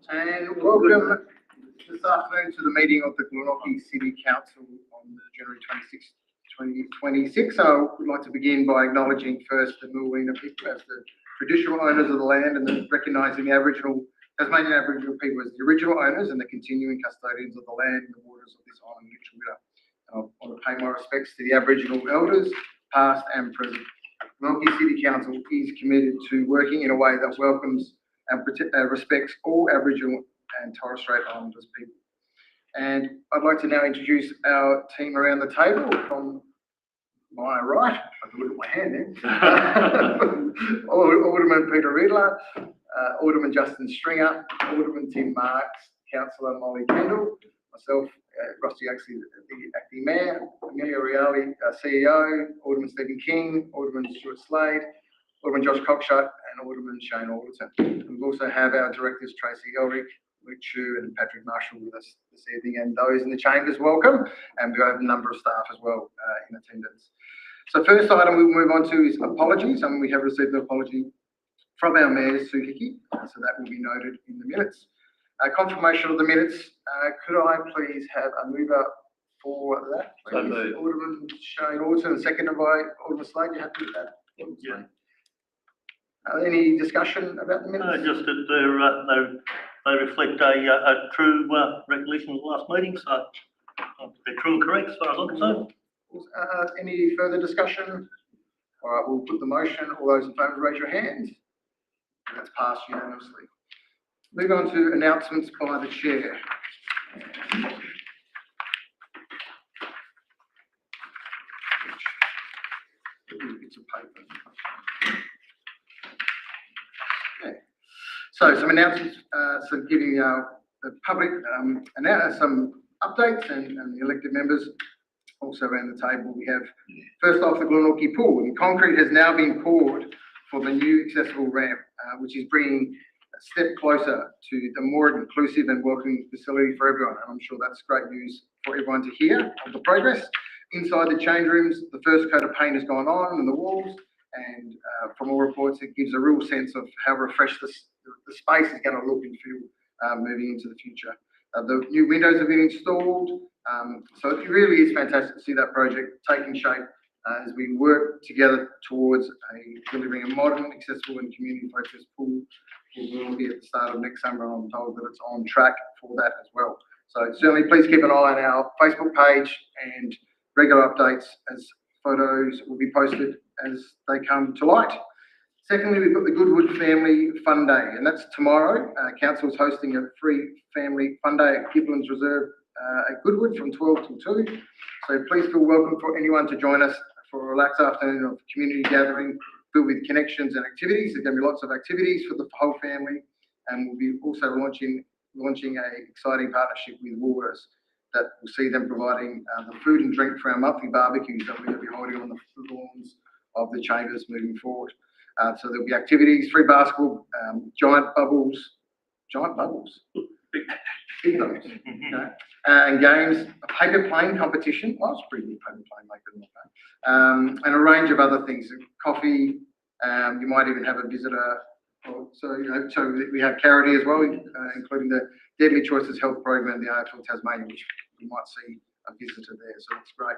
And welcome this afternoon to the meeting of the Glenorchy City Council on January 26, 2026. So I would like to begin by acknowledging first the Mulwina people as the traditional owners of the land, and then recognising the Tasmanian Aboriginal people as the original owners and the continuing custodians of the land and the waters of this island, Litchfield. I want to pay my respects to the Aboriginal elders, past and present. Glenorchy City Council is committed to working in a way that welcomes and respects all Aboriginal and Torres Strait Islanders people. And I'd like to now introduce our team around the table. From my right, I can look at my hand then. Alderman Peter Riedler, Alderman Justin Stringer, Alderman Tim Marks, Councillor Molly Kendall, myself, Rusty Axley, the Acting Mayor, Amelia Reali, CEO, Alderman Stephen King, Alderman Stuart Slade, Alderman Josh Cockshott, and Alderman Shane Alderton. We also have our directors Tracy Elric, Luke Chu, and Patrick Marshall with us this evening, and those in the chambers welcome, and we have a number of staff as well in attendance. So first item we'll move on to is apologies, and we have received an apology from our Mayor, Sue Hickey, so that will be noted in the minutes. Confirmation of the minutes. Could I please have a mover for that, please? So Alderman Shane Alderton, and seconded by Alderman Slade. You happy with that? Yeah. Any discussion about the minutes? No, just that they reflect a true recollection of the last meeting, so they're true and correct as far as I'm concerned. Any further discussion? All right, we'll put the motion. All those in favour, raise your hand. That's passed unanimously. Moving on to announcements by the chair. Bits of paper. Okay. So some announcements, so giving the public some updates and the elected members. Also around the table we have, first off, the Glenorchy pool. And concrete has now been poured for the new accessible ramp, which is bringing a step closer to the more inclusive and welcoming facility for everyone. And I'm sure that's great news for everyone to hear of the progress. Inside the change rooms, the first coat of paint has gone on in the walls, and from all reports, it gives a real sense of how refreshed the space is going to look and feel moving into the future. The new windows have been installed, so it really is fantastic to see that project taking shape as we work together towards delivering a modern, accessible and community-focused pool. We'll be at the start of next summer, and I'm told that it's on track for that as well. So certainly please keep an eye on our Facebook page and regular updates as photos will be posted as they come to light. Secondly, we've got the Goodwood Family Fun Day, and that's tomorrow. Council is hosting a free family fun day at Gibbons Reserve at Goodwood from 12 till 2. So please feel welcome for anyone to join us for a relaxed afternoon of community gathering filled with connections and activities. There's going to be lots of activities for the whole family, and we'll be also launching an exciting partnership with Woolworths that will see them providing the food and drink for our monthly barbecues that we're going to be holding on the lawns of the chambers moving forward. So there'll be activities, free basketball, giant bubbles, big ones, okay. And games, a paper plane competition. Well, it's pretty good, paper plane maker, and a range of other things. Coffee. You might even have a visitor. So we have charity as well, including the Deadly Choices Health Program and the AFL Tasmania, which you might see a visitor there. So it's great.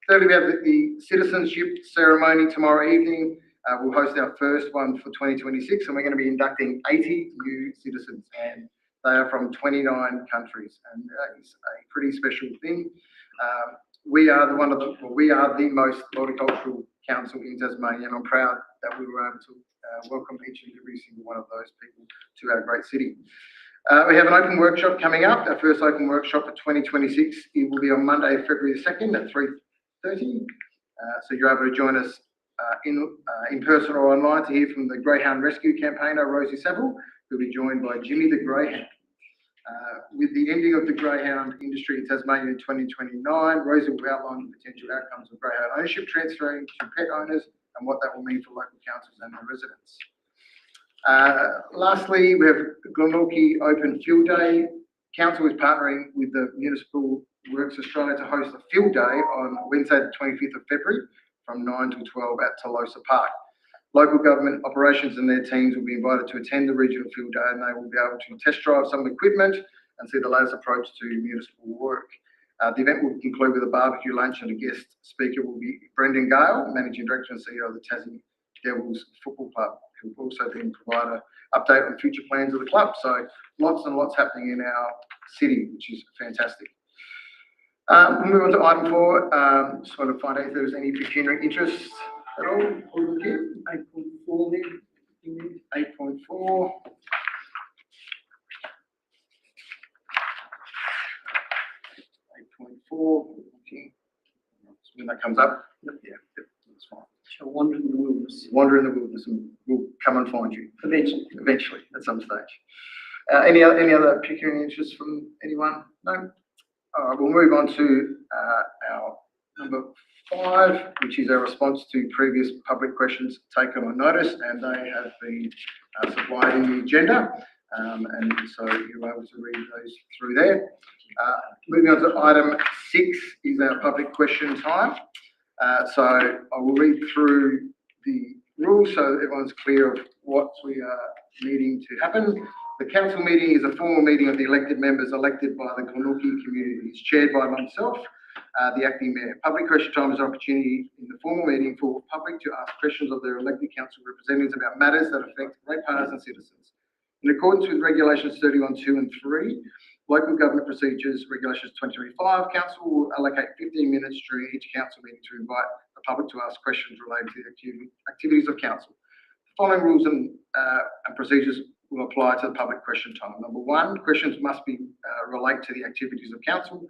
Thirdly, we have the citizenship ceremony tomorrow evening. We'll host our first one for 2026, and we're going to be inducting 80 new citizens, and they are from 29 countries, and that is a pretty special thing. We are the most multicultural council in Tasmania, and I'm proud that we were able to welcome each and every single one of those people to our great city. We have an open workshop coming up, our first open workshop for 2026. It will be on Monday, February 2nd at 3:30. So you're able to join us in person or online to hear from the Greyhound Rescue campaigner, Rosie Saville, who'll be joined by Jimmy the Greyhound. With the ending of the greyhound industry in Tasmania in 2029, Rosie will outline the potential outcomes of greyhound ownership transferring to pet owners and what that will mean for local councils and their residents. Lastly, we have Glenorchy Open Field Day. Council is partnering with the Municipal Works Australia to host a field day on Wednesday the 25th of February from 9 till 12 at Tolosa Park. Local government operations and their teams will be invited to attend the regional field day, and they will be able to test drive some equipment and see the latest approach to municipal work. The event will conclude with a barbecue lunch, and a guest speaker will be Brendan Gale, Managing Director and CEO of the Tassie Devils Football Club, who will also then provide an update on future plans of the club. So lots and lots happening in our city, which is fantastic. We'll move on to item 4. Just want to find out if there was any pecuniary interest at all. 8.4 then. 8.4. Okay. When that comes up, yep, that's fine. Shall wander in the wilderness. Wander in the wilderness, and we'll come and find you Eventually. at some stage. Any other pecuniary interest from anyone? No. All right, we'll move on to our number 5, which is our response to previous public questions taken on notice, and they have been supplied in the agenda, and so you're able to read those through there. Moving on to item 6 is our public question time. So I will read through the rules so that everyone's clear of what we are needing to happen. The council meeting is a formal meeting of the elected members elected by the Glenorchy community. It's chaired by myself, the acting mayor. Public question time is an opportunity in the formal meeting for public to ask questions of their elected council representatives about matters that affect ratepayers and citizens. In accordance with regulations 31(2) and 3, local government procedures, regulations 2025, council will allocate 15 minutes during each council meeting to invite the public to ask questions related to the activities of council. The following rules and procedures will apply to the public question time. Number 1, questions must relate to the activities of council.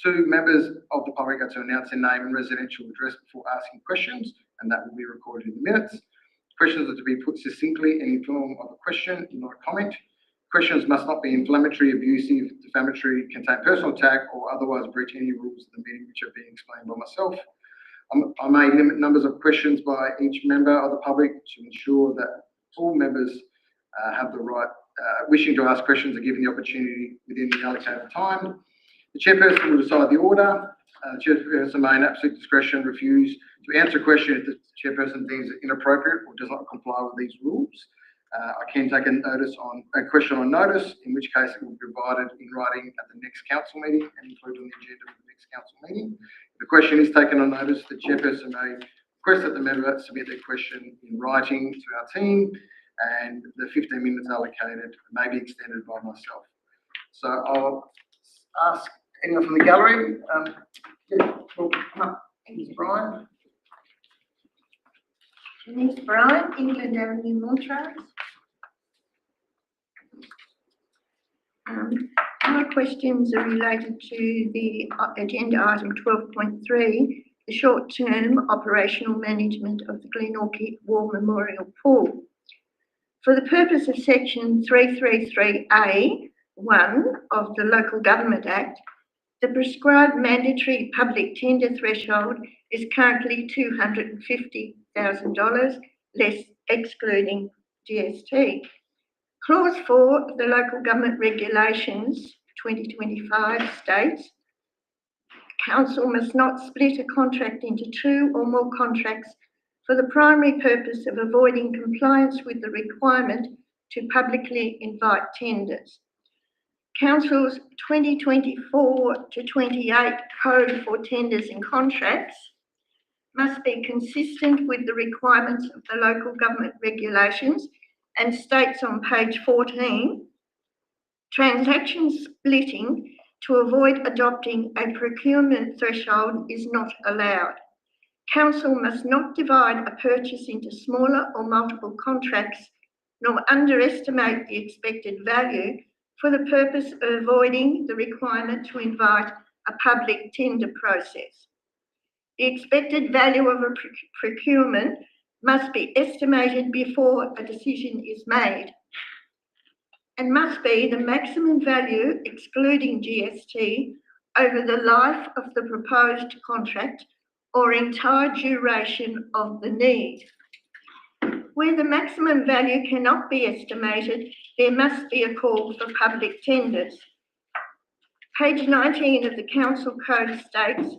2, members of the public are to announce their name and residential address before asking questions, and that will be recorded in the minutes. Questions are to be put succinctly in the form of a question, not a comment. Questions must not be inflammatory, abusive, defamatory, contain personal attack, or otherwise breach any rules of the meeting which are being explained by myself. I may limit numbers of questions by each member of the public to ensure that all members have the right, wishing to ask questions are given the opportunity within the allocated time. The chairperson will decide the order. The chairperson may in absolute discretion refuse to answer a question if the chairperson deems it inappropriate or does not comply with these rules. I can take a question on notice, in which case it will be provided in writing at the next council meeting and included on the agenda for the next council meeting. If the question is taken on notice, the chairperson may request that the member submit their question in writing to our team, and the 15 minutes allocated may be extended by myself. So I'll ask anyone from the gallery. Come up. Thank you, Brian. Denise Bryan, England Avenue, Montrose. My questions are related to the agenda item 12.3, the short-term operational management of the Glenorchy War Memorial Pool. For the purpose of section 333A(1) of the Local Government Act, the prescribed mandatory public tender threshold is currently $250,000, less excluding GST. Clause 4 of the Local Government Regulations 2025 states, council must not split a contract into 2 or more contracts for the primary purpose of avoiding compliance with the requirement to publicly invite tenders. Council's 2024 to 28 Code for Tenders and Contracts must be consistent with the requirements of the Local Government Regulations and states on page 14, transaction splitting to avoid adopting a procurement threshold is not allowed. Council must not divide a purchase into smaller or multiple contracts, nor underestimate the expected value for the purpose of avoiding the requirement to invite a public tender process. The expected value of a procurement must be estimated before a decision is made and must be the maximum value, excluding GST, over the life of the proposed contract or entire duration of the need. Where the maximum value cannot be estimated, there must be a call for public tenders. Page 19 of the Council Code states,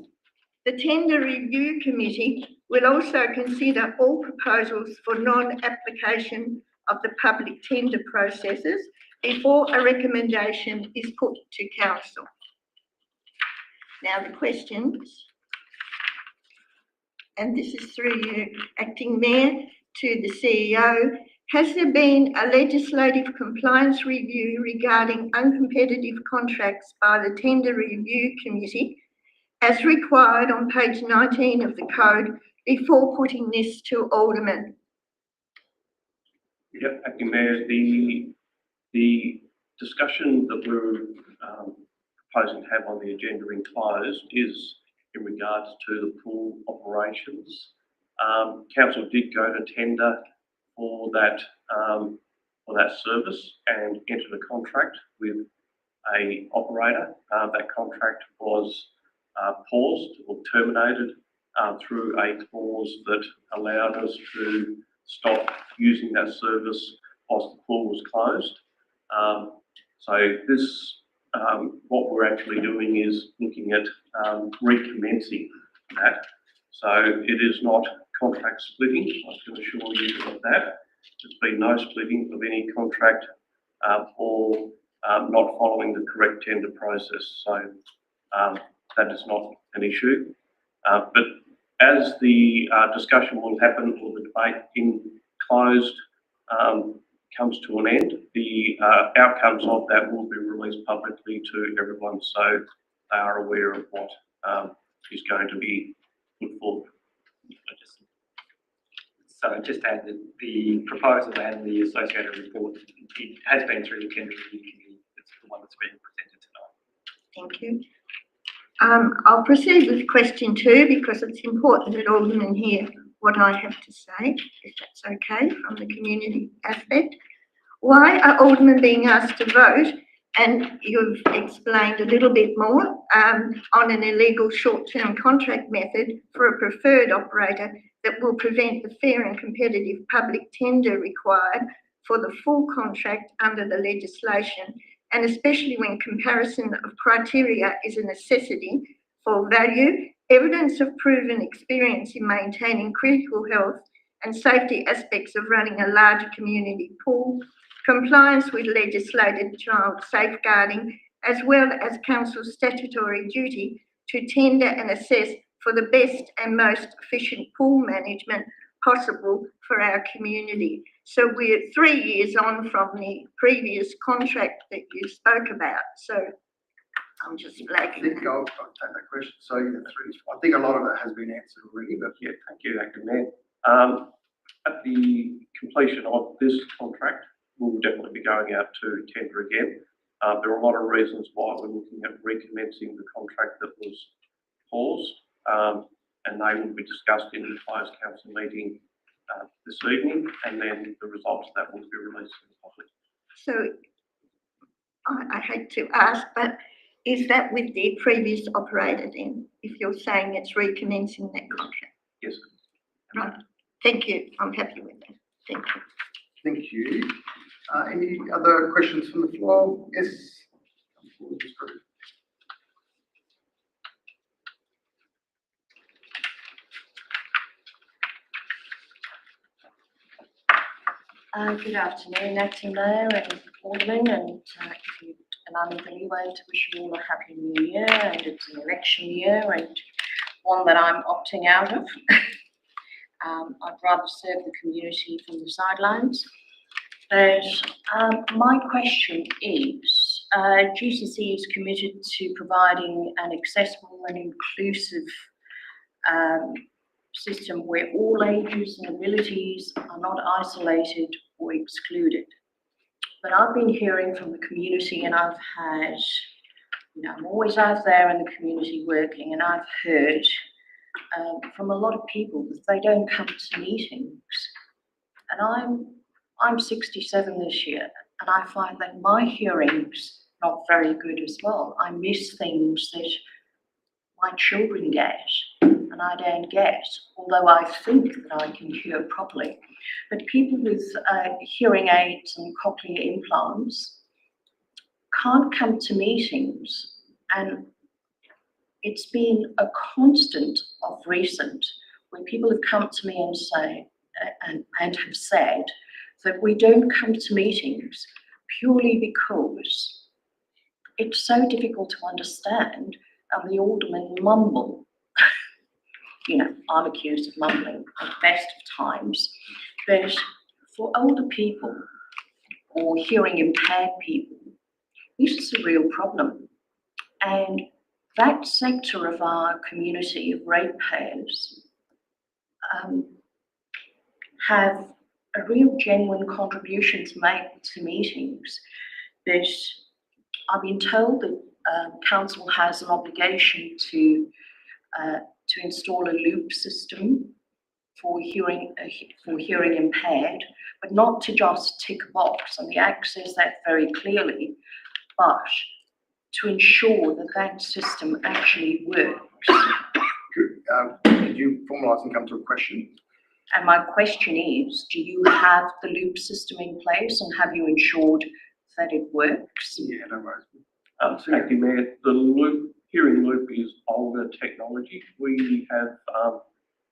the Tender Review Committee will also consider all proposals for non-application of the public tender processes before a recommendation is put to council. Now the questions, and this is through you, Acting Mayor, to the CEO. Has there been a legislative compliance review regarding uncompetitive contracts by the Tender Review Committee as required on page 19 of the code before putting this to Alderman? Yep, Acting Mayor, the discussion that we're proposing to have on the agenda enclosed is in regards to the pool operations. Council did go to tender for that service and entered a contract with a operator. That contract was paused or terminated through a clause that allowed us to stop using that service whilst the pool was closed. So this, what we're actually doing is looking at recommencing that. So it is not contract splitting, I can assure you of that. There's been no splitting of any contract or not following the correct tender process. So that is not an issue. But as the discussion will happen or the debate in closed comes to an end, the outcomes of that will be released publicly to everyone so they are aware of what is going to be put forward. So just add that the proposal and the associated report, it has been through the tender review committee. It's the one that's been presented tonight. Thank you. I'll proceed with question 2 because it's important that Alderman hear what I have to say, if that's okay, from the community aspect. Why are Aldermen being asked to vote, and you've explained a little bit more, on an illegal short-term contract method for a preferred operator that will prevent the fair and competitive public tender required for the full contract under the legislation, and especially when comparison of criteria is a necessity for value, evidence of proven experience in maintaining critical health and safety aspects of running a large community pool, compliance with legislated child safeguarding, as well as council's statutory duty to tender and assess for the best and most efficient pool management possible for our community. So we're 3 years on from the previous contract that you spoke about. So I'm just I flagging think that. I'll take that question. So I think a lot of it has been answered already, but Yeah, thank you, Acting Mayor. At the completion of this contract, we'll definitely be going out to tender again. There are a lot of reasons why we're looking at recommencing the contract that was paused, and they will be discussed in the closed council meeting this evening, and then the results of that will be released to the public. So I hate to ask, but is that with the previous operator then, if you're saying it's recommencing that contract? Yes. Right. Thank you. I'm happy with that. Thank you. thank you. Any other questions from the floor? Yes. Good afternoon, Acting Mayor and Alderman, and if you allow me the leeway to wish you all a happy new year, and it's an election year and one that I'm opting out of. I'd rather serve the community from the sidelines. But my question is, GCC is committed to providing an accessible and inclusive system where all ages and abilities are not isolated or excluded. But I've been hearing from the community, and I've had, I'm always out there in the community working, and I've heard from a lot of people that they don't come to meetings. And I'm 67 this year, and I find that my hearing's not very good as well. I miss things that my children get and I don't get, although I think that I can hear properly. But people with hearing aids and cochlear implants can't come to meetings, and it's been a constant of recent when people have come to me and say, and have said that we don't come to meetings purely because it's so difficult to understand and the aldermen mumble. You know, I'm accused of mumbling at the best of times, but for older people or hearing impaired people, this is a real problem. And that sector of our community of ratepayers have a real genuine contribution to make to meetings. That I've been told that council has an obligation to install a loop system for hearing impaired, but not to just tick a box, and the Act says that very clearly, but to ensure that that system actually works. Did you formalise and come to a question? And my question is, do you have the loop system in place and have you ensured that it works? Yeah, no worries. Acting Mayor, the hearing loop is older technology. We have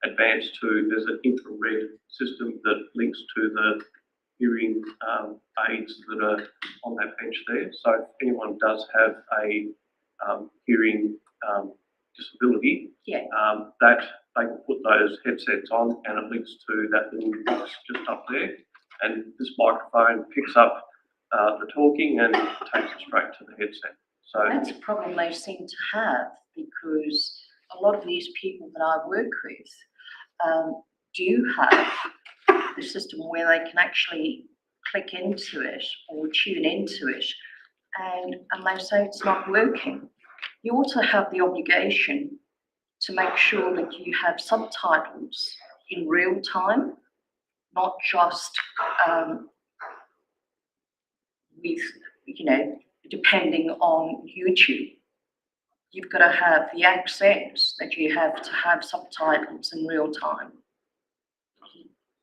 advanced to, there's an infrared system that links to the hearing aids that are on that bench there. So if anyone does have a hearing disability, that they can put those headsets on and it links to that little box just up there. And this microphone picks up the talking and takes it straight to the headset. So that's a problem they seem to have, because a lot of these people that I work with do have the system where they can actually click into it or tune into it, and they say it's not working. You also have the obligation to make sure that you have subtitles in real time, not just with, you know, depending on YouTube. You've got to have the access that you have to have subtitles in real time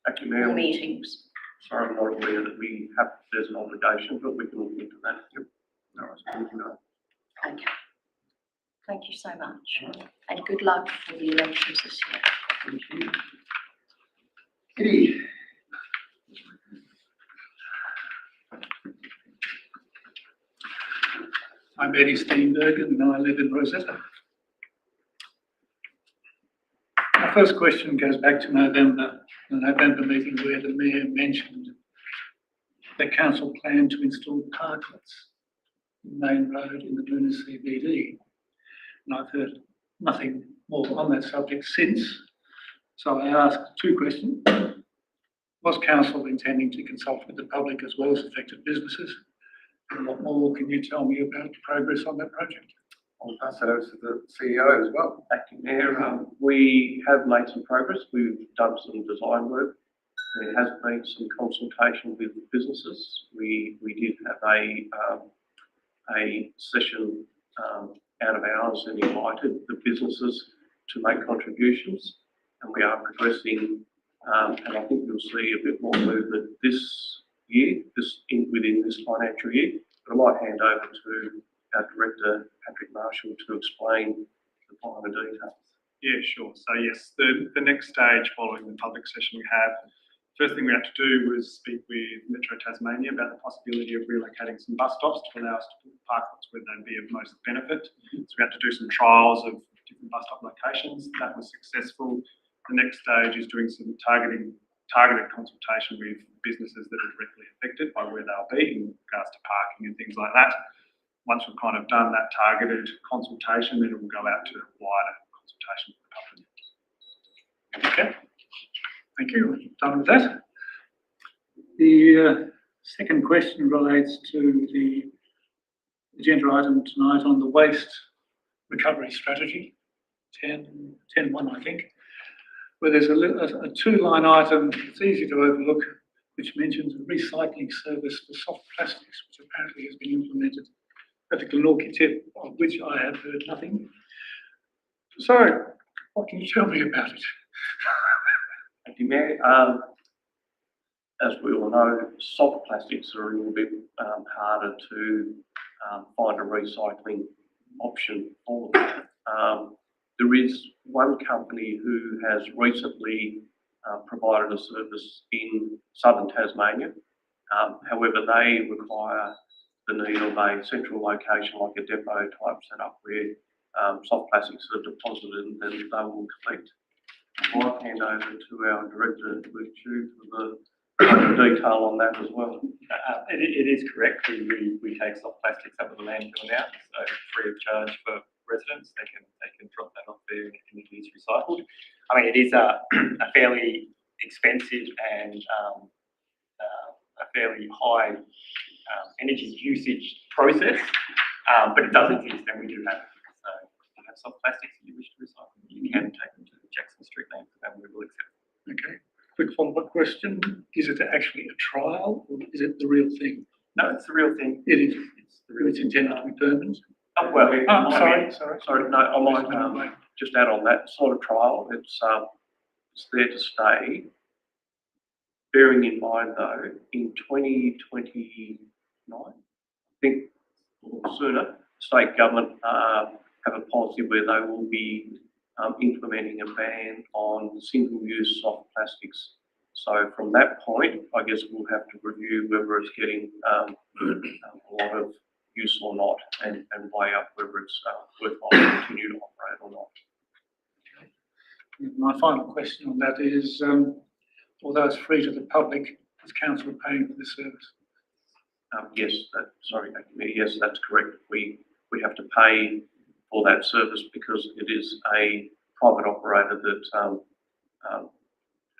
Acting in Mayor, meetings. sorry, I'm not aware that there's an obligation, but we can look into that. Yep. No worries. Thank you. Okay. Thank you so much, and good luck for the elections this year. Thank you. Eddie. I'm Eddie Steenberg and I live in Rosetta. My first question goes back to the November meeting where the Mayor mentioned the council planned to install parklets in Main Road in the Moona CBD. And I've heard nothing more on that subject since. So I asked two questions. Was council intending to consult with the public as well as affected businesses? And what more can you tell me about the progress on that project? I'll pass that over to the CEO as well. Acting Mayor, we have made some progress. We've done some design work. There has been some consultation with businesses. We did have a session out of hours and invited the businesses to make contributions, and we are progressing. And I think you'll see a bit more movement this year, within this financial year. But I might hand over to our Director, Patrick Marshall, to explain the finer details. Yeah, sure. So yes, the next stage following the public session we have, first thing we had to do was speak with Metro Tasmania about the possibility of relocating some bus stops to allow us to put parklets where they'd be of most benefit. So we had to do some trials of different bus stop locations. That was successful. The next stage is doing some targeted consultation with businesses that are directly affected by where they'll be in regards to parking and things like that. Once we've kind of done that targeted consultation, then it will go out to wider consultation with the public. Okay, thank you. Done with that. The second question relates to the agenda item tonight on the waste recovery strategy, 10.1 I think, where there's a two-line item, it's easy to overlook, which mentions a recycling service for soft plastics, which apparently has been implemented at the Glenorchy tip, of which I have heard nothing. So, what can you tell me about it? Thank you, Mayor. As we all know, soft plastics are a little bit harder to find a recycling option for them. there is one company who has recently provided a service in southern Tasmania. However, they require the need of a central location like a depot type setup where soft plastics are deposited and then they will collect. I'll hand over to our director, Luke Chu, for the detail on that as well. It is correct. We take soft plastics up at the landfill now, so free of charge for residents. They can drop that off there and it is recycled. I mean, it is a fairly expensive and a fairly high energy usage process, but it does exist and we do have it. So if you have soft plastics that you wish to recycle, you can take them to the Jackson Street landfill and we will accept them. Okay. Quick follow-up question. Is it actually a trial or is it the real thing? No, it's the real thing. It is. It's the real It's intended to be permanent. Oh, well, Sorry. No, I might just add on that. It's not a trial. It's there to stay. Bearing in mind though, in 2029, I think, or sooner, state government have a policy where they will be implementing a ban on single-use soft plastics. So from that point, I guess we'll have to review whether it's getting a lot of use or not, and weigh up whether it's worthwhile to continue to operate or not. My final question on that is, although it's free to the public, is council paying for this service? Yes, yes, that's correct. We have to pay for that service because it is a private operator that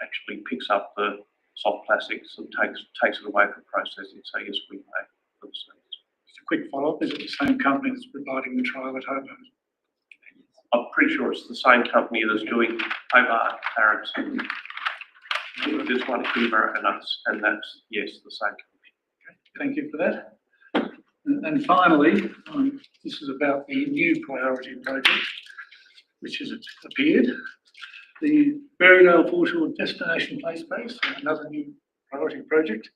actually picks up the soft plastics and takes it away for processing. So yes, we pay for the service. Just a quick follow-up, is it the same company that's providing the trial at Hobart? I'm pretty sure it's the same company that's doing Hobart, Clarence, and there's one in Canberra and that's, yes, the same company. Okay, thank you for that. And finally, this is about the new priority project, which has appeared. The Berrydale Foreshore Destination Play Space, another new priority project.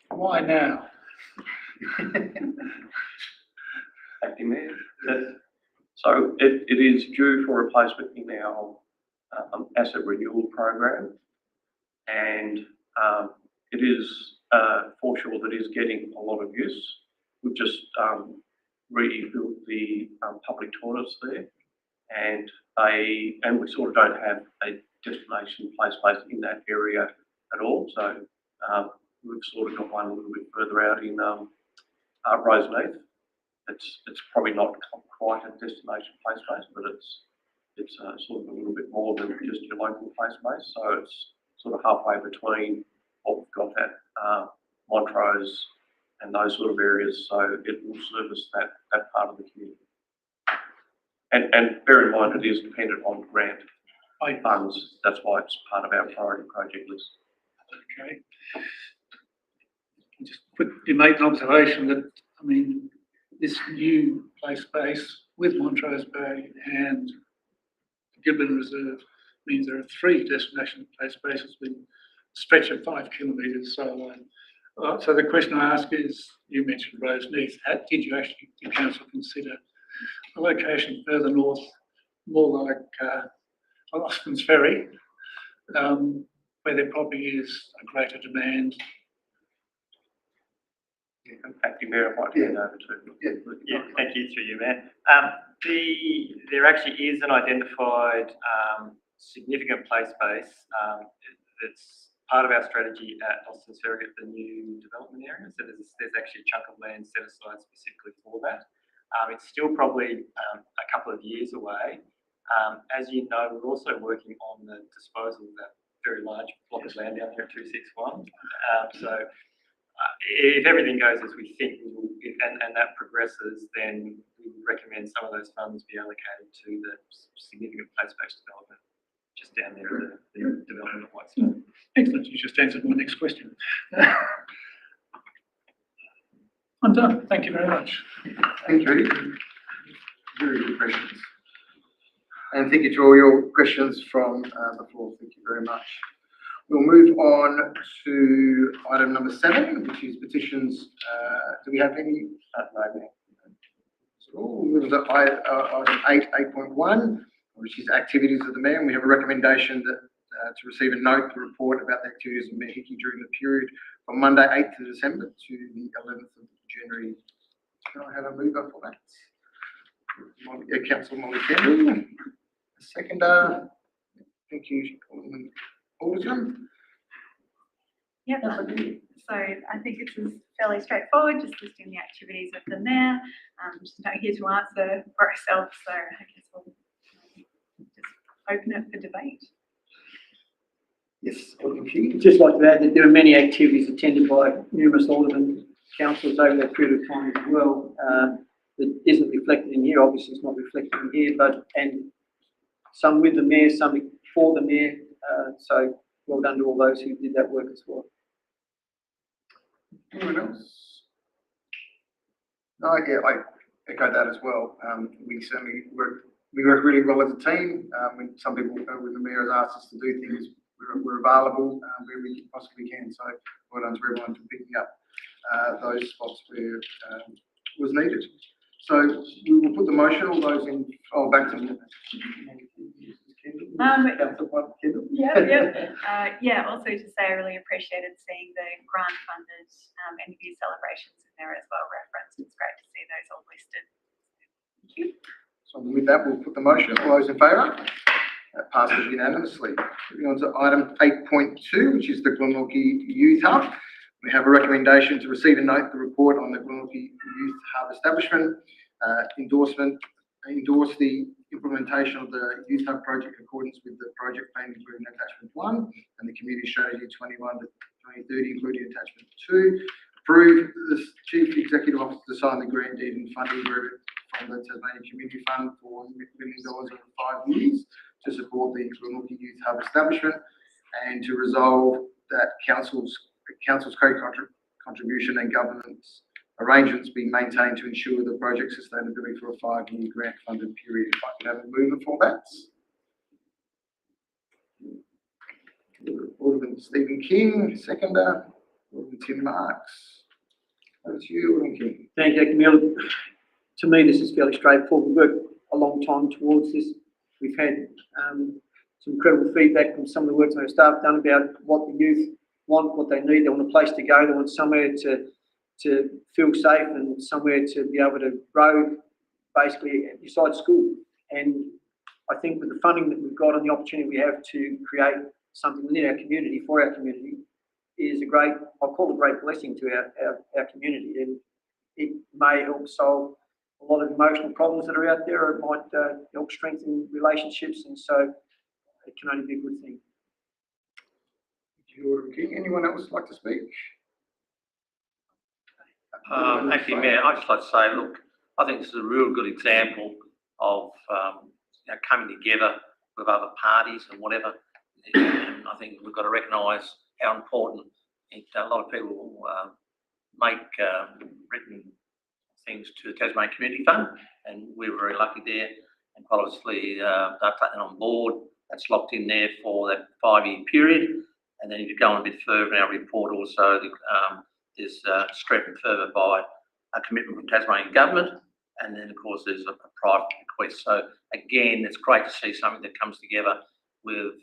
Why now? Thank you, Mayor. So it is due for replacement in our asset renewal program, and it is foreshore that is getting a lot of use. We've just rebuilt the public toilets there, and we sort of don't have a destination play space in that area at all. So we've sort of got one a little bit further out in Roseneath. It's probably not quite a destination play space, but it's sort of a little bit more than just your local play space. So it's sort of halfway between what we've got at Montrose and those sort of areas. So it will service that part of the community. And bear in mind, it is dependent on grant funds. That's why it's part of our priority project list. Okay. Just quickly make an observation that, I mean, this new play space with Montrose Bay and Gibbon Reserve means there are 3 destination play spaces with a stretch of 5 kilometres. So the question I ask is, you mentioned Roseneath, did you actually, the council, consider a location further north, more like Austin's Ferry, where there probably is a greater demand? In fact, the Mayor might hand over to. Yeah, thank you, through you, Mayor. There actually is an identified significant play space that's part of our strategy at Austin's Ferry at the new development area. So there's actually a chunk of land set aside specifically for that. It's still probably a couple of years away. As you know, we're also working on the disposal of that very large block of land down here at 261. So if everything goes as we think, and that progresses, then we would recommend some of those funds be allocated to the significant play space development just down there at the development of Whitestone. Excellent, you just answered my next question. I'm done, thank you very much. Thank you. Very good questions. And thank you to all your questions from the floor. Thank you very much. We'll move on to item number 7, which is petitions. Do we have any? No. So we'll move to item 8.1, which is activities of the mayor. And we have a recommendation that to receive a note to report about the activities of Mayor Hickey during the period from Monday 8th of December to the 11th of January. Can I have a mover for that? Councillor Molly Kendall. A seconder. Thank you, Alderman Alderton. Yep, so I think this is fairly straightforward, just listing the activities of the mayor. Just not here to answer for ourselves, so I guess we'll just open it for debate. Yes, Alderman King. Just like to add that there are many activities attended by numerous aldermen, councillors over that period of time as well. That isn't reflected in here, obviously it's not reflected in here, and some with the mayor, some for the mayor. So well done to all those who did that work as well. Anyone else? No, yeah, I echo that as well. We certainly work really well as a team. When some people, when the mayor has asked us to do things, we're available where we possibly can. So well done to everyone for picking up those spots where was needed. So we will put the motion. All those in. Oh, back to you. Yeah, also to say I really appreciated seeing the grant funded end of year celebrations in there as well referenced. It's great to see those all listed. Thank you. So with that, we'll put the motion. All those in favour? That passes unanimously. Moving on to item 8.2, which is the Glenorchy Youth Hub. We have a recommendation to receive and note the report on the Glenorchy Youth Hub establishment, endorse the implementation of the Youth Hub project in accordance with the project plan, including attachment 1 and the community strategy 21 to 2030, including attachment 2. Approve the chief executive officer to sign the grant deed and funding agreement from the Tasmanian Community Fund for $1 million over 5 years to support the Glenorchy Youth Hub establishment, and to resolve that council's credit contribution and governance arrangements being maintained to ensure the project sustainability for a 5-year grant funded period. If I could have a mover for that. Alderman Stephen King, seconder. Alderman Tim Marks. Over to you, Alderman King. Thank you, Camille. To me, this is fairly straightforward. We've worked a long time towards this. We've had some incredible feedback from some of the work that our staff done about what the youth want, what they need. They want a place to go. They want somewhere to feel safe and somewhere to be able to grow, basically besides school. And I think with the funding that we've got and the opportunity we have to create something within our community, for our community, is a great, I'll call it a great blessing to our community. And it may help solve a lot of emotional problems that are out there. It might help strengthen relationships, and so it can only be a good thing. Thank you, Alderman King. Anyone else like to speak? Actually, Mayor, I'd just like to say, look, I think this is a real good example of coming together with other parties and whatever. And I think we've got to recognise how important a lot of people make written things to the Tasmanian Community Fund, and we're very lucky there. And obviously, they're taking on board. That's locked in there for that 5-year period. And then if you go on a bit further in our report, also there's strengthened further by a commitment from Tasmanian government, and then of course there's a private request. So again, it's great to see something that comes together with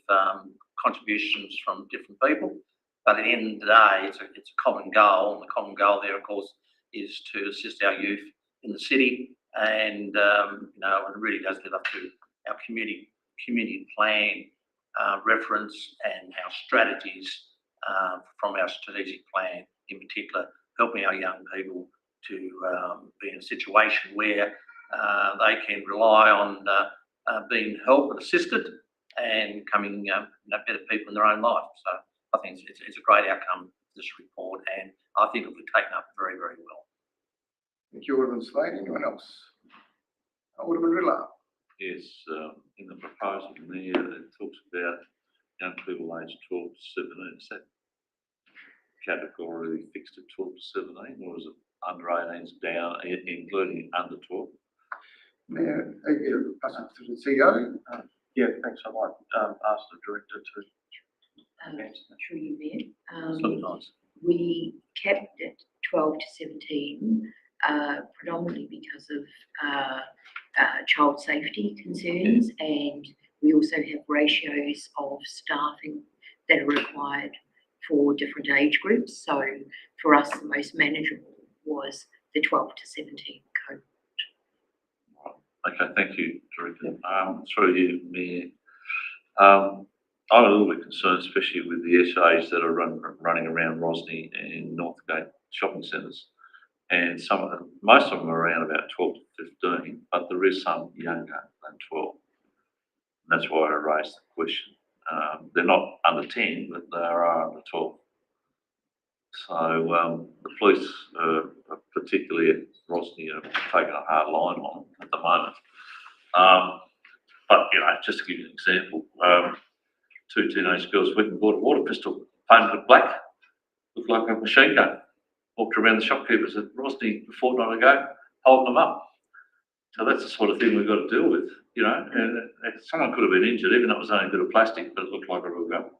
contributions from different people. But at the end of the day, it's a common goal, and the common goal there, of course, is to assist our youth in the city, and it really does live up to our community plan reference and our strategies from our strategic plan, in particular, helping our young people to be in a situation where they can rely on being helped and assisted and becoming better people in their own life. So I think it's a great outcome, this report, and I think it will be taken up very, very well. Thank you, Alderman Slade. Anyone else? Alderman Riddler. Yes, in the proposal there, it talks about young people aged 12 to 17. Is that category fixed at 12 to 17, or is it under 18s down, including under 12? Mayor, pass it to the CEO. Yeah, thanks. I might ask the director to through you, Mayor. Sometimes. We kept it 12 to 17, predominantly because of child safety concerns, and we also have ratios of staffing that are required for different age groups. So for us, the most manageable was the 12 to 17 cohort. Okay, thank you, Director. Through you, Mayor. I'm a little bit concerned, especially with the SAs that are running around Rosny and Northgate shopping centres. And most of them are around about 12 to 15, but there is some younger than 12. And that's why I raised the question. They're not under 10, but they are under 12. So the police, particularly at Rosny, are taking a hard line on them at the moment. But, just to give you an example, two teenage girls went and bought a water pistol, painted black, looked like a machine gun. Walked around the shopkeepers at Rosny a fortnight ago, holding them up. So that's the sort of thing we've got to deal with, and someone could have been injured, even though it was only a bit of plastic, but it looked like a real gun.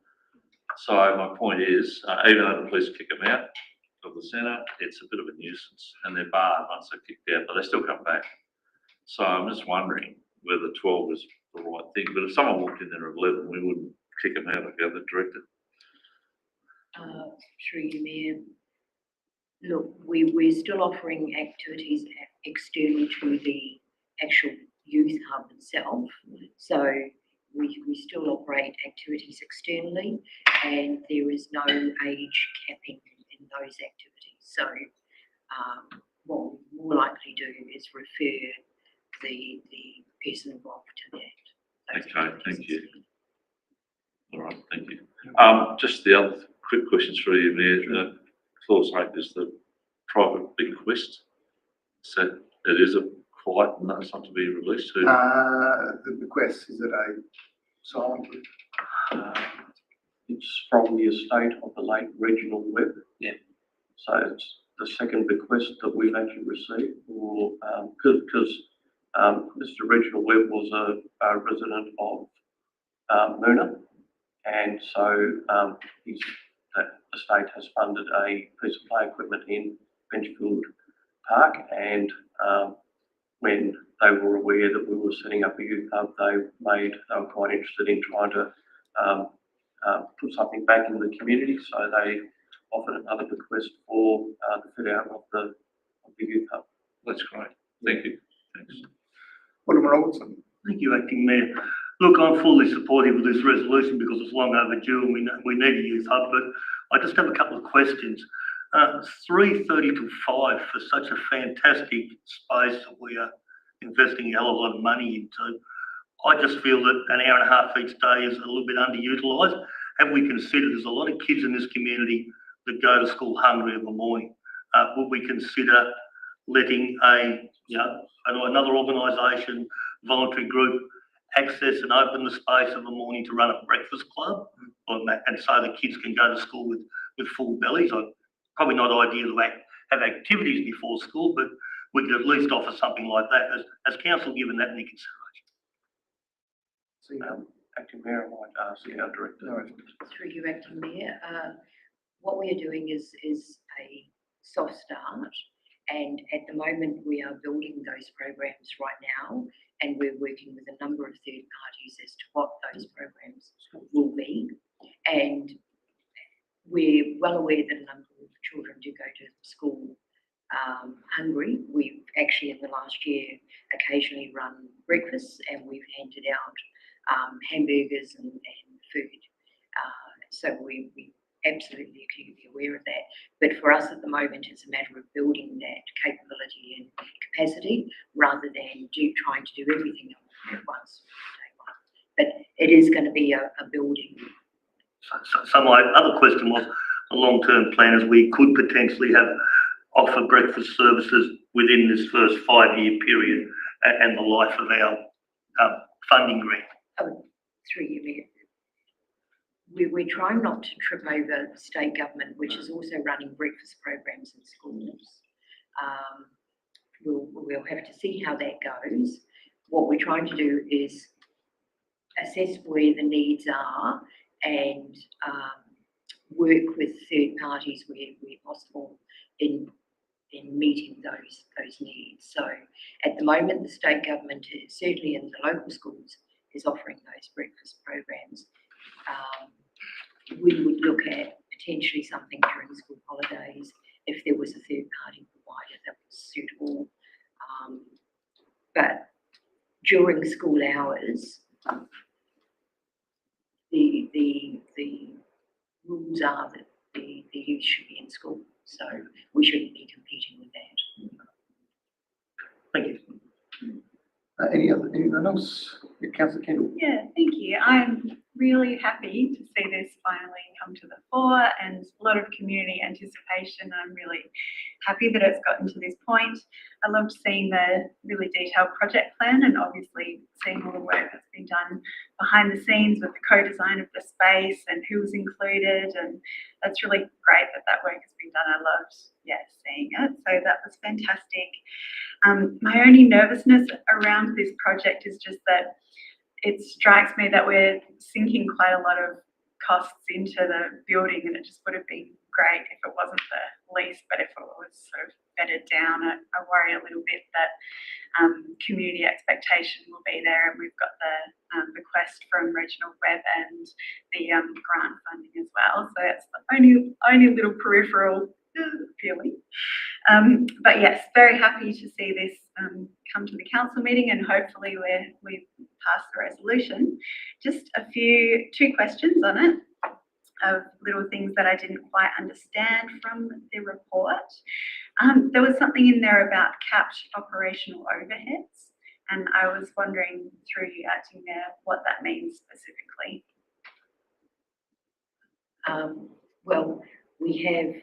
So my point is, even though the police kick them out of the centre, it's a bit of a nuisance, and they're barred once they're kicked out, but they still come back. So I'm just wondering whether 12 is the right thing. But if someone walked in there at 11, we wouldn't kick them out like the other director. Through you, Mayor. Look, we're still offering activities external to the actual youth hub itself. So we still operate activities externally, and there is no age capping in those activities. So what we more likely do is refer the person involved to that. Okay, thank you. All right, thank you. Just the other quick questions for you, Mayor. Clause 8 is the private bequest. So it is a quiet and that's not to be released. The bequest, is it a silent? It's from the estate of the late Reginald Webb. Yeah. So it's the second bequest that we've actually received, because Mr. Reginald Webb was a resident of Moona, and so that estate has funded a piece of play equipment in Benchfield Park, and when they were aware that we were setting up a youth hub, they were quite interested in trying to put something back in the community, so they offered another bequest for the fit out of the youth hub. That's great. Thank you. Thanks. Alderman Robertson. Thank you, Acting Mayor. Look, I'm fully supportive of this resolution because it's long overdue and we need a youth hub, but I just have a couple of questions. 3:30 to 5 for such a fantastic space that we are investing a hell of a lot of money into. I just feel that an hour and a half each day is a little bit underutilised. Have we considered there's a lot of kids in this community that go to school hungry in the morning? Would we consider letting another organisation, voluntary group, access and open the space in the morning to run a breakfast club, and so the kids can go to school with full bellies? Probably not ideal to have activities before school, but we could at least offer something like that. Has council given that any consideration? Acting Mayor, I might ask our Director. Through you, Acting Mayor, what we are doing is a soft start, and at the moment we are building those programs right now, and we're working with a number of third parties as to what those programs will be, and we're well aware that a number of children do go to school hungry. We've actually in the last year occasionally run breakfasts, and we've handed out hamburgers and food. So we absolutely acutely aware of that. But for us at the moment, it's a matter of building that capability and capacity rather than trying to do everything at once. But it is going to be a building. So my other question was, the long-term plan is we could potentially offer breakfast services within this first 5-year period and the life of our funding grant. Through you, Mayor. We're trying not to trip over state government, which is also running breakfast programs in schools. We'll have to see how that goes. What we're trying to do is assess where the needs are and work with third parties where possible in meeting those needs. So at the moment, the state government is certainly in the local schools is offering those breakfast programs. We would look at potentially something during school holidays if there was a third party provider that was suitable. But during school hours, the rules are that the youth should be in school, so we shouldn't be competing with that. Thank you. Anyone else? Yeah, Councillor Kendall. Yeah, thank you. I'm really happy to see this finally come to the fore and a lot of community anticipation. I'm really happy that it's gotten to this point. I loved seeing the really detailed project plan and obviously seeing all the work that's been done behind the scenes with the co-design of the space and who was included, and that's really great that work has been done. I loved, seeing it. So that was fantastic. My only nervousness around this project is just that it strikes me that we're sinking quite a lot of costs into the building, and it just would have been great if it wasn't the lease, but if it was sort of bedded down. I worry a little bit that community expectation will be there, and we've got the request from Regional Web and the grant funding as well. So that's the only little peripheral feeling. But yes, very happy to see this come to the council meeting, and hopefully we pass the resolution. Just two questions on it, of little things that I didn't quite understand from the report. There was something in there about capped operational overheads, and I was wondering through you acting there what that means specifically. Well, we have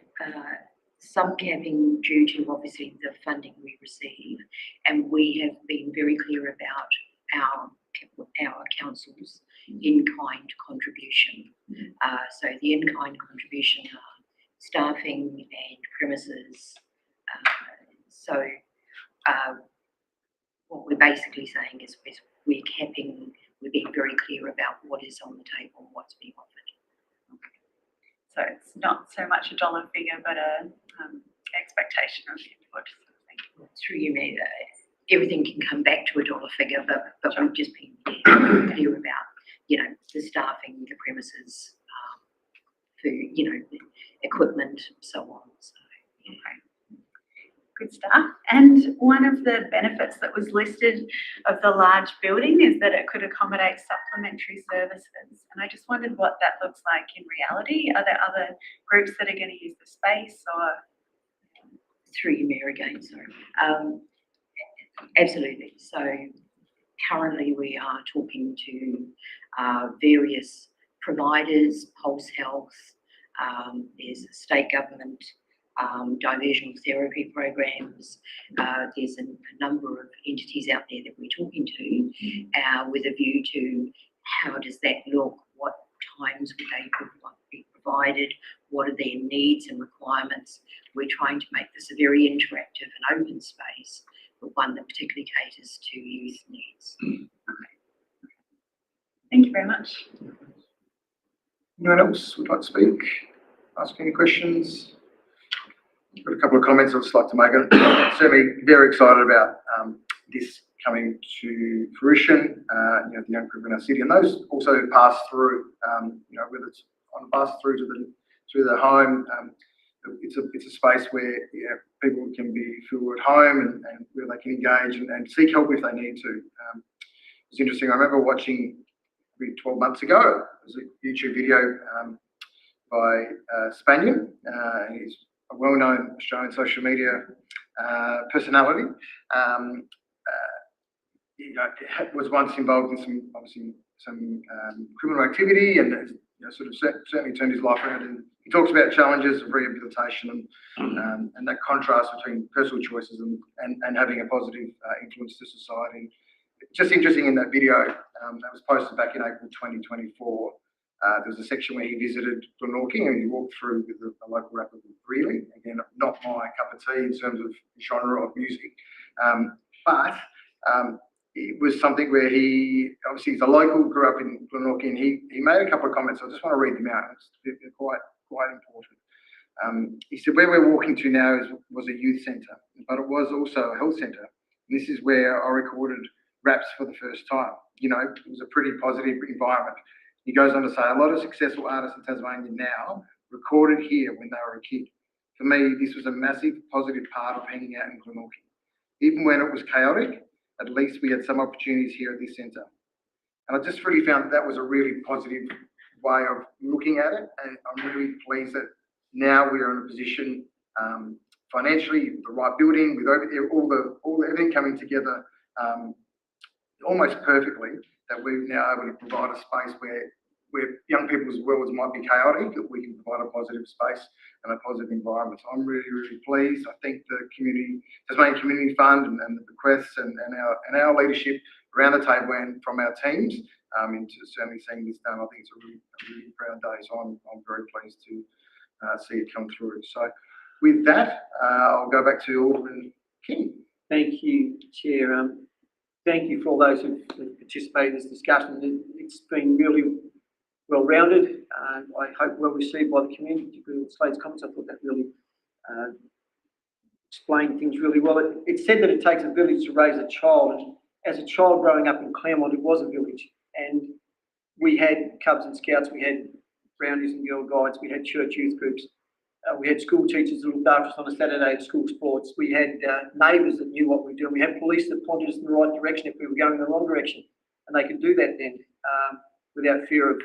some capping due to obviously the funding we receive, and we have been very clear about our council's in-kind contribution. So the in-kind contribution are staffing and premises. So what we're basically saying is we're capping, we're being very clear about what is on the table and what's being offered. So it's not so much a dollar figure, but a expectation of input. Through you, Mayor, everything can come back to a dollar figure, but we've just been clear about, the staffing, the premises, food, the equipment, so on. So, Okay. Good stuff. And one of the benefits that was listed of the large building is that it could accommodate supplementary services. And I just wondered what that looks like in reality. Are there other groups that are going to use the space, or? Through you, Mayor, again, sorry. Absolutely. So currently we are talking to various providers, Pulse Health, there's state government, diversional therapy programs. There's a number of entities out there that we're talking to with a view to how does that look, what times would they be provided, what are their needs and requirements. We're trying to make this a very interactive and open space, but one that particularly caters to youth needs. Okay. Thank you very much. Anyone else would like to speak? Ask any questions? Got a couple of comments I'd just like to make. I'm certainly very excited about this coming to fruition, the young people in our city, and those also pass through, whether it's on the bus through to the home. It's a space where people can feel at home and where they can engage and seek help if they need to. It's interesting. I remember watching 12 months ago. It was a YouTube video by Spaniard. He's a well-known Australian social media personality. Was once involved in some criminal activity, and certainly turned his life around. And he talks about challenges of rehabilitation and that contrast between personal choices and having a positive influence to society. Just interesting in that video that was posted back in April 2024. There was a section where he visited Glenorchy and he walked through with a local rapper, really. Again, not my cup of tea in terms of genre of music, but it was something where he, obviously he's a local, grew up in Glenorchy, and he made a couple of comments. I just want to read them out. They're quite quite important. He said, where we're walking to now was a youth centre, but it was also a health centre. And this is where I recorded raps for the first time. You know, it was a pretty positive environment. He goes on to say, a lot of successful artists in Tasmania now recorded here when they were a kid. For me, this was a massive positive part of hanging out in Glenorchy. Even when it was chaotic, at least we had some opportunities here at this centre. And I just really found that was a really positive way of looking at it. And I'm really pleased that now we are in a position financially, the right building, with everything coming together almost perfectly, that we're now able to provide a space where young people's worlds might be chaotic, that we can provide a positive space and a positive environment. So I'm really, really pleased. I think the Tasmanian Community Fund and the bequests and our leadership around the table and from our teams into certainly seeing this done. I think it's a really proud day. So I'm very pleased to see it come through. So with that, I'll go back to Alderman King. Thank you, Chair. Thank you for all those who've participated in this discussion. It's been really well-rounded. I hope well received by the community, particularly with Slade's comments. I thought that really explained things really well. It said that it takes a village to raise a child. And as a child growing up in Claremont, it was a village. And we had Cubs and Scouts, we had Brownies and Girl Guides, we had church youth groups. We had school teachers that looked after us on a Saturday at school sports. We had neighbours that knew what we were doing. We had police that pointed us in the right direction if we were going in the wrong direction. And they could do that then without fear of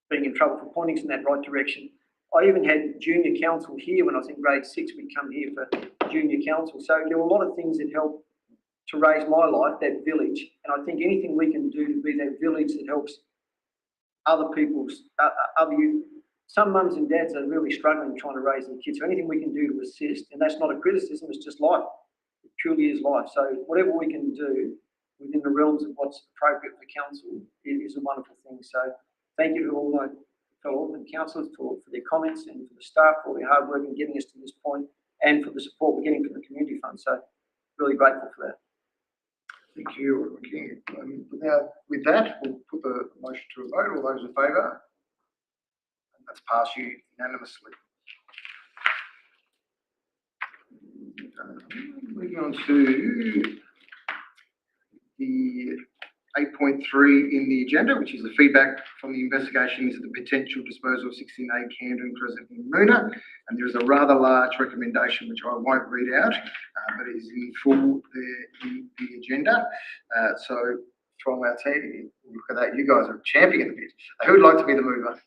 being in trouble for pointing us in that right direction. I even had junior council here when I was in grade 6. We'd come here for junior council. So there were a lot of things that helped to raise my life, that village. And I think anything we can do to be that village that helps other people's, other youth. Some mums and dads are really struggling trying to raise their kids. So anything we can do to assist, and that's not a criticism, it's just life. It truly is life. So whatever we can do within the realms of what's appropriate for council is a wonderful thing. So thank you to all my fellow Alderman councillors for their comments and for the staff for their hard work in getting us to this point and for the support we're getting from the community fund. So really grateful for that. Thank you, Alderman King. Now, with that, we'll put the motion to a vote. All those in favour? That's passed unanimously. Moving on to the 8.3 in the agenda, which is the feedback from the investigation into the potential disposal of 16A Camden Crescent in Moona. And there is a rather large recommendation, which I won't read out, but it is in full there in the agenda. So from our team, look at that, you guys are championing a bit. Who would like to be the mover?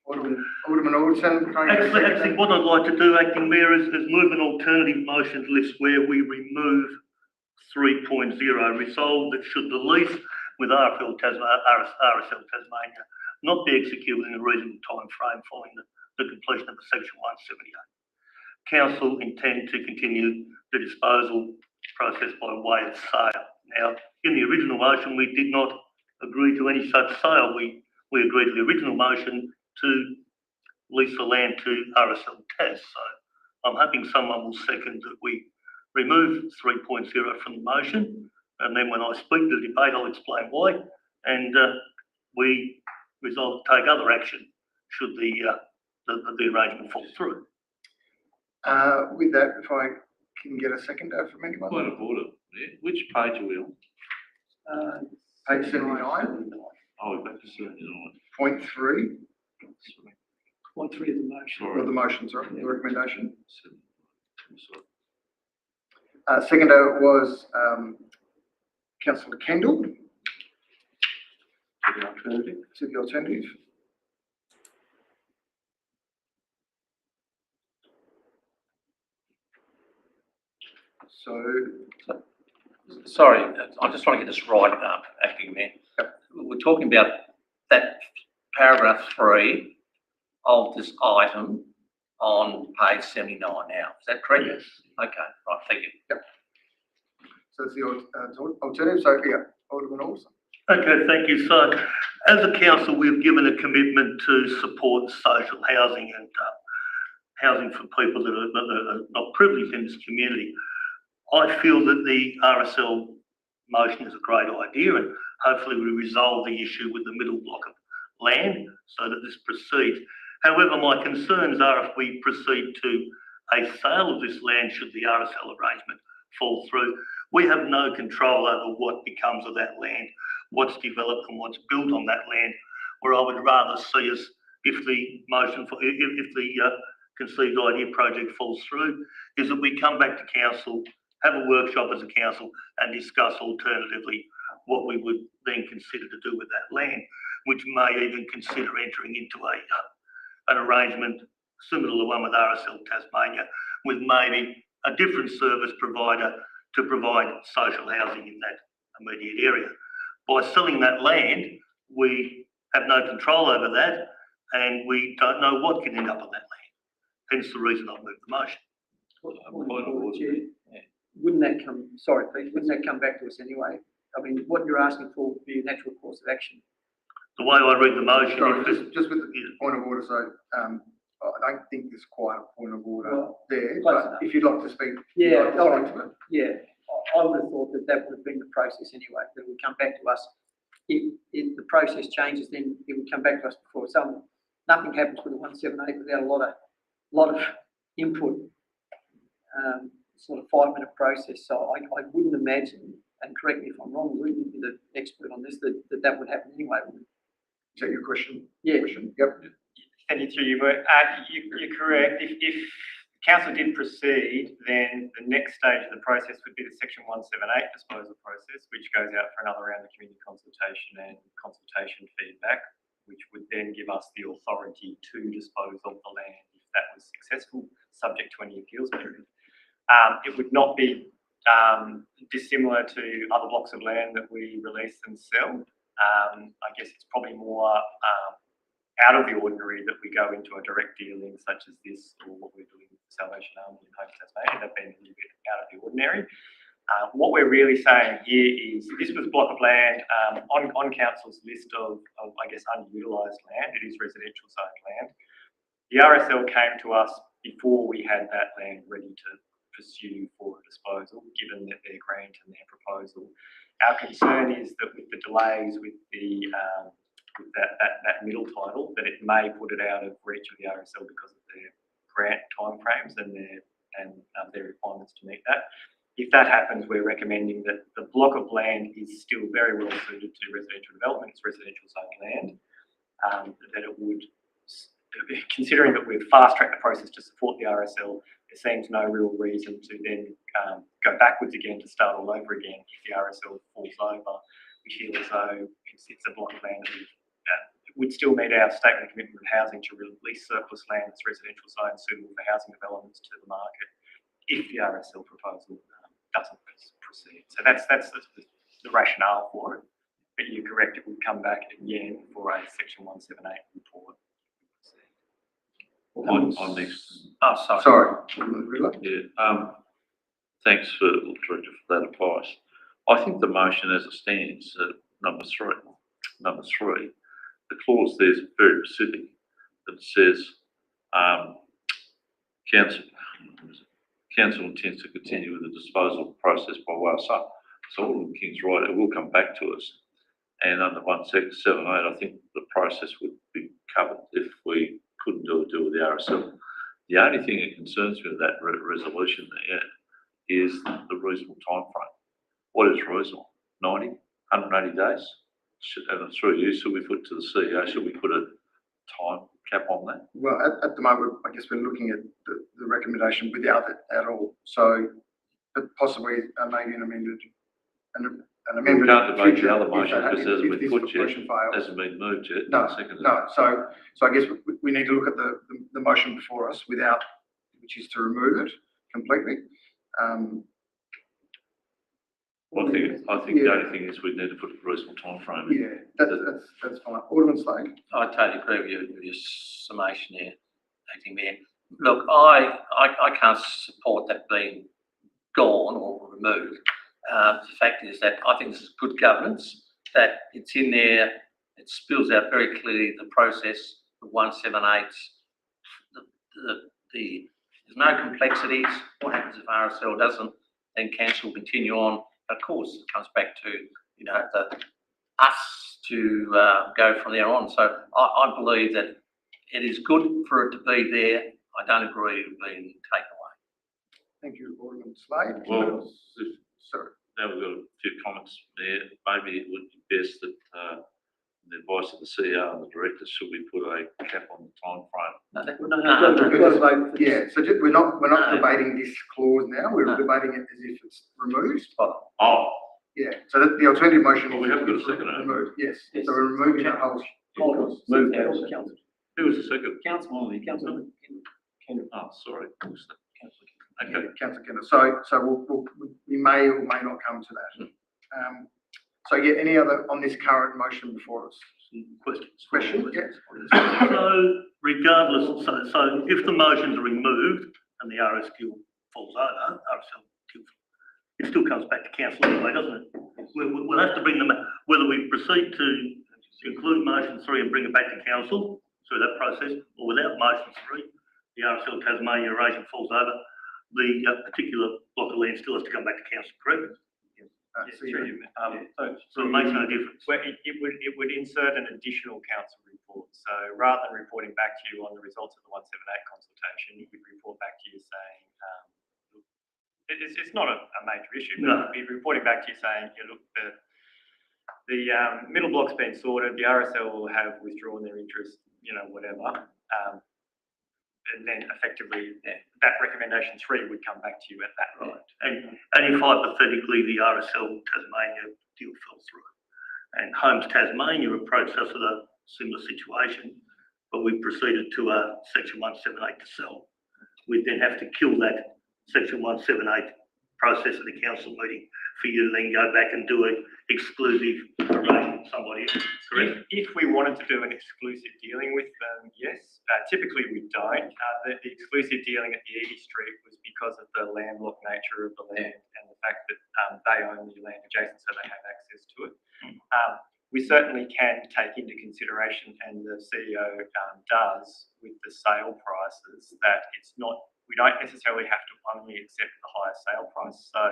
Alderman Alderson. Actually, what I'd like to do, Acting Mayor, is move an alternative motions list where we remove 3.0. Resolve that should the lease with RSL Tasmania not be executed in a reasonable time frame following the completion of the Section 178. Council intend to continue the disposal process by way of sale. Now, in the original motion, we did not agree to any such sale. We agreed to the original motion to lease the land to RSL Tas. So I'm hoping someone will second that we remove 3.0 from the motion, and then when I speak to the debate, I'll explain why, and we resolve to take other action should the arrangement fall through. With that, if I can get a seconder from anyone? Point of order. Yeah. Which page are we on? Page 79. Oh, we're back to 79. Point 3. Point 3 of the motion. Or the motion, sorry, the recommendation. Sorry. Seconder was Councillor Kendall. To the alternative. So, Sorry, I just want to get this right, Acting Mayor. We're talking about that paragraph 3 of this item on page 79 now. Is that correct? Yes. Okay, right, thank you. Yep. So it's the alternative. So, yeah, Alderman Olsen. Okay, thank you. So, as a council, we've given a commitment to support social housing and housing for people that are not privileged in this community. I feel that the RSL motion is a great idea, and hopefully we resolve the issue with the middle block of land so that this proceeds. However, my concerns are if we proceed to a sale of this land, should the RSL arrangement fall through, we have no control over what becomes of that land, what's developed and what's built on that land. Where I would rather see us, if the conceived idea project falls through, is that we come back to council, have a workshop as a council and discuss alternatively what we would then consider to do with that land, which may even consider entering into an arrangement similar to the one with RSL Tasmania, with maybe a different service provider to provide social housing in that immediate area. By selling that land, we have no control over that, and we don't know what can end up on that land. Hence the reason I've moved the motion. Wouldn't that come, sorry, Pete, wouldn't that come back to us anyway? I mean, what you're asking for would be a natural course of action. The way I read the motion, Sorry, just with the point of order, so, I don't think there's quite a point of order there, close but enough. if you'd like to speak. Yeah, you'd like to speak to it. Yeah, I would have thought that would have been the process anyway, that it would come back to us. If the process changes, then it would come back to us before. So nothing happens with the 178 without a lot of input. Sort of 5-minute process. So I wouldn't imagine, and correct me if I'm wrong, Luke, you'd be the expert on this, that would happen anyway. Is that your question? Yeah. Question? Yep. Thank you through you, you're correct. If council did proceed, then the next stage of the process would be the Section 178 disposal process, which goes out for another round of community consultation and consultation feedback, which would then give us the authority to dispose of the land if that was successful, subject to any appeals period. It would not be dissimilar to other blocks of land that we release and sell. I guess it's probably more out of the ordinary that we go into a direct dealing such as this, or what we're doing with the Salvation Army in Home Tasmania. They've been a little bit out of the ordinary. What we're really saying here is this was a block of land on council's list of I guess underutilised land. It is residential zoned land. The RSL came to us before we had that land ready to pursue for a disposal, given that their grant and their proposal. Our concern is that with the delays with the with that middle title, that it may put it out of reach of the RSL because of their grant timeframes and their requirements to meet that. If that happens, we're recommending that the block of land is still very well suited to residential development. It's residential zoned land. That it would, considering that we've fast-tracked the process to support the RSL, there seems no real reason to then go backwards again to start all over again if the RSL falls over. We feel as though it's a block of land that would still meet our statement of commitment of housing to release surplus land that's residential zone suitable for housing developments to the market if the RSL proposal doesn't proceed. So that's the rationale for it. But you're correct, it would come back again for a Section 178 report. I'm next. Oh, sorry. Sorry. Yeah, thanks for that advice. I think the motion as it stands, number three, the clause there is very specific. That says, council intends to continue with the disposal process by way of sale. So Alderman King's right, it will come back to us. And under 178, I think the process would be covered if we couldn't do a deal with the RSL. The only thing that concerns me with that resolution there is the reasonable time frame. What is reasonable? 90, 180 days? And through you, should we put to the CEO, should we put a time cap on that? Well, at the moment, I guess we're looking at the recommendation without it at all. So, but possibly maybe an amendment. An amendment. We can't debate future the other motion if because it hasn't this been put yet. motion fails. Hasn't been moved yet. No, Seconded. no. So I guess we need to look at the motion before us without, which is to remove it completely. I think the only thing is we need to put a reasonable time frame in. Yeah, that's fine. Alderman Slade. I totally agree with your summation there, Acting Mayor. Look, I can't support that being gone or removed. The fact is that I think this is good governance, that it's in there, it spills out very clearly the process, the 178, there's no complexities. What happens if RSL doesn't, then council will continue on. Of course, it comes back to us to go from there on. So I believe that it is good for it to be there. I don't agree with it being taken away. Thank you, Alderman Slade. Well, Sorry. now we've got a few comments there. Maybe it would be best that, the advice of the CEO and the director, should we put a cap on the time frame? We've got to vote for this. Yeah, so we're not debating this clause now, we're debating it as if it's removed. Oh, Yeah, so that the alternative motion. Well, we haven't got a second, have we? Removed, yes, so we're removing that whole. Move Yeah, council. who was the second? Council. Oh, sorry. Okay. Councillor Kenner, so we may or may not come to that. So yeah, any other on this current motion before us? Questions, yes. So regardless, so if the motions are removed and the RSQ falls over, it still comes back to council anyway, doesn't it? We'll have to bring them, whether we proceed to include motion 3 and bring it back to council through that process, or without motion 3, the RSL Tasmania erosion falls over, the particular block of land still has to come back to council, correct? So it makes no difference. Well, it would insert an additional council report. So rather than reporting back to you on the results of the 178 consultation, it would report back to you saying, it's not a major issue, but it would be reporting back to you saying, yeah, look, the middle block's been sorted, the RSL will have withdrawn their interest, whatever. And then effectively that recommendation 3 would come back to you at that point. And if hypothetically the RSL Tasmania deal fell through and Homes Tasmania approached us with a similar situation, but we proceeded to a section 178 to sell, we'd then have to kill that section 178 process at the council meeting for you to then go back and do an exclusive arrangement with somebody else, correct? If we wanted to do an exclusive dealing with them, yes. Typically we don't. The exclusive dealing at the Edie Street was because of the landlocked nature of the land and the fact that they own the land adjacent, so they have access to it. We certainly can take into consideration, and the CEO does, with the sale prices, that we don't necessarily have to only accept the highest sale price. So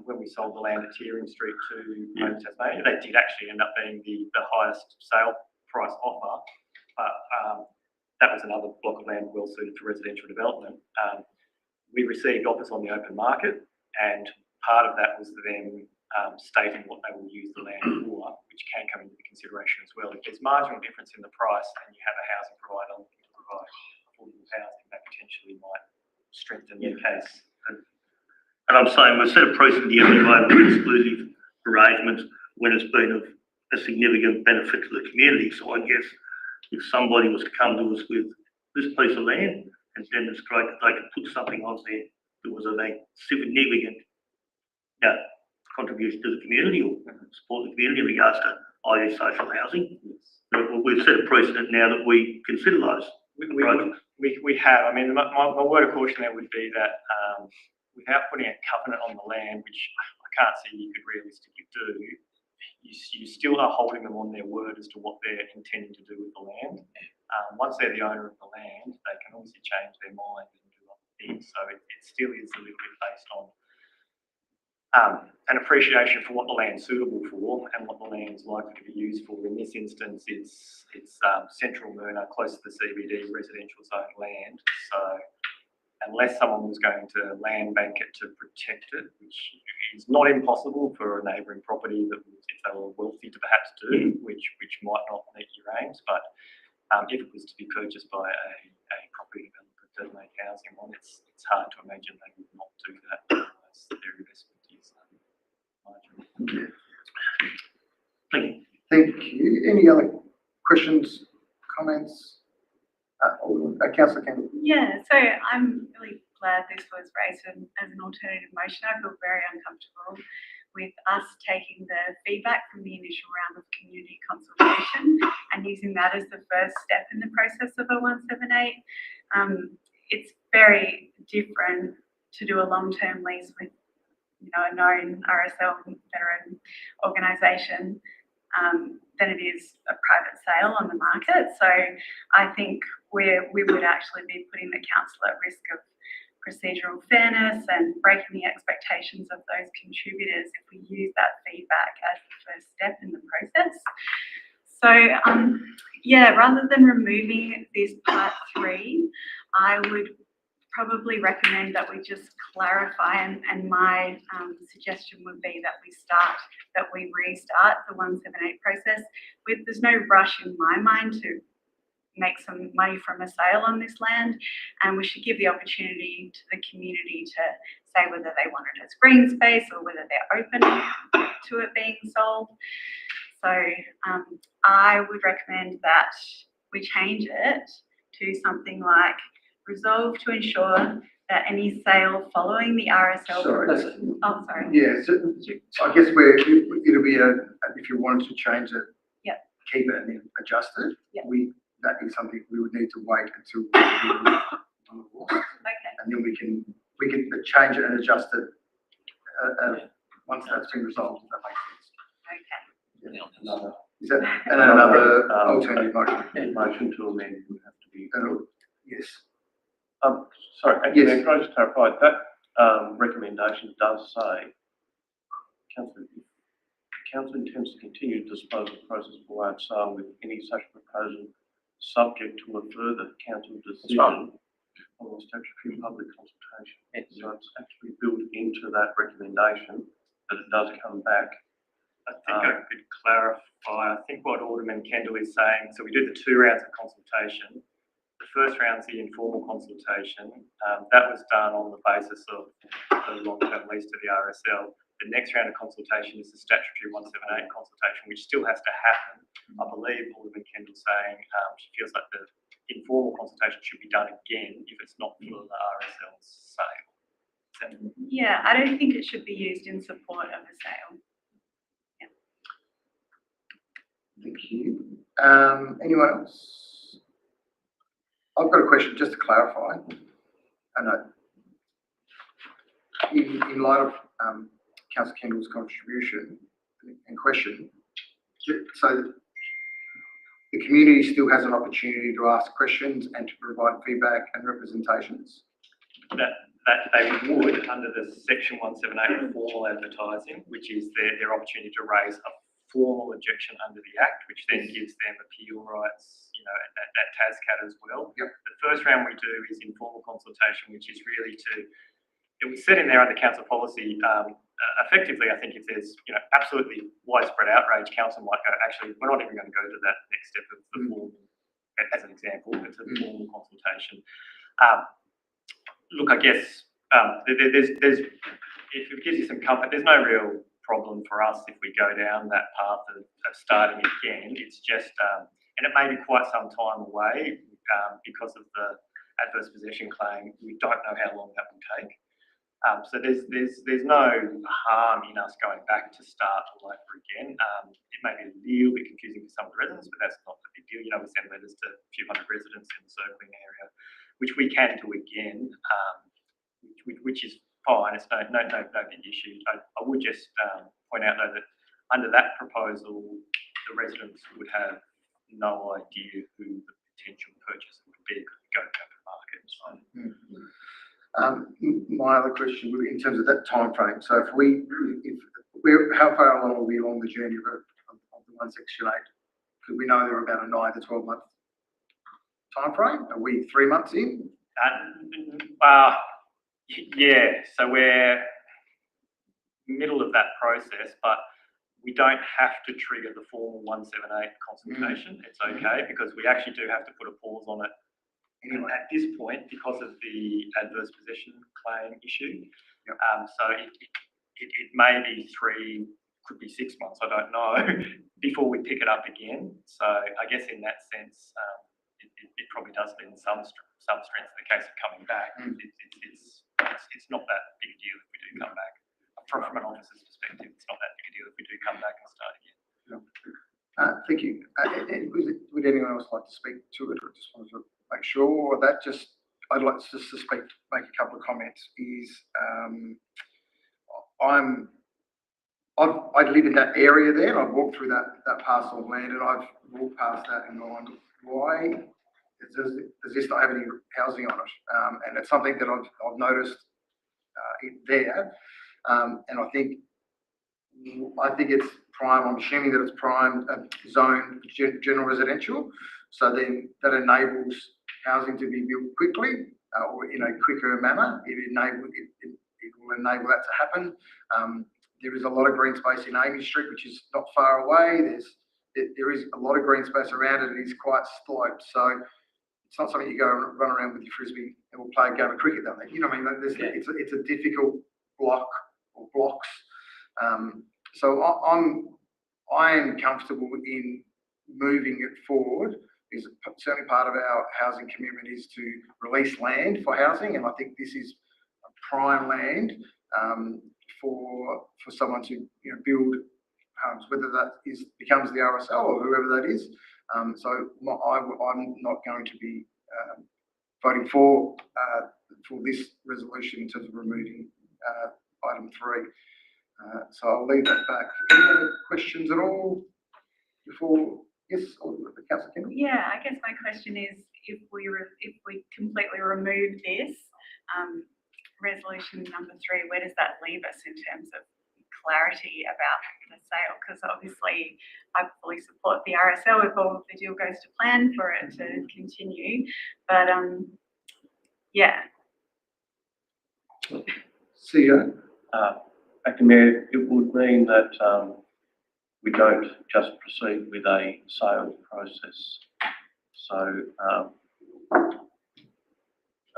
when we sold the land at Tearing Street to Homes Tasmania, they did actually end up being the highest sale price offer. But that was another block of land well suited for residential development. We received offers on the open market, and part of that was them stating what they will use the land for, which can come into consideration as well. If there's marginal difference in the price and you have a housing provider looking to provide affordable housing, that potentially might strengthen the case. And I'm saying we've set a precedent here anyway with exclusive arrangements when it's been of a significant benefit to the community. So I guess if somebody was to come to us with this piece of land and demonstrate that they could put something on there that was a significant contribution to the community or support the community in regards to i.e. social housing, we've set a precedent now that we consider those. We have. I mean, my word of caution there would be that without putting a covenant on the land, which I can't see you could realistically do, you still are holding them on their word as to what they're intending to do with the land. Once they're the owner of the land, they can obviously change their mind and do other things. So it still is a little bit based on an appreciation for what the land's suitable for and what the land's likely to be used for. In this instance, it's central Myrna, close to the CBD residential zone land. So unless someone was going to land bank it to protect it, which is not impossible for a neighbouring property that if they were wealthy to perhaps do, which might not meet your aims, but if it was to be purchased by a property developer that does make housing on, it's hard to imagine they would not do that. Their investment is marginal. Thank you. Any other questions, comments? Councillor Campbell. Yeah, so I'm really glad this was raised as an alternative motion. I feel very uncomfortable with us taking the feedback from the initial round of community consultation and using that as the first step in the process of a 178. It's very different to do a long-term lease with a known RSL veteran organisation than it is a private sale on the market. So I think we would actually be putting the council at risk of procedural fairness and breaking the expectations of those contributors if we use that feedback as the first step in the process. So Yeah, rather than removing this part 3, I would probably recommend that we just clarify, and my suggestion would be that we restart the 178 process. There's no rush in my mind to make some money from a sale on this land, and we should give the opportunity to the community to say whether they want it as green space or whether they're open to it being sold. So I would recommend that we change it to something like resolve to ensure that any sale following the RSL. Sorry. Oh, sorry. Yeah, so I guess it'll be if you wanted to change it. Yep. Keep it and then adjust it. Yep. That is something we would need to wait until. Okay. And then we can change it and adjust it, once that's been resolved, if that makes sense. Okay. Another, Is that, and another alternative motion? and motion to amend would have to be. Yes. Sorry, actually, Yes. can I just clarify, that recommendation does say, Councillor, if Council intends to continue to dispose of process of large sale with any such proposal subject to a further council decision on the statutory public consultation. So it's actually built into that recommendation that it does come back. I think I could clarify. I think what Alderman Kendall is saying, so we do the 2 rounds of consultation. The first round's the informal consultation. That was done on the basis of the long-term lease to the RSL. The next round of consultation is the statutory 178 consultation, which still has to happen. I believe Alderman Kendall's saying she feels like the informal consultation should be done again if it's not for the RSL sale. Yeah, I don't think it should be used in support of a sale. Thank you. Anyone else? I've got a question just to clarify. I know in light of Councillor Kendall's contribution and question, so the community still has an opportunity to ask questions and to provide feedback and representations. That they would under the section 178 formal advertising, which is their opportunity to raise a formal objection under the Act, which then gives them appeal rights, at TASCAT as well. Yep. The first round we do is informal consultation, which is really it was set in there under council policy. Effectively, I think if there's, absolutely widespread outrage, council might go, actually, we're not even going to go to that next step of the formal, as an example, it's a formal consultation. Look, I guess there's if it gives you some comfort, there's no real problem for us if we go down that path of starting again. It's just, and it may be quite some time away because of the adverse possession claim. We don't know how long that will take. So there's no harm in us going back to start all over again. It may be a little bit confusing for some of the residents, but that's not the big deal. We send letters to a few hundred residents in the circling area, which we can do again, which is fine. It's no big issue. I would just point out though that under that proposal, the residents would have no idea who the potential purchaser would be because we go to open market. So. My other question would be in terms of that time frame. So how far along are we along the journey of the 168? Because we know they're about a 9 to 12 month time frame. Are we 3 months in? Yeah, so we're middle of that process, but we don't have to trigger the formal 178 consultation. It's okay because we actually do have to put a pause on it at this point because of the adverse possession claim issue. Yep. So it may be 3, could be 6 months, I don't know, before we pick it up again. So I guess in that sense, it probably does lend some strength in the case of coming back. It's not that big a deal if we do come back. From an officer's perspective, it's not that big a deal if we do come back and start again. Thank you. Would anyone else like to speak to it, or just wanted to make sure that I'd like to just make a couple of comments. I live in that area there. I've walked through that parcel of land, and I've walked past that and gone, why does this not have any housing on it? And it's something that I've noticed there, and I think it's prime, I'm assuming that it's prime zone general residential. So then that enables housing to be built quickly or in a quicker manner. It will enable that to happen. There is a lot of green space in Amy Street, which is not far away. There is a lot of green space around it. It is quite sloped. So it's not something you go and run around with your frisbee and we'll play a game of cricket down there. You know what I mean? It's a difficult block or blocks. So I am comfortable in moving it forward. Is certainly part of our housing commitment is to release land for housing, and I think this is a prime land for someone to build homes, whether that becomes the RSL or whoever that is. So I'm not going to be voting for this resolution in terms of removing item 3. So I'll leave that back. Any other questions at all before? Yes, Councillor Kendall? Yeah, I guess my question is, if we completely remove this, resolution number 3, where does that leave us in terms of clarity about the sale? Because obviously I fully support the RSL if all of the deal goes to plan for it to continue. But yeah. CEO? Acting Mayor, it would mean that we don't just proceed with a sales process. So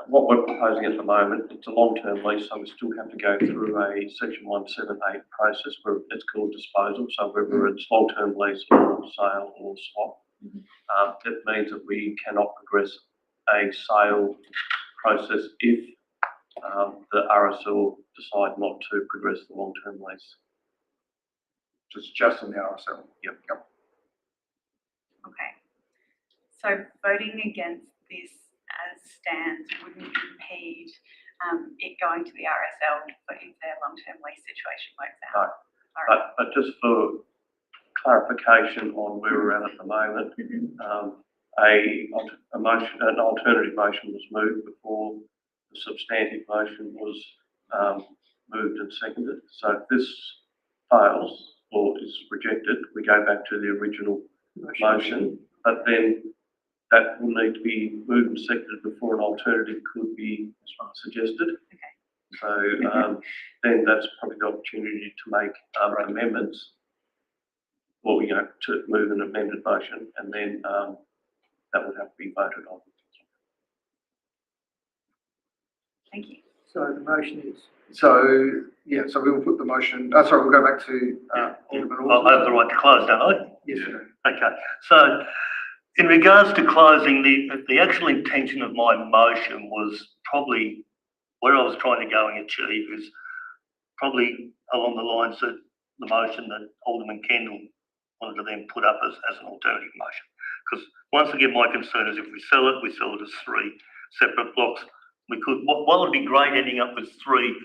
what we're proposing at the moment, it's a long-term lease, so we still have to go through a Section 178 process where it's called disposal. So whether it's long-term lease or sale or swap, it means that we cannot progress a sale process if the RSL decide not to progress the long-term lease. Just on the RSL. Yep. Okay. So voting against this as stands wouldn't impede it going to the RSL if their long-term lease situation works out. No. But just for clarification on where we're at the moment, an alternative motion was moved before the substantive motion was moved and seconded. So if this fails or is rejected, we go back to the original motion, but then that will need to be moved and seconded before an alternative could be suggested. Okay. So then that's probably the opportunity to make amendments, or to move an amended motion, and then that would have to be voted on. Thank you. So the motion is? So we will put the motion, sorry, we'll go back to Alderman I have the right to close, don't I? Yes, sir. Okay, so in regards to closing, the actual intention of my motion was probably where I was trying to go and achieve is probably along the lines that the motion that Alderman Kendall wanted to then put up as an alternative motion. Because once again, my concern is if we sell it as 3 separate blocks. While it'd be great ending up with 3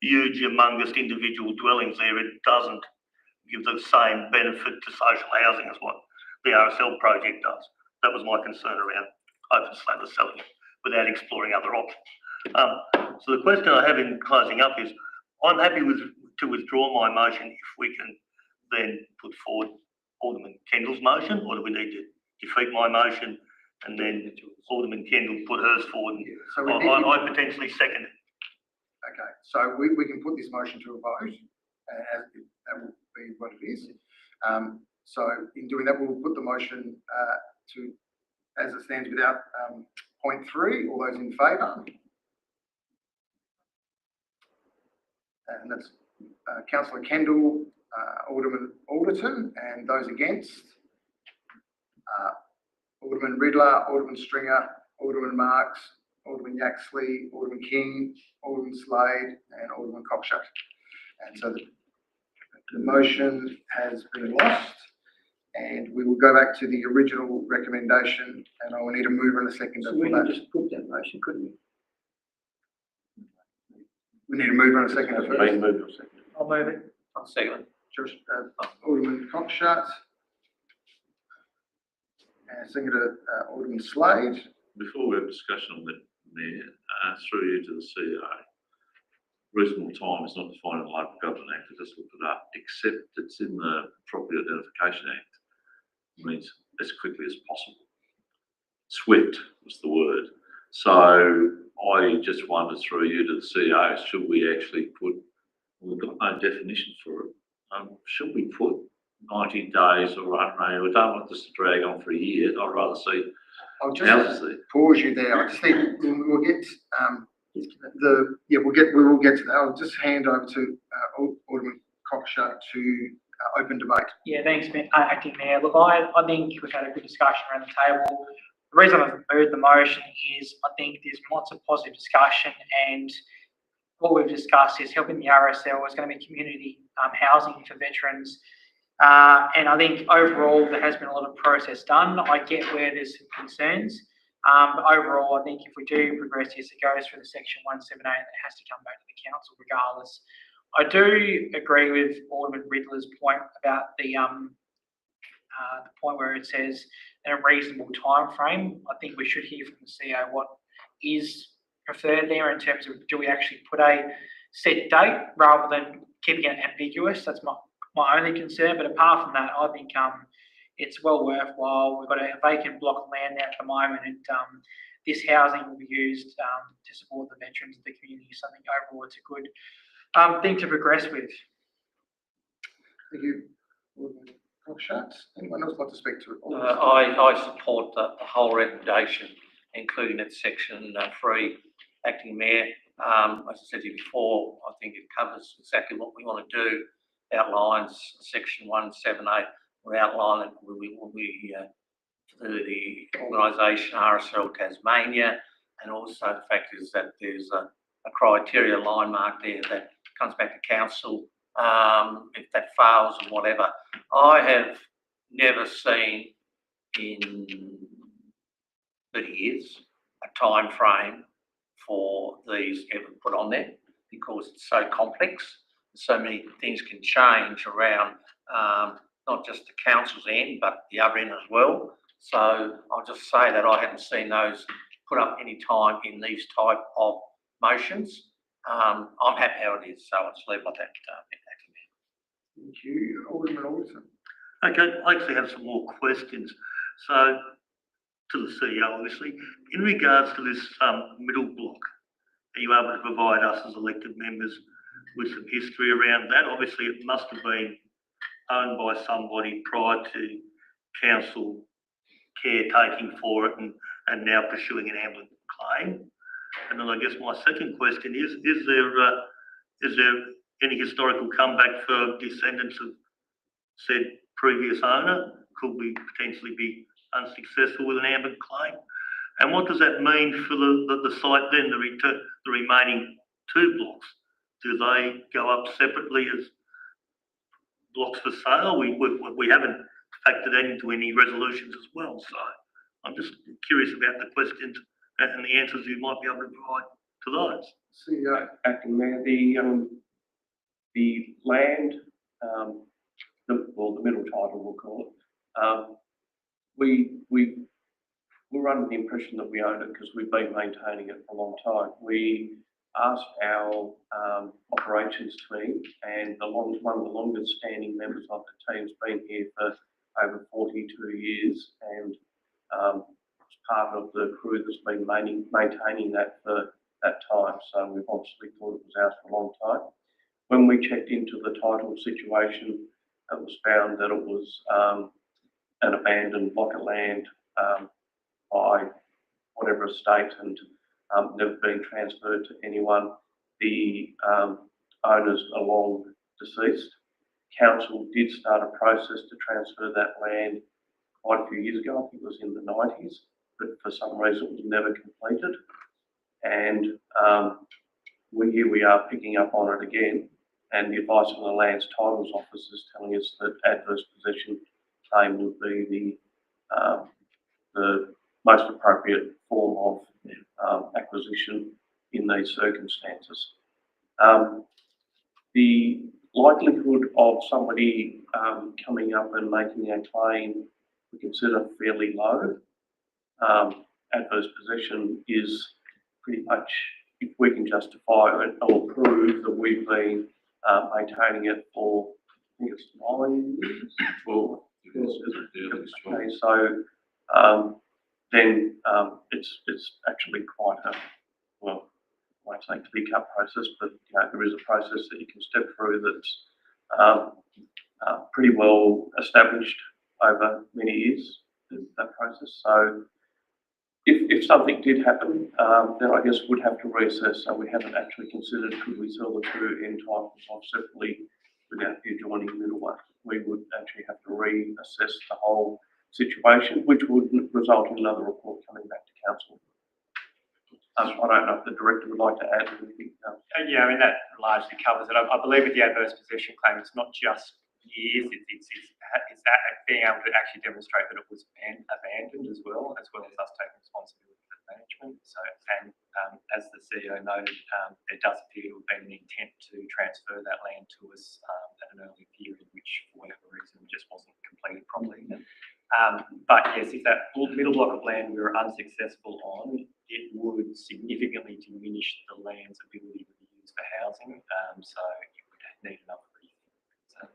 huge, humongous individual dwellings there, it doesn't give the same benefit to social housing as what the RSL project does. That was my concern around open slather selling it without exploring other options. So the question I have in closing up is, I'm happy to withdraw my motion if we can then put forward Alderman Kendall's motion, or do we need to defeat my motion and then Alderman Kendall put hers forward? So I potentially second it. Okay, so we can put this motion to a vote, that will be what it is. So in doing that, we'll put the motion to, as it stands without point 3, all those in favour? And that's Councillor Kendall, Alderman Alderton, and those against, Alderman Riddler, Alderman Stringer, Alderman Marks, Alderman Yaxley, Alderman King, Alderman Slade, and Alderman Cockshut. And so the motion has been lost, and we will go back to the original recommendation, and I will need a mover and a seconder So we for can that. just put that motion, couldn't we? We need a mover and a seconder It's first. been moved or seconded. I'll move it. I'll second it. Just Alderman Cockshut, and seconder Alderman Slade. Before we have discussion on that, Mayor, through you to the CEO, reasonable time is not defined in the Local Government Act, I just looked it up, except it's in the Property Identification Act. It means as quickly as possible. Swift was the word. So I just wondered through you to the CEO, should we actually put, we've got no definition for it, should we put 90 days or I don't want this to drag on for a year, I'd rather see I'll houses just there. pause you there. I just think we'll get, we will get to that. I'll just hand over to Alderman Cockshutt to open debate. Yeah, thanks, Acting Mayor. Look, I think we've had a good discussion around the table. The reason I've moved the motion is I think there's lots of positive discussion, and what we've discussed is helping the RSL is going to be community housing for veterans. And I think overall there has been a lot of process done. I get where there's some concerns, but overall I think if we do progress this, it goes through the section 178, it has to come back to the council regardless. I do agree with Alderman Riddler's point about the point where it says in a reasonable time frame. I think we should hear from the CEO what is preferred there in terms of do we actually put a set date rather than keeping it ambiguous. That's my only concern. But apart from that, I think it's well worthwhile. We've got a vacant block of land there at the moment, and this housing will be used to support the veterans of the community. So I think overall it's a good thing to progress with. Thank you, Alderman Cockshutt. Anyone else like to speak to it? I support the whole recommendation, including that section 3, Acting Mayor. As I said to you before, I think it covers exactly what we want to do, outlines section 178, we outline it, through the organisation RSL Tasmania, and also the fact is that there's a criteria line mark there that comes back to council if that fails or whatever. I have never seen in 30 years a time frame for these ever put on there because it's so complex. So many things can change around not just the council's end but the other end as well. So I'll just say that I haven't seen those put up any time in these type of motions. I'm happy how it is, so I'll just leave it like that. Thank you, Alderman Alderson. Okay, I actually have some more questions. So, to the CEO, obviously, in regards to this middle block, are you able to provide us as elected members with some history around that? Obviously, it must have been owned by somebody prior to council caretaking for it and now pursuing an ambulance claim. And then I guess my second question is there any historical comeback for descendants of said previous owner? Could we potentially be unsuccessful with an ambulance claim? And what does that mean for the site then, the remaining 2 blocks? Do they go up separately as blocks for sale? We haven't factored that into any resolutions as well. So I'm just curious about the questions and the answers you might be able to provide to those. CEO. Acting Mayor, the land, the middle title we'll call it, we're under the impression that we own it because we've been maintaining it for a long time. We asked our operations team, and one of the longest standing members of the team's been here for over 42 years, and part of the crew that's been maintaining that for that time. So we've obviously thought it was ours for a long time. When we checked into the title situation, it was found that it was an abandoned block of land by whatever estate and never been transferred to anyone. The owners are long deceased. Council did start a process to transfer that land quite a few years ago. I think it was in the 90s, but for some reason it was never completed. And here we are picking up on it again. And the advice from the Lands Titles Office is telling us that adverse possession claim would be the most appropriate form of acquisition in these circumstances. The likelihood of somebody coming up and making a claim we consider fairly low. Adverse possession is pretty much if we can justify it or prove that we've been maintaining it for, I think it's 9 years. Well, Okay, so then it's actually quite a, well, I won't say clear-cut process, but there is a process that you can step through that's pretty well established over many years, that process. So if something did happen, then I guess we'd have to reassess. So we haven't actually considered, could we sell the two entitlements off separately without you joining the middle one? We would actually have to reassess the whole situation, which would result in another report coming back to council. I don't know if the director would like to add anything. Yeah, I mean, that largely covers it. I believe with the adverse possession claim, it's not just years, it's that being able to actually demonstrate that it was abandoned as well as us taking responsibility for the management. So, and as the CEO noted, there does appear to have been an intent to transfer that land to us at an early period, which for whatever reason just wasn't completed properly. But yes, if that middle block of land we were unsuccessful on, it would significantly diminish the land's ability to be used for housing. So it would need another rethink. So.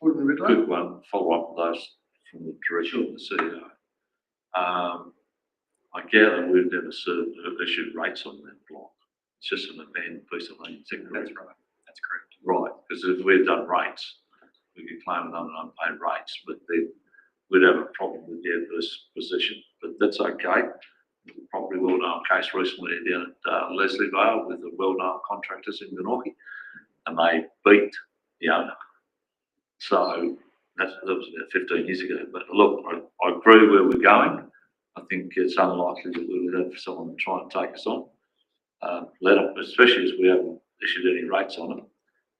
Alderman Ridlow? Quick one, follow up with those from the director of the CEO. I gather we've never issued rates on that block. It's just an abandoned piece of land. That's right. That's correct. Right, because if we'd done rates, we could claim an unpaid rates, but then we'd have a problem with the adverse position. But that's okay. Probably well-known case recently down at Leslie Vale with the well-known contractors in Glenorchy, and they beat the owner. So that was about 15 years ago. But look, I agree where we're going. I think it's unlikely that we would have someone try and take us on, especially as we haven't issued any rates on them.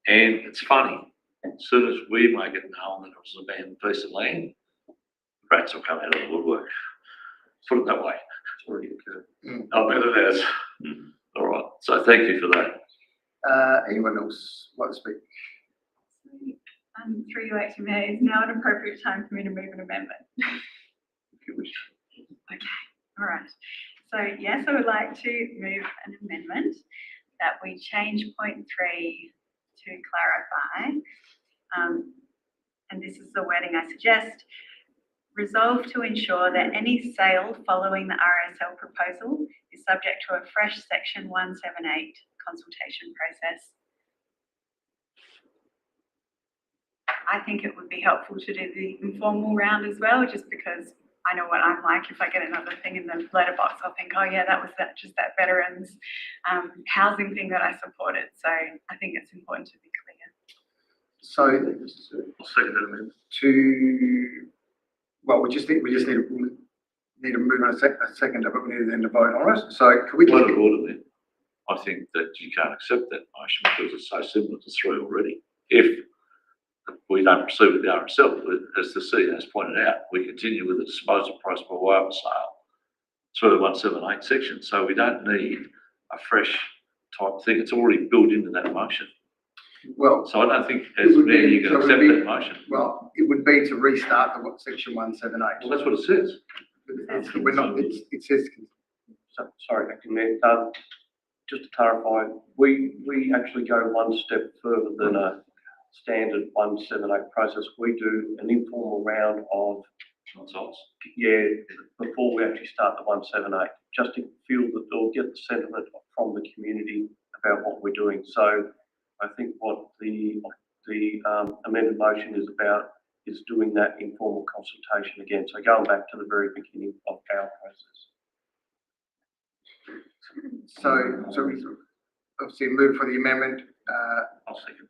And it's funny, as soon as we make it known that it was an abandoned piece of land, rats will come out of the woodwork. Put it that way. It's already occurred. I bet it has. All right. So thank you for that. Anyone else like to speak? Through you, Acting Mayor, is now an appropriate time for me to move an amendment? If you wish. Okay, all right. So yes, I would like to move an amendment that we change point 3 to clarify. And this is the wording I suggest. Resolve to ensure that any sale following the RSL proposal is subject to a fresh Section 178 consultation process. I think it would be helpful to do the informal round as well, just because I know what I'm like. If I get another thing in the letterbox, I'll think, oh yeah, that was just that veterans housing thing that I supported. So I think it's important to be clear. So I'll second that amendment. Well, we just need to move on a second, but we need then to vote on it. So could we just Point of order then. I think that you can't accept that motion because it's so similar to 3 already. If we don't proceed with the RSL, as the CEO has pointed out, we continue with the disposal price per wire sale through the 178 section. So we don't need a fresh type thing. It's already built into that motion. Well, so I don't think as mayor you can accept that motion. Well, it would be to restart the section 178. Well, that's what it says. We're not. It says. Sorry, Acting Mayor. Just to clarify, we actually go one step further than a standard 178 process. We do an informal round of consults. Yeah, before we actually start the 178, just to feel that or get the sentiment from the community about what we're doing. So I think what the amended motion is about is doing that informal consultation again. So going back to the very beginning of our process. So we obviously move for the amendment. I'll second.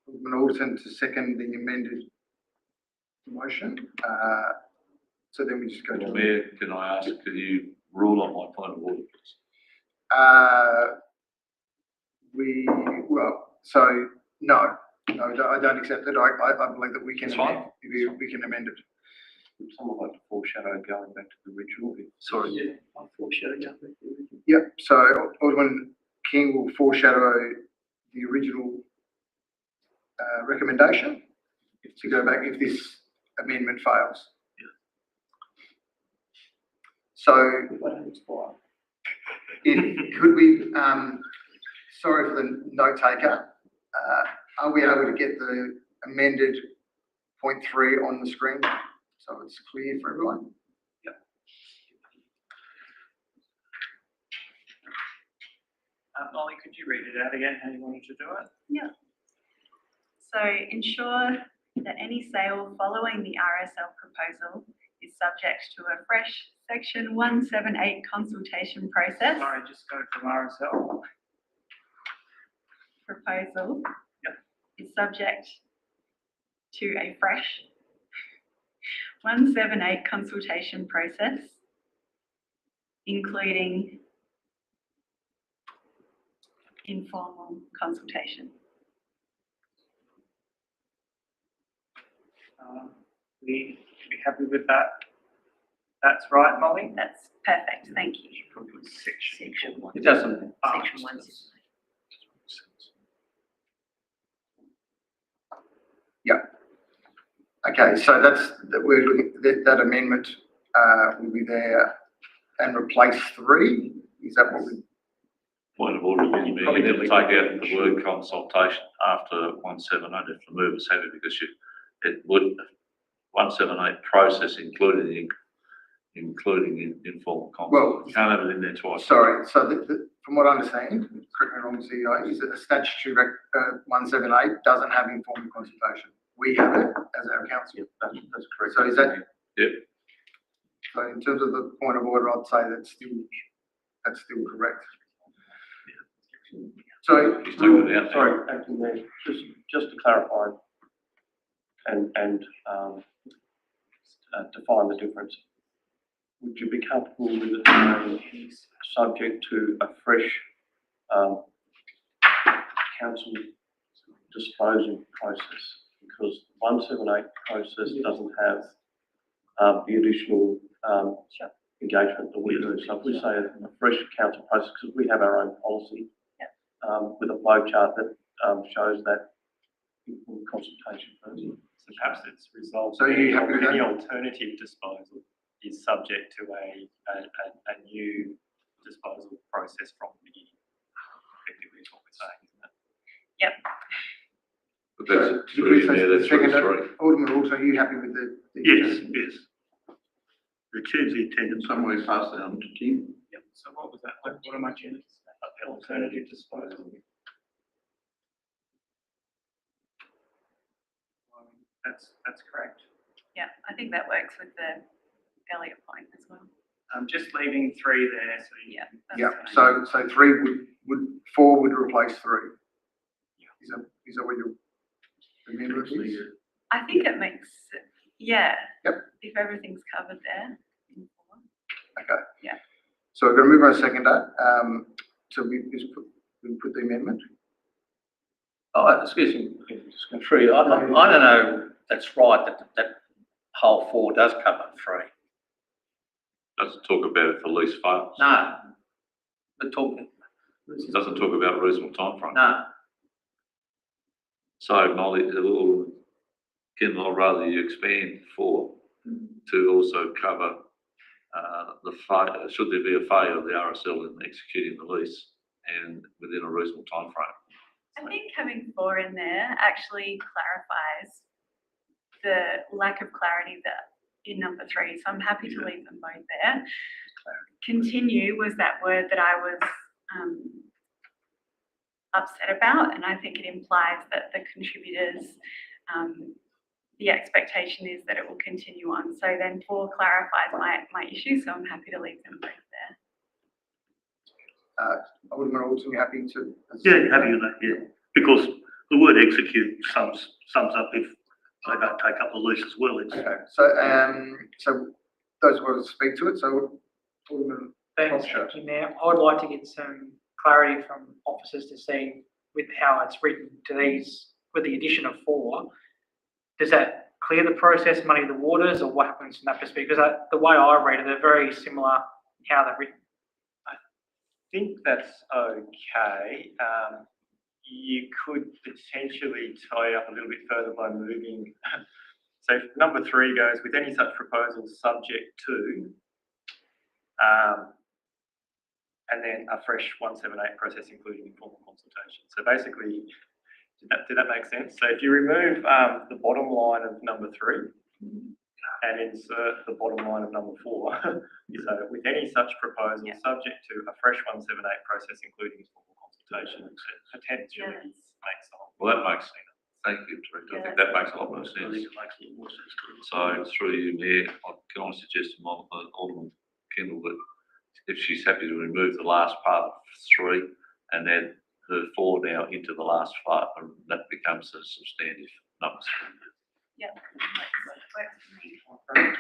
Alderman Alderton to second the amended motion. So then we just go to. Mayor, can I ask, can you rule on my point of order, please? No, I don't accept it. I believe that we can amend. We can amend it. Would someone like to foreshadow going back to the original? Sorry. Yeah, I'll foreshadow going back to the original. Yep. So Alderman King will foreshadow the original recommendation to go back if this amendment fails. Yeah. So Could we, sorry for the note taker, are we able to get the amended point 3 on the screen so it's clear for everyone? Molly, could you read it out again, how you wanted to do it? Yeah. So ensure that any sale following the RSL proposal is subject to a fresh section 178 consultation process. Sorry, just go from RSL. Proposal. Yep. Is subject to a fresh 178 consultation process, including informal consultation. We happy with that? That's right, Molly? That's perfect, thank you. Section. It doesn't. Section 1. Okay, so we're looking, that amendment, will be there and replace 3? Is that what we? Point of order, you need to take out the word consultation after 178, if the move is heavy, because it would, 178 process including informal consult. Well, You can't have it in there twice. Sorry, so from what I understand, correct me if I'm wrong, CEO, is that the statutory 178 doesn't have informal consultation. We have it as our council. That's correct. So is that? Yep. So in terms of the point of order, I'd say that's still correct. So, Sorry, Acting Mayor, just to clarify and define the difference. Would you be comfortable with it being subject to a fresh council disposal process? Because 178 process doesn't have the additional engagement that we do. So if we say a fresh council process, because we have our own policy with a flow chart that shows that consultation first. So perhaps it's resolved. So you happy with that? Any alternative disposal is subject to a new disposal process from the beginning. Effectively is what we're saying, isn't it? Yep. But that's 3 in there, that's 3. Alderman Rules, are you happy with the? Yes. The change the attendance. Somebody pass that on to Tim. Yep. So what was that? What am I changing? Alternative disposal. That's correct. Yeah, I think that works with the Elliott point as well. I'm just leaving 3 there, so Yeah. that's Yeah, fine. so 3 4 would replace 3. Is that what your amendment is? I think it makes, yeah. Yep. If everything's covered there. in 4. Okay. Yeah. So we're going to move on to seconder. So we just put the amendment. Oh, excuse me, just 3. I don't know, that's right, that whole 4 does cover 3. Doesn't talk about if the lease fails. No. But talking, It doesn't talk about reasonable timeframe. no. So Molly, Ken, I'd rather you expand 4 to also cover should there be a failure of the RSL in executing the lease and within a reasonable timeframe. I think having 4 in there actually clarifies the lack of clarity that in number 3. So I'm happy to leave them both there. Continue was that word that I was upset about, and I think it implies that the contributors, the expectation is that it will continue on. So then 4 clarifies my issue, so I'm happy to leave them both there. Alderman Alton, you happy to? Yeah, happy with that, yeah. Because the word execute sums up if they don't take up the lease as well. It's, Okay, so those who want to speak to it, so Alderman. Thanks, Sure. Acting Mayor. I would like to get some clarity from officers to see with how it's written to these, with the addition of 4, does that clear the process, muddy the waters, or what happens from that perspective? Because the way I read it, they're very similar how they're written. I think that's okay. You could potentially tie up a little bit further by moving. So number 3 goes, with any such proposals subject to, and then a fresh 178 process, including informal consultation. So basically, did that make sense? So if you remove the bottom line of number 3 and insert the bottom line of number 4, so with any such proposal, subject to a fresh 178 process, including informal consultation, potentially makes sense. Well, that makes sense. Thank you, Director. I think that makes a lot more I sense. think it makes a lot more sense to us. So through you, Mayor, can I suggest to Alderman Kendall that if she's happy to remove the last part of 3 and add the 4 now into the last part, and that becomes a substantive number. Yep. Works for me.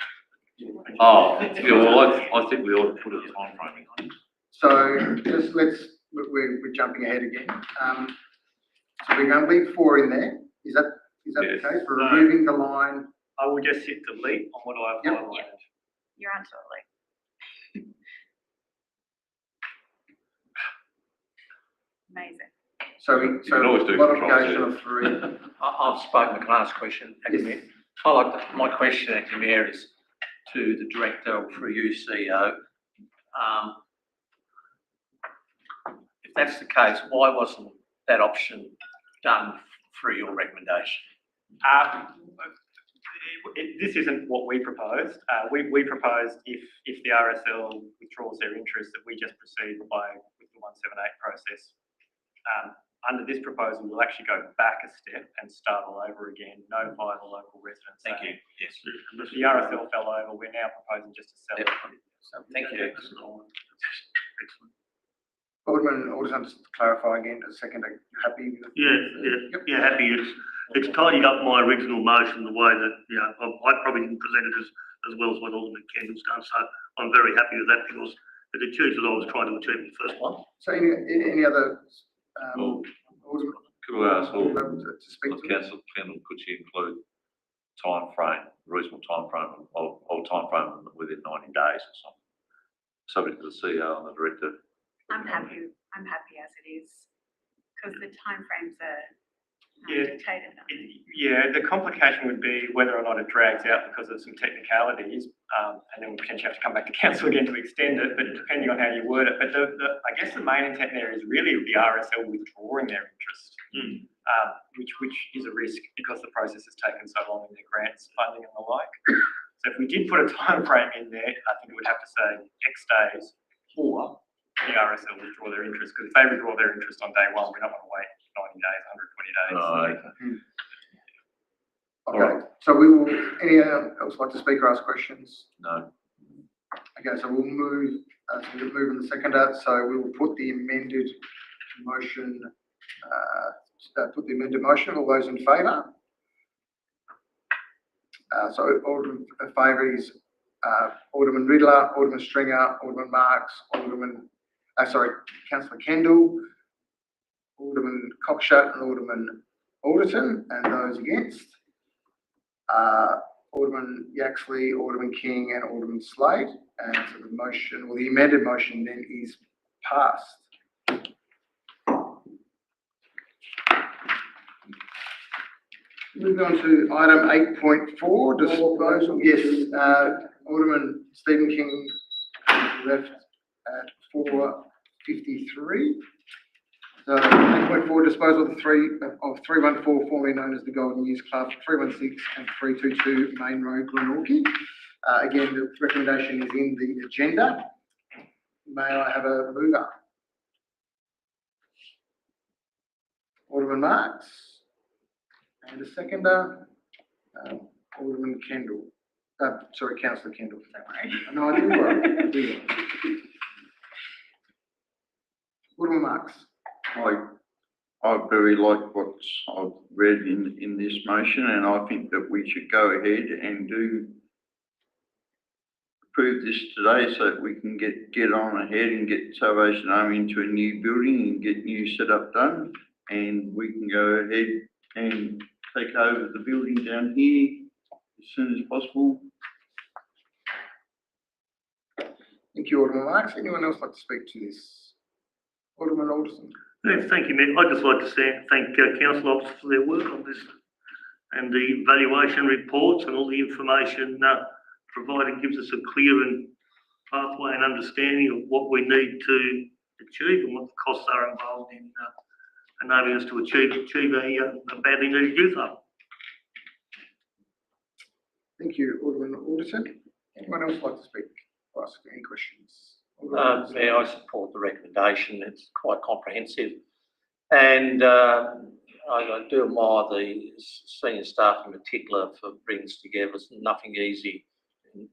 Oh, yeah, well, I think we ought to put a time frame on it. So just we're jumping ahead again. So we're going to leave 4 in there. Is that Yes. the case? We're removing the line. I will just hit delete on what I've Yep. highlighted. You're on totally. Amazing. So can always do modification control of 3. I've spoken, can I ask a question? Yes. My question, Acting Mayor, is to the Director or through you, CEO. If that's the case, why wasn't that option done through your recommendation? This isn't what we proposed. We proposed if the RSL withdraws their interest, that we just proceed with the 178 process. Under this proposal, we'll actually go back a step and start all over again, notify the local residents. Thank you. Yes. If the RSL fell over, we're now proposing just to sell it. So, thank you. Alderman, just to clarify again, a second, are you happy with? Yeah, happy. It's tidied up my original motion the way that, I probably didn't present it as well as what Alderman Kendall's done. So I'm very happy with that because it achieves what I was trying to achieve in the first one. So any other, Well, Alderman, could I ask able to speak to? Councillor Kendall, could she include time frame, reasonable time frame, or time frame within 90 days or something? Subject to the CEO and the Director. I'm happy as it is, because the timeframes are Yeah. dictated. Yeah, the complication would be whether or not it drags out because of some technicalities, and then we potentially have to come back to council again to extend it, but depending on how you word it. But I guess the main intent there is really the RSL withdrawing their interest, which is a risk because the process has taken so long in their grants funding and the like. So if we did put a time frame in there, I think it would have to say X days or the RSL withdraw their interest, because if they withdraw their interest on day 1, we're not going to wait 90 days, 120 days. Okay, so we will, anyone else like to speak or ask questions? No. Okay, so we'll move in the seconder, so we will put the amended motion, all those in favour? So Alderman in favour is, Alderman Riddler, Alderman Stringer, Alderman Marks, Councillor Kendall, Alderman Cockshut and Alderman Alderton, and those against, Alderman Yaxley, Alderman King and Alderman Slade. And so the motion, or the amended motion then is passed. Moving on to item 8.4, disposal. Yes, Alderman Stephen King left at 4:53. So 8.4, disposal of 314, formerly known as the Golden Years Club, 316 and 322 Main Road, Glenorchy. Again, the recommendation is in the agenda. May I have a mover? Alderman Marks. And a seconder, Alderman Kendall. Councillor Kendall. Don't worry. No, I do worry. Alderman Marks. I very like what I've read in this motion, and I think that we should go ahead and approve this today so that we can get on ahead and get Salvation Army into a new building and get new setup done, and we can go ahead and take over the building down here as soon as possible. Thank you, Alderman Marks. Anyone else like to speak to this? Alderman Alderson. Yes, thank you, Mayor. I'd just like to thank council officers for their work on this and the valuation reports and all the information provided gives us a clear and pathway and understanding of what we need to achieve and what the costs are involved in enabling us to achieve a badly needed youth hub. Thank you, Alderman Alderson. Anyone else like to speak or ask any questions? Mayor, I support the recommendation. It's quite comprehensive. And I do admire the senior staff in particular for bringing this together. It's nothing easy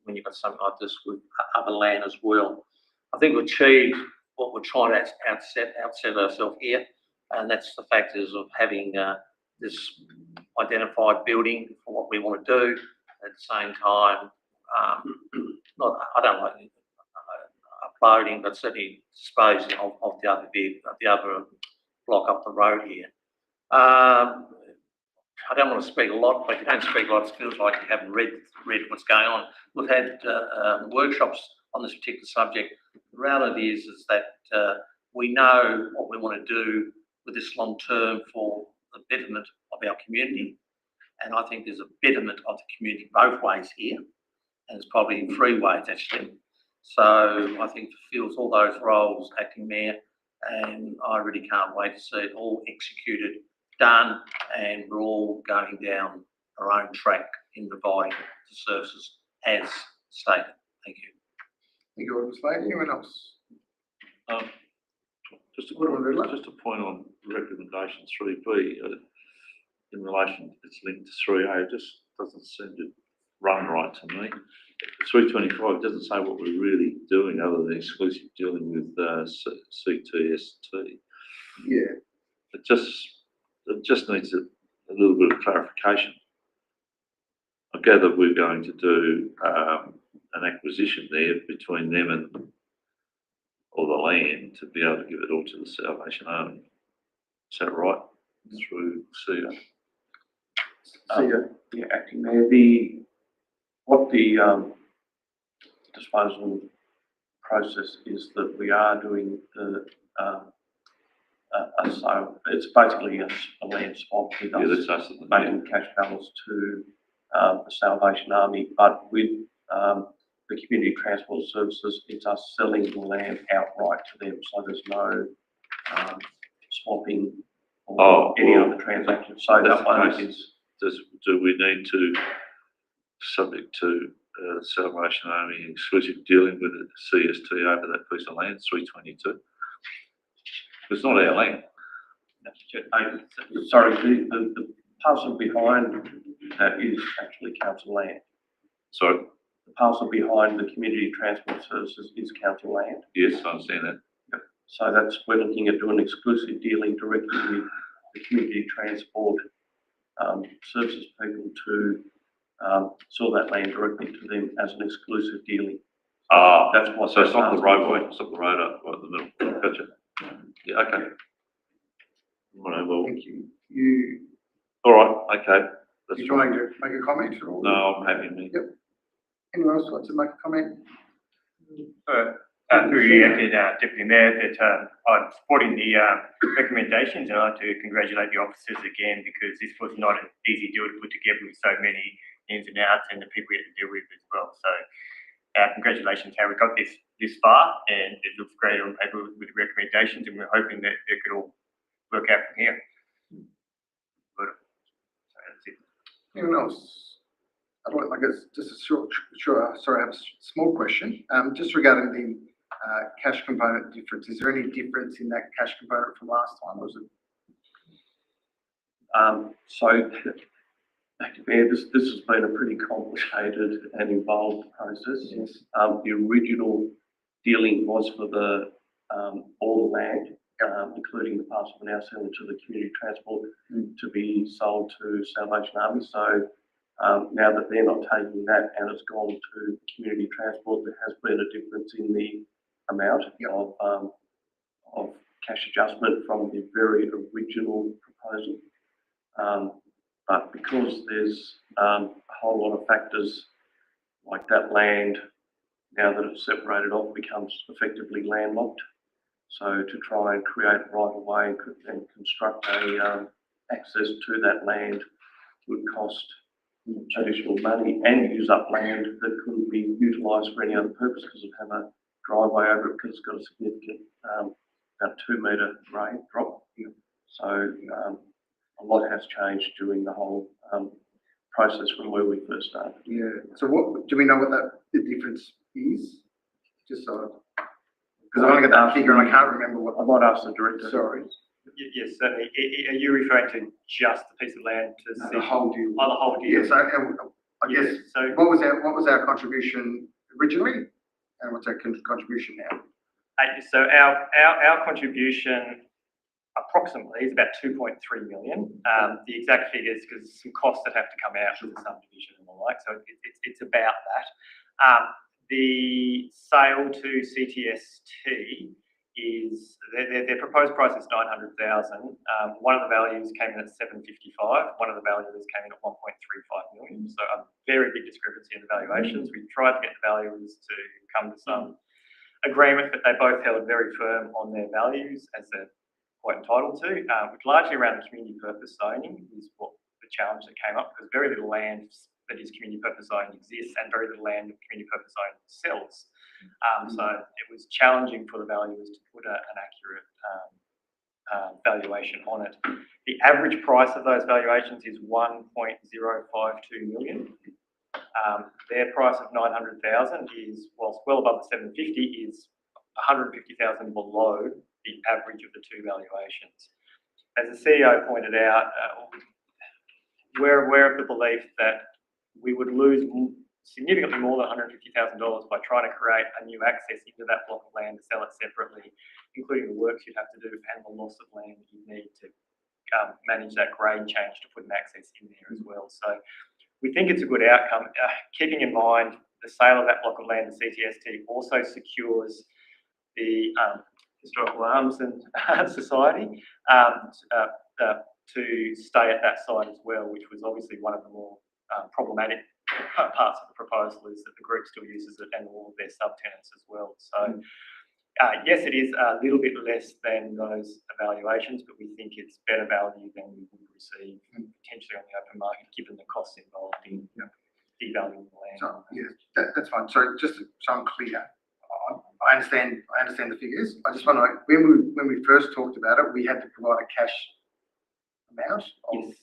when you've got something like this with other land as well. I think we've achieved what we're trying to outset ourselves here, and that's the factors of having this identified building for what we want to do. At the same time, I don't like uploading, but certainly disposing of the other block up the road here. I don't want to speak a lot, but if you don't speak a lot, it feels like you haven't read what's going on. We've had workshops on this particular subject. The reality is that we know what we want to do with this long term for the betterment of our community. And I think there's a betterment of the community both ways here. And it's probably in three ways actually. So I think fulfills all those roles, acting mayor, and I really can't wait to see it all executed, done, and we're all going down our own track in providing the services as stated. Thank you. Thank you, Alderman Slade. Anyone else? Just a point on recommendation 3B, in relation, it's linked to 3A, it just doesn't seem to run right to me. 325 doesn't say what we're really doing other than exclusive dealing with CTST. Yeah. It just needs a little bit of clarification. I gather we're going to do an acquisition there between them and or the land to be able to give it all to the Salvation Army. Is that right? Through CEDA? Yeah, acting mayor, what the disposal process is that we are doing the a sale. It's basically a land swap with us, making cash balance to the Salvation Army, but with the community transport services, it's us selling the land outright to them, so there's no swapping or any other transaction. So that one is. Do we need to, subject to Salvation Army exclusive dealing with the CST over that piece of land, 322? It's not our land. Sorry, the parcel behind that is actually council land. Sorry? The parcel behind the community transport services is council land. Yes, I understand that. Yep. So we're looking at doing exclusive dealing directly with the community transport services people to sell that land directly to them as an exclusive dealing. That's what. So it's not the roadway, it's not the road up right in the middle. Gotcha. Yeah, okay. Right, well, Thank you. All right, okay. That's you trying to make a comment at all? No, I'm happy with me. Yep. Anyone else like to make a comment? Through you, Deputy Mayor, that I'm supporting the recommendations, and I'd like to congratulate the officers again, because this was not an easy deal to put together with so many ins and outs and the people we had to deal with as well. So congratulations how we got this far, and it looks great on paper with the recommendations, and we're hoping that it could all work out from here. So that's it. Anyone else? I'd like just a sorry, I have a small question. Just regarding the cash component difference, is there any difference in that cash component from last time, or is it? So, this has been a pretty complicated and involved process. Yes. The original dealing was for the all the land, including the parcel we're now selling to the community transport to be sold to Salvation Army. So now that they're not taking that and it's gone to community transport, there has been a difference in the amount of cash adjustment from the very original proposal. But because there's a whole lot of factors, like that land, now that it's separated off, becomes effectively landlocked. So to try and create right of way and construct a access to that land would cost additional money and use up land that couldn't be utilised for any other purpose, because it'd have a driveway over it, because it's got a significant about 2 metre rain drop. So a lot has changed during the whole process from where we first started. Yeah, so what, do we know what the difference is? Just so, because I've only got that figure and I can't remember what. I might ask the director. Sorry. Yes, certainly. Are you referring to just the piece of land to No, see? the whole deal. Oh, the whole deal. Yeah, so I guess, So, what was our contribution originally? And what's our contribution now? so our contribution approximately is about 2.3 million. The exact figures, because some costs that have to come out with the subdivision and the like, so it's about that. The sale to CTST is, their proposed price is 900,000. One of the values came in at 755. One of the valuers came in at 1.35 million. So a very big discrepancy in the valuations. We tried to get the valuers to come to some agreement, but they both held very firm on their values, as they're quite entitled to, which largely around the community purpose zoning is what the challenge that came up, because very little land that is community purpose zone exists and very little land that community purpose zone sells. So it was challenging for the valuers to put an accurate valuation on it. The average price of those valuations is 1.052 million. Their price of 900,000 is, whilst well above the 750, is 150,000 below the average of the two valuations. As the CEO pointed out, we're aware of the belief that we would lose significantly more than $150,000 by trying to create a new access into that block of land to sell it separately, including the works you'd have to do and the loss of land that you'd need to manage that grade change to put an access in there as well. So we think it's a good outcome, keeping in mind the sale of that block of land to CTST also secures the Historical Arms and Society to stay at that site as well, which was obviously one of the more problematic parts of the proposal, is that the group still uses it and all of their subtenants as well. So yes, it is a little bit less than those evaluations, but we think it's better value than we would receive potentially on the open market, given the costs involved in devaluing the land. So, yeah, that's fine. So just so I'm clear, I understand the figures. I just want to know, when we first talked about it, we had to provide a cash amount. Yes.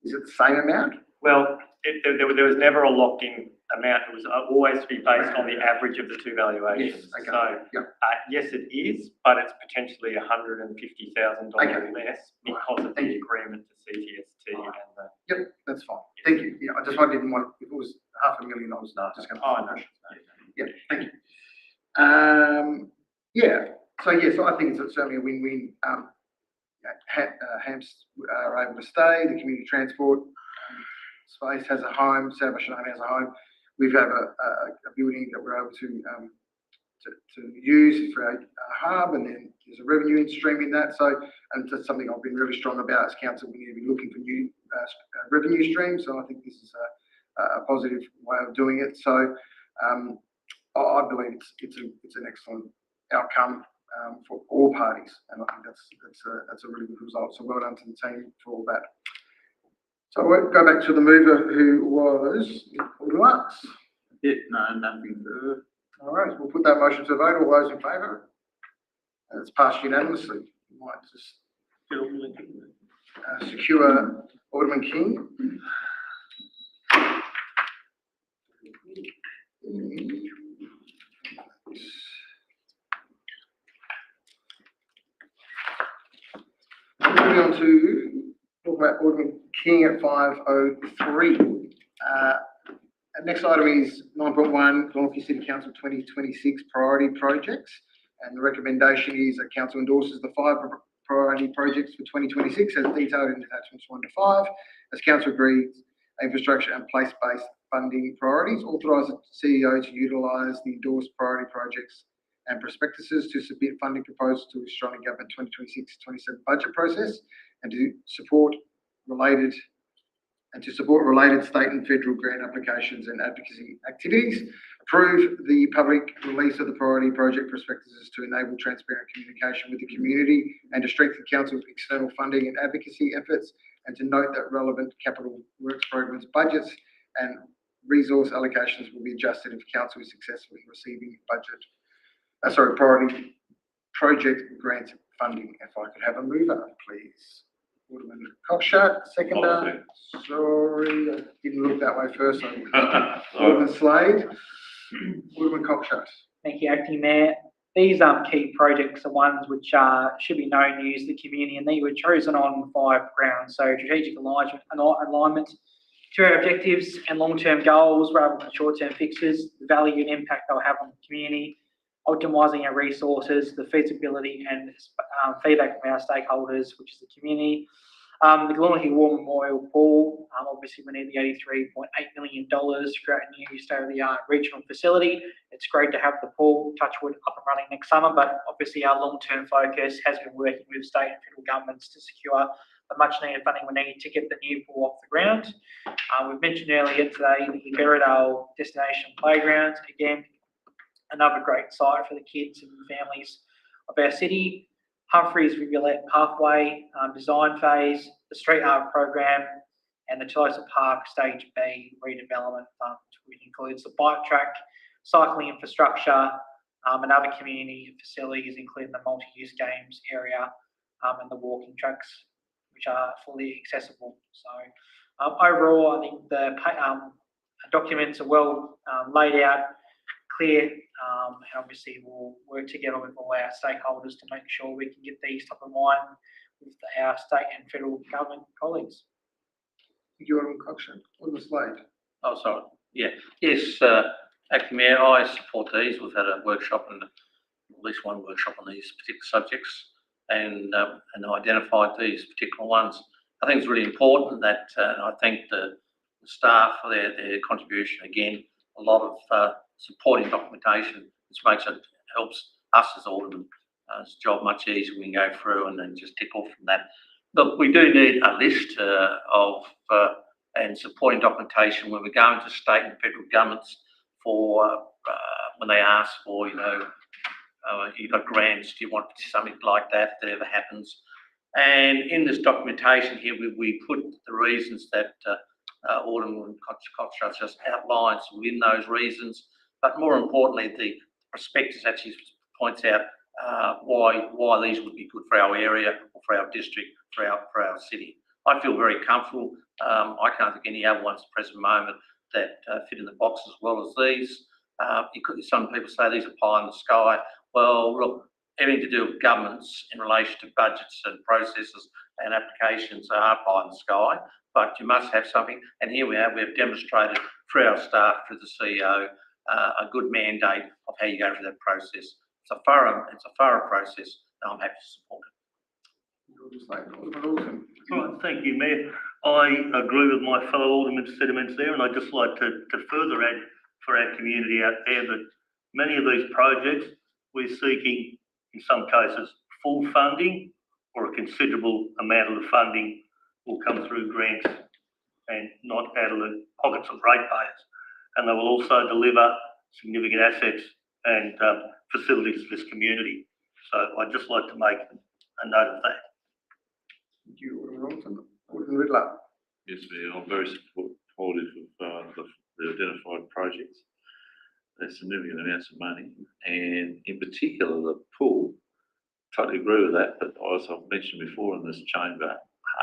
Is it the same amount? Well, there was never a locked-in amount. It was always to be based on the average of the two valuations. Yes, okay. So, yes, it is, but it's potentially $150,000 less because of the agreement to CTST and the. Yep, that's fine. Thank you. Yeah, I just didn't want, if it was $500,000, I was just going to. Oh, no. Yeah, thank you. So I think it's certainly a win-win. Hamps are able to stay, the community transport space has a home, South Australia has a home. We have a building that we're able to use for a hub, and then there's a revenue stream in that. So, and that's something I've been really strong about as council. We need to be looking for new revenue streams. So I think this is a positive way of doing it. So I believe it's an excellent outcome for all parties, and I think that's a really good result. So well done to the team for all that. So we'll go back to the mover, who was Lux. Yeah, no, nothing further. All right, we'll put that motion to a vote. All those in favour? And it's passed unanimously. You might just secure Alderman King. Moving on to talk about Alderman King at 5:03. Next item is 9.1, Glenorchy City Council 2026 priority projects. And the recommendation is that council endorses the 5 priority projects for 2026 as detailed in attachments 1 to 5. As council agrees, infrastructure and place-based funding priorities, authorise the CEO to utilise the endorsed priority projects and prospectuses to submit funding proposals to the Australian Government 2026-27 budget process, and to support related state and federal grant applications and advocacy activities. Approve the public release of the priority project prospectuses to enable transparent communication with the community and to strengthen council's external funding and advocacy efforts, and to note that relevant capital works programs budgets and resource allocations will be adjusted if council is successful in receiving priority project grant funding. If I could have a mover, please. Alderman Cockshut, seconder. Sorry, I didn't look that way first. Alderman Slade. Alderman Cockshut. Thank you, Acting Mayor. These key projects are ones which should be known news to the community, and they were chosen on 5 grounds. So strategic alignment to our objectives and long-term goals rather than short-term fixes, the value and impact they'll have on the community, optimising our resources, the feasibility and feedback from our stakeholders, which is the community. The Glenorchy War Memorial Pool, obviously we need the $83.8 million to create a new state-of-the-art regional facility. It's great to have the pool, touchwood, up and running next summer, but obviously our long-term focus has been working with state and federal governments to secure the much-needed funding we need to get the new pool off the ground. We've mentioned earlier today the Berriedale Destination Playground, again, another great site for the kids and families of our city. Humphreys Rivulet Pathway design phase, the street art program, and the Tolosa Park Stage B redevelopment fund, which includes the bike track, cycling infrastructure, and other community facilities, including the multi-use games area and the walking tracks, which are fully accessible. So overall, I think the documents are well laid out, clear, and obviously we'll work together with all our stakeholders to make sure we can get these top of mind with our state and federal government colleagues. Thank you, Alderman Cockshut. Alderman Slade. Oh, sorry. Yeah. Yes, Acting Mayor, I support these. We've had a workshop and at least one workshop on these particular subjects and identified these particular ones. I think it's really important that, and I thank the staff for their contribution. Again, a lot of supporting documentation, which helps us as aldermen, job much easier. We can go through and then just tick off from that. Look, we do need a list of and supporting documentation when we're going to state and federal governments for when they ask for, you've got grants, do you want something like that if that ever happens? And in this documentation here, we put the reasons that Alderman Cockshut just outlined within those reasons, but more importantly, the prospectus actually points out why these would be good for our area or for our district, for our city. I feel very comfortable. I can't think any other ones at the present moment that fit in the box as well as these. Some people say these are pie in the sky. Well, look, everything to do with governments in relation to budgets and processes and applications are pie in the sky, but you must have something. And here we have demonstrated through our staff, through the CEO, a good mandate of how you go through that process. It's a thorough process, and I'm happy to support it. Right, thank you, Mayor. I agree with my fellow aldermen's sentiments there, and I'd just like to further add for our community out there that many of these projects we're seeking, in some cases, full funding, or a considerable amount of the funding will come through grants and not out of the pockets of ratepayers. And they will also deliver significant assets and facilities to this community. So I'd just like to make a note of that. Thank you, Alderman Rollton. Alderman Riddler. Yes, Mayor, I'm very supportive of the identified projects. They're significant amounts of money, and in particular the pool. Totally agree with that, but as I've mentioned before in this chamber,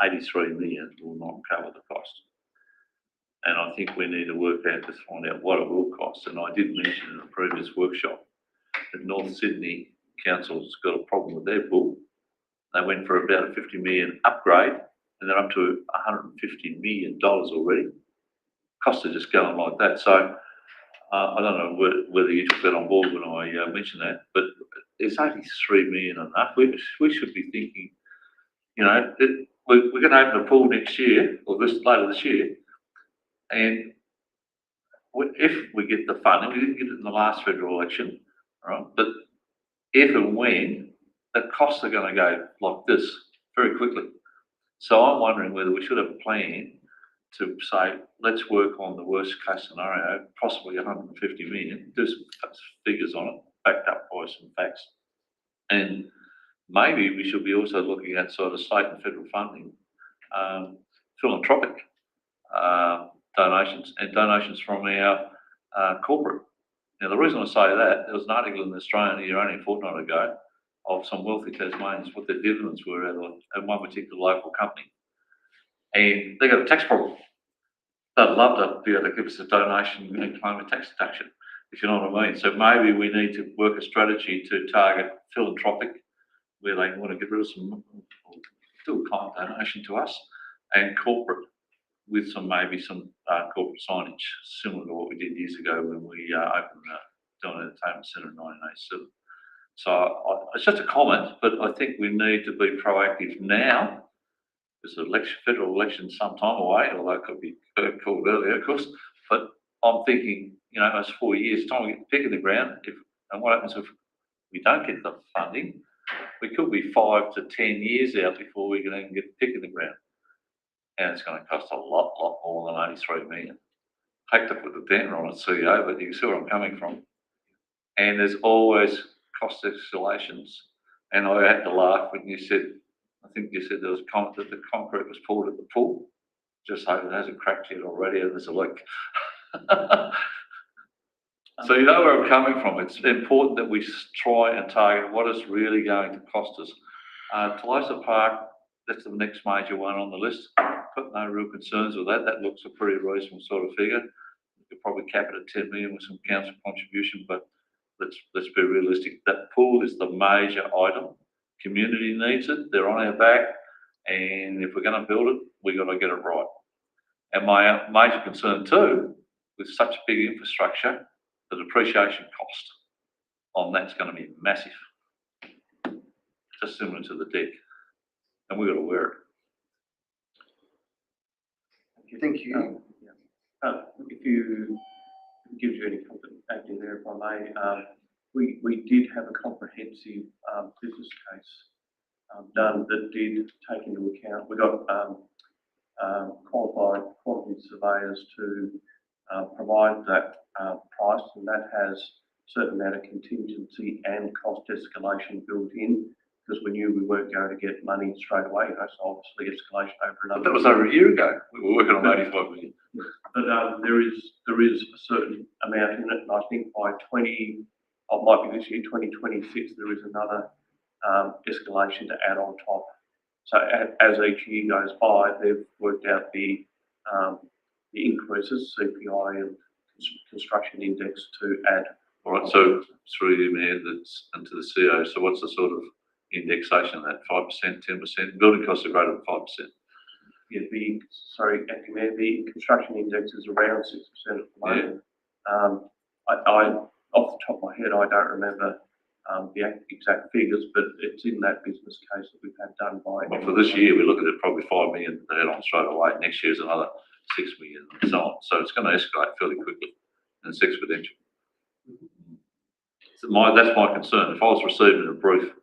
83 million will not cover the cost. And I think we need to work out to find out what it will cost. And I did mention in a previous workshop that North Sydney Council's got a problem with their pool. They went for about a 50 million upgrade, and they're up to $150 million already. Costs are just going like that. So I don't know whether you took that on board when I mentioned that, but is 83 million enough? We should be thinking, we're going to open a pool next year, or later this year, and if we get the funding, we didn't get it in the last federal election, right? But if and when, the costs are going to go like this very quickly. So I'm wondering whether we should have a plan to say, let's work on the worst case scenario, possibly 150 million, do some figures on it, backed up by some facts. And maybe we should be also looking at sort of state and federal funding, philanthropic donations and donations from our corporate. Now, the reason I say that, there was an article in the Australian here only a fortnight ago of some wealthy Tasmanians what their dividends were at one particular local company. And they got a tax problem. They'd love to be able to give us a donation and claim a tax deduction, if you know what I mean. So maybe we need to work a strategy to target philanthropic, where they want to get rid of some, do a kind donation to us, and corporate, with maybe some corporate signage, similar to what we did years ago when we opened the Dillon Entertainment Centre in 1987. So it's just a comment, but I think we need to be proactive now. There's an federal election some time away, although it could be called earlier, of course. But I'm thinking, it's 4 years, time to get the pick in the ground. And what happens if we don't get the funding? We could be 5 to 10 years out before we can even get the pick in the ground. And it's going to cost a lot more than 83 million. I hate to put the downer on it, CEO, but you can see where I'm coming from. And there's always cost escalations. And I had to laugh when you said, I think you said there was a comment that the concrete was poured at the pool. Just hope it hasn't cracked yet already and there's a leak. So you know where I'm coming from. It's important that we try and target what is really going to cost us. Tolosa Park, that's the next major one on the list. Got no real concerns with that. That looks a pretty reasonable sort of figure. We could probably cap it at 10 million with some council contribution, but let's be realistic. That pool is the major item. Community needs it. They're on our back, and if we're going to build it, we've got to get it right. And my major concern too, with such big infrastructure, the depreciation cost on that's going to be massive, just similar to the deck, and we've got to wear it. Thank you. If it gives you any comfort, acting there, if I may, we did have a comprehensive business case done that did take into account. We got qualified quantity surveyors to provide that price, and that has a certain amount of contingency and cost escalation built in, because we knew we weren't going to get money straight away. So obviously escalation over another. But that was over a year ago. We were working on 85 million. But there is a certain amount in it, and I think by might be this year, 2026, there is another escalation to add on top. So as each year goes by, they've worked out the increases, CPI and construction index, to add. All right, so through you, Mayor, that's into the CEO. So what's the sort of indexation of that? 5%, 10%? Building costs are greater than 5%. Yeah, Acting Mayor, the construction index is around 6% at the moment. Yeah. Off the top of my head, I don't remember the exact figures, but it's in that business case that we've had done by. Well, for this year, we look at it probably 5 million to head on straight away. Next year's another 6 million and so on. So it's going to escalate fairly quickly, and it's exponential. So that's my concern. If I was receiving a brief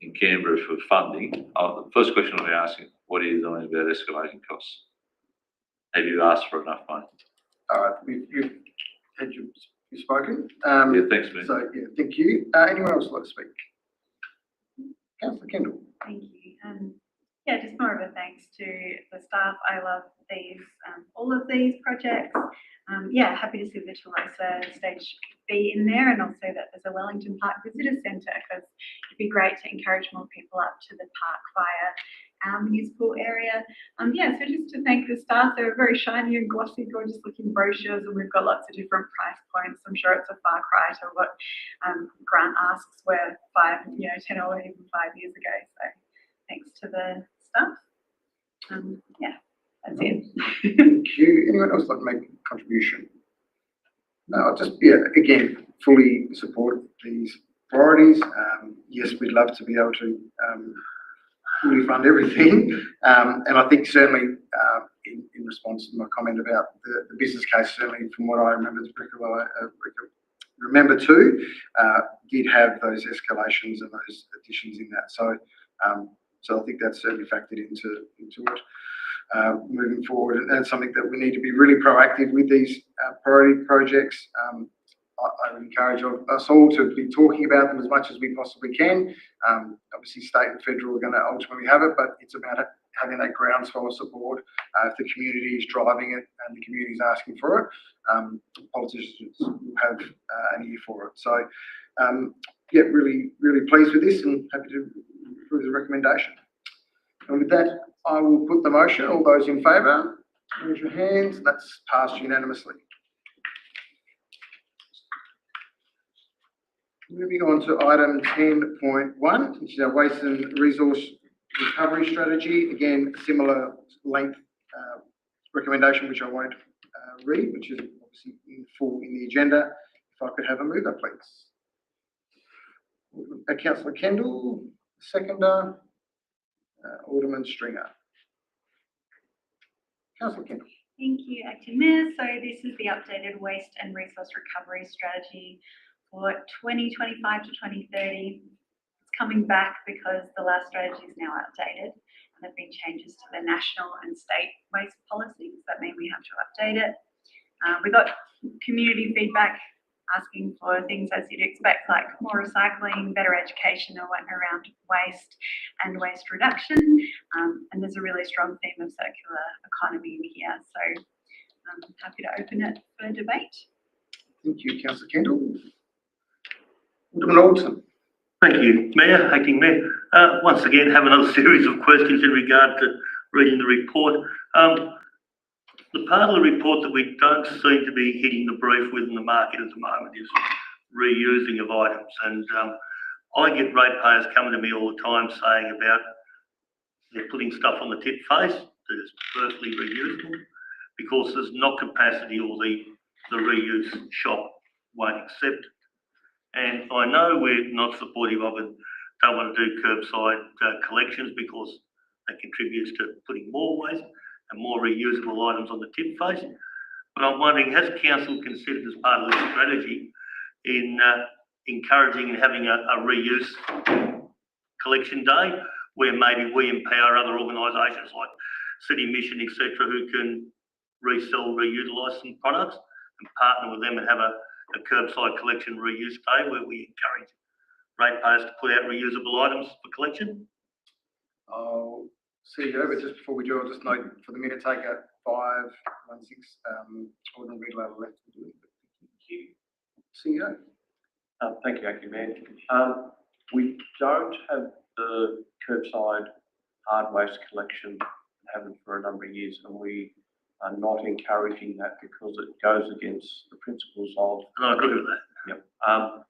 in Canberra for funding, the first question I'll be asking, what are you doing about escalating costs? Have you asked for enough money? All right, you've spoken. Yeah, thanks, man. So, yeah, thank you. Anyone else like to speak? Councillor Kendall. Thank you. Yeah, just more of a thanks to the staff. I love these, all of these projects. Yeah, happy to see the Tolosa Stage B in there, and also that there's a Wellington Park Visitor Centre, because it'd be great to encourage more people up to the park via our municipal area. Yeah, so just to thank the staff. They're very shiny and glossy, gorgeous looking brochures, and we've got lots of different price points. I'm sure it's a far cry to what grant asks were 10 or even 5 years ago. So thanks to the staff. Yeah, that's it. Thank you. Anyone else like to make a contribution? No, I'll just, again, fully support these priorities. Yes, we'd love to be able to fully fund everything. And I think certainly in response to my comment about the business case, certainly from what I remember, remember too, did have those escalations and those additions in that. So I think that's certainly factored into it. Moving forward, and that's something that we need to be really proactive with these priority projects. I would encourage us all to be talking about them as much as we possibly can. Obviously, state and federal are going to ultimately have it, but it's about having that groundswell of support. If the community is driving it and the community is asking for it, politicians will have an ear for it. So yeah, really, really pleased with this and happy to approve the recommendation. And with that, I will put the motion. All those in favour, raise your hands. That's passed unanimously. Moving on to item 10.1, which is our waste and resource recovery strategy. Again, similar length recommendation, which I won't read, which is obviously in full in the agenda. If I could have a mover, please. Councillor Kendall, seconder, Alderman Stringer. Councillor Kendall. Thank you, Acting Mayor. So this is the updated waste and resource recovery strategy for 2025 to 2030. It's coming back because the last strategy is now outdated and there have been changes to the national and state waste policies that mean we have to update it. We got community feedback asking for things as you'd expect, like more recycling, better education around waste and waste reduction. And there's a really strong theme of circular economy in here. So I'm happy to open it for debate. Thank you, Councillor Kendall. Alderman Alderson. Thank you, Mayor, Acting Mayor. Once again, have another series of questions in regard to reading the report. The part of the report that we don't seem to be hitting the brief with in the market at the moment is reusing of items. And I get ratepayers coming to me all the time saying about they're putting stuff on the tip face that is perfectly reusable because there's not capacity or the reuse shop won't accept it. And I know we're not supportive of it, don't want to do curbside collections because that contributes to putting more waste and more reusable items on the tip face. But I'm wondering, has council considered as part of this strategy in encouraging and having a reuse collection day where maybe we empower other organisations like City Mission, etc., who can resell, reutilise some products and partner with them and have a curbside collection reuse day where we encourage ratepayers to put out reusable items for collection? CEO, but just before we do, I'll just note for the minute taker 516 ordinary level left to do it. Thank you. CEO. Thank you, Acting Mayor. We don't have the curbside hard waste collection, haven't for a number of years, and we are not encouraging that because it goes against the principles of. And I agree with that. Yep.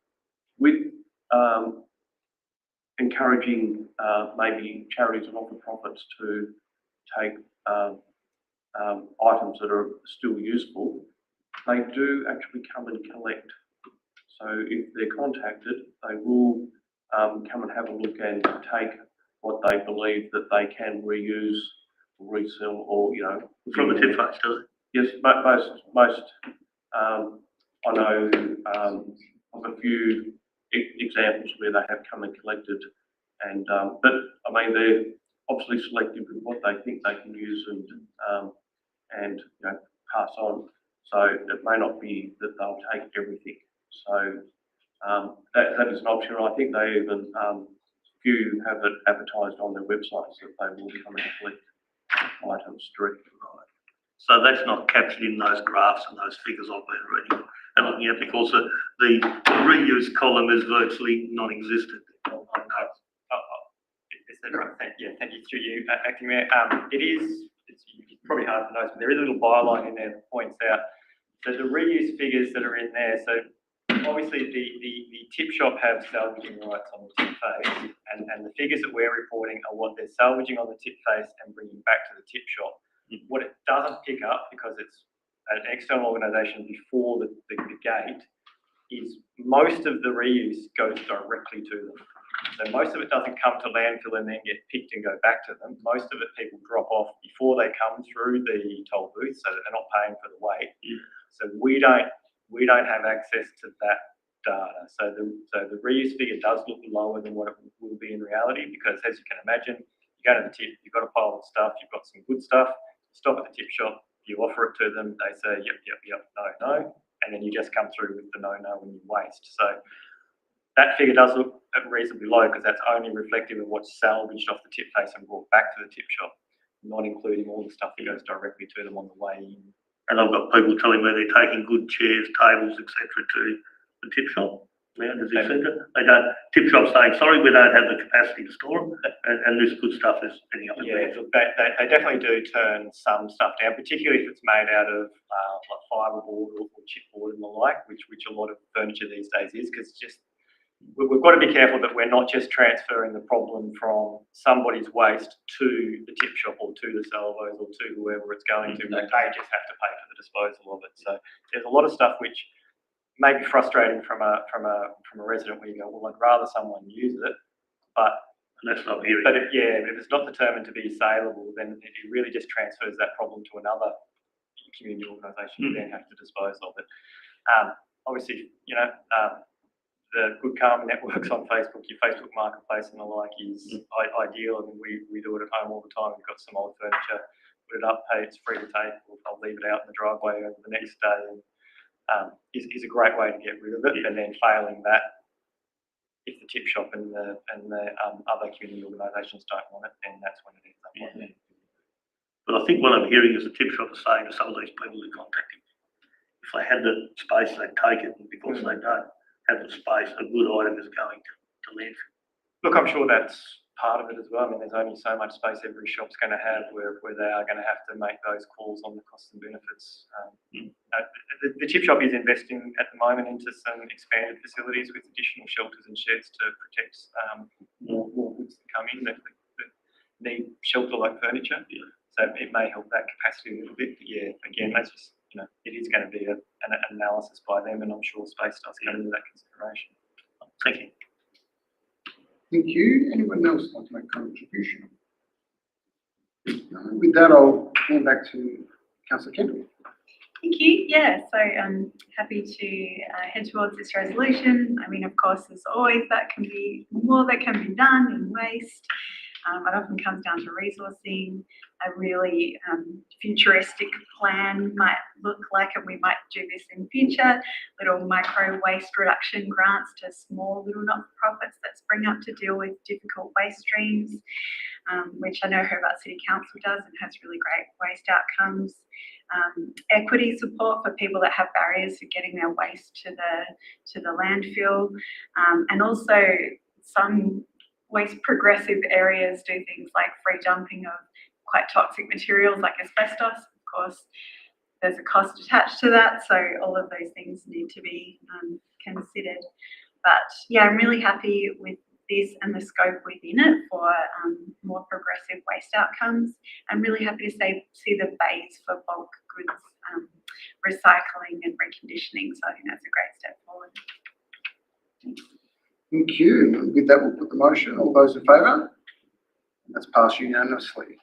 With encouraging maybe charities and not-for-profits to take items that are still useful, they do actually come and collect. So if they're contacted, they will come and have a look and take what they believe that they can reuse, or resell, or from the tip face, does it? Yes, most. I know of a few examples where they have come and collected, and but I mean they're obviously selective with what they think they can use and pass on. So it may not be that they'll take everything. So that is an option. I think they even few have it advertised on their websites that they will come and collect items directly. So that's not captured in those graphs and those figures I've been reading and looking at because the reuse column is virtually non-existent. Thank you through you, Acting Mayor. It's probably hard to know, but there is a little byline in there that points out. So the reuse figures that are in there, so obviously the tip shop have salvaging rights on the tip face, and the figures that we're reporting are what they're salvaging on the tip face and bringing back to the tip shop. What it doesn't pick up, because it's an external organisation before the gate, is most of the reuse goes directly to them. So most of it doesn't come to landfill and then get picked and go back to them. Most of it people drop off before they come through the toll booth, so that they're not paying for the weight. So we don't have access to that data. So the reuse figure does look lower than what it will be in reality, because as you can imagine, you go to the tip, you've got a pile of stuff, you've got some good stuff, you stop at the tip shop, you offer it to them, they say yep, no, and then you just come through with the no and you waste. So that figure does look reasonably low because that's only reflective of what's salvaged off the tip face and brought back to the tip shop, not including all the stuff that goes directly to them on the way in. And I've got people telling me they're taking good chairs, tables, etc. to the tip shop. Leon, as he said, they don't, tip shop saying, sorry, we don't have the capacity to store them, and this good stuff is ending up in Yeah, there. look, they definitely do turn some stuff down, particularly if it's made out of like fiberboard or chipboard and the like, which a lot of furniture these days is, because just we've got to be careful that we're not just transferring the problem from somebody's waste to the tip shop or to the salvos or to whoever it's going to. They just have to pay for the disposal of it. So there's a lot of stuff which may be frustrating from a resident where you go, well, I'd rather someone use it, but that's not hearing. But if it's not determined to be saleable, then it really just transfers that problem to another community organisation who then have to dispose of it. Obviously, the Good Karma networks on Facebook, your Facebook Marketplace and the like is ideal. I mean, we do it at home all the time. We've got some old furniture, put it up, hey, it's free to take. I'll leave it out in the driveway over the next day. And is a great way to get rid of it. And then failing that, if the tip shop and the other community organisations don't want it, then that's when it ends up on there. But I think what I'm hearing is the tip shop is saying to some of these people who contact him, if they had the space, they'd take it, and because they don't have the space, a good item is going to landfill. Look, I'm sure that's part of it as well. I mean, there's only so much space every shop's going to have where they are going to have to make those calls on the costs and benefits. The chip shop is investing at the moment into some expanded facilities with additional shelters and sheds to protect more goods that come in that need shelter-like furniture. Yeah. So it may help that capacity a little bit. But yeah, again, that's just, it is going to be an analysis by them, and I'm sure space does come into that consideration. Thank you. Thank you. Anyone else like to make a contribution? No, with that, I'll hand back to Councillor Kendall. Thank you. Yeah, so I'm happy to head towards this resolution. I mean, of course, there's always more that can be done in waste. It often comes down to resourcing. A really futuristic plan might look like, and we might do this in future, little micro waste reduction grants to small little not-for-profits that spring up to deal with difficult waste streams, which I know Hobart City Council does and has really great waste outcomes. Equity support for people that have barriers to getting their waste to the landfill, and also some waste progressive areas do things like free dumping of quite toxic materials like asbestos. Of course, there's a cost attached to that, so all of those things need to be considered. But yeah, I'm really happy with this and the scope within it for more progressive waste outcomes. I'm really happy to see the bays for bulk goods recycling and reconditioning, so I think that's a great step forward. Thank you. With that, we'll put the motion. All those in favour? That's passed unanimously.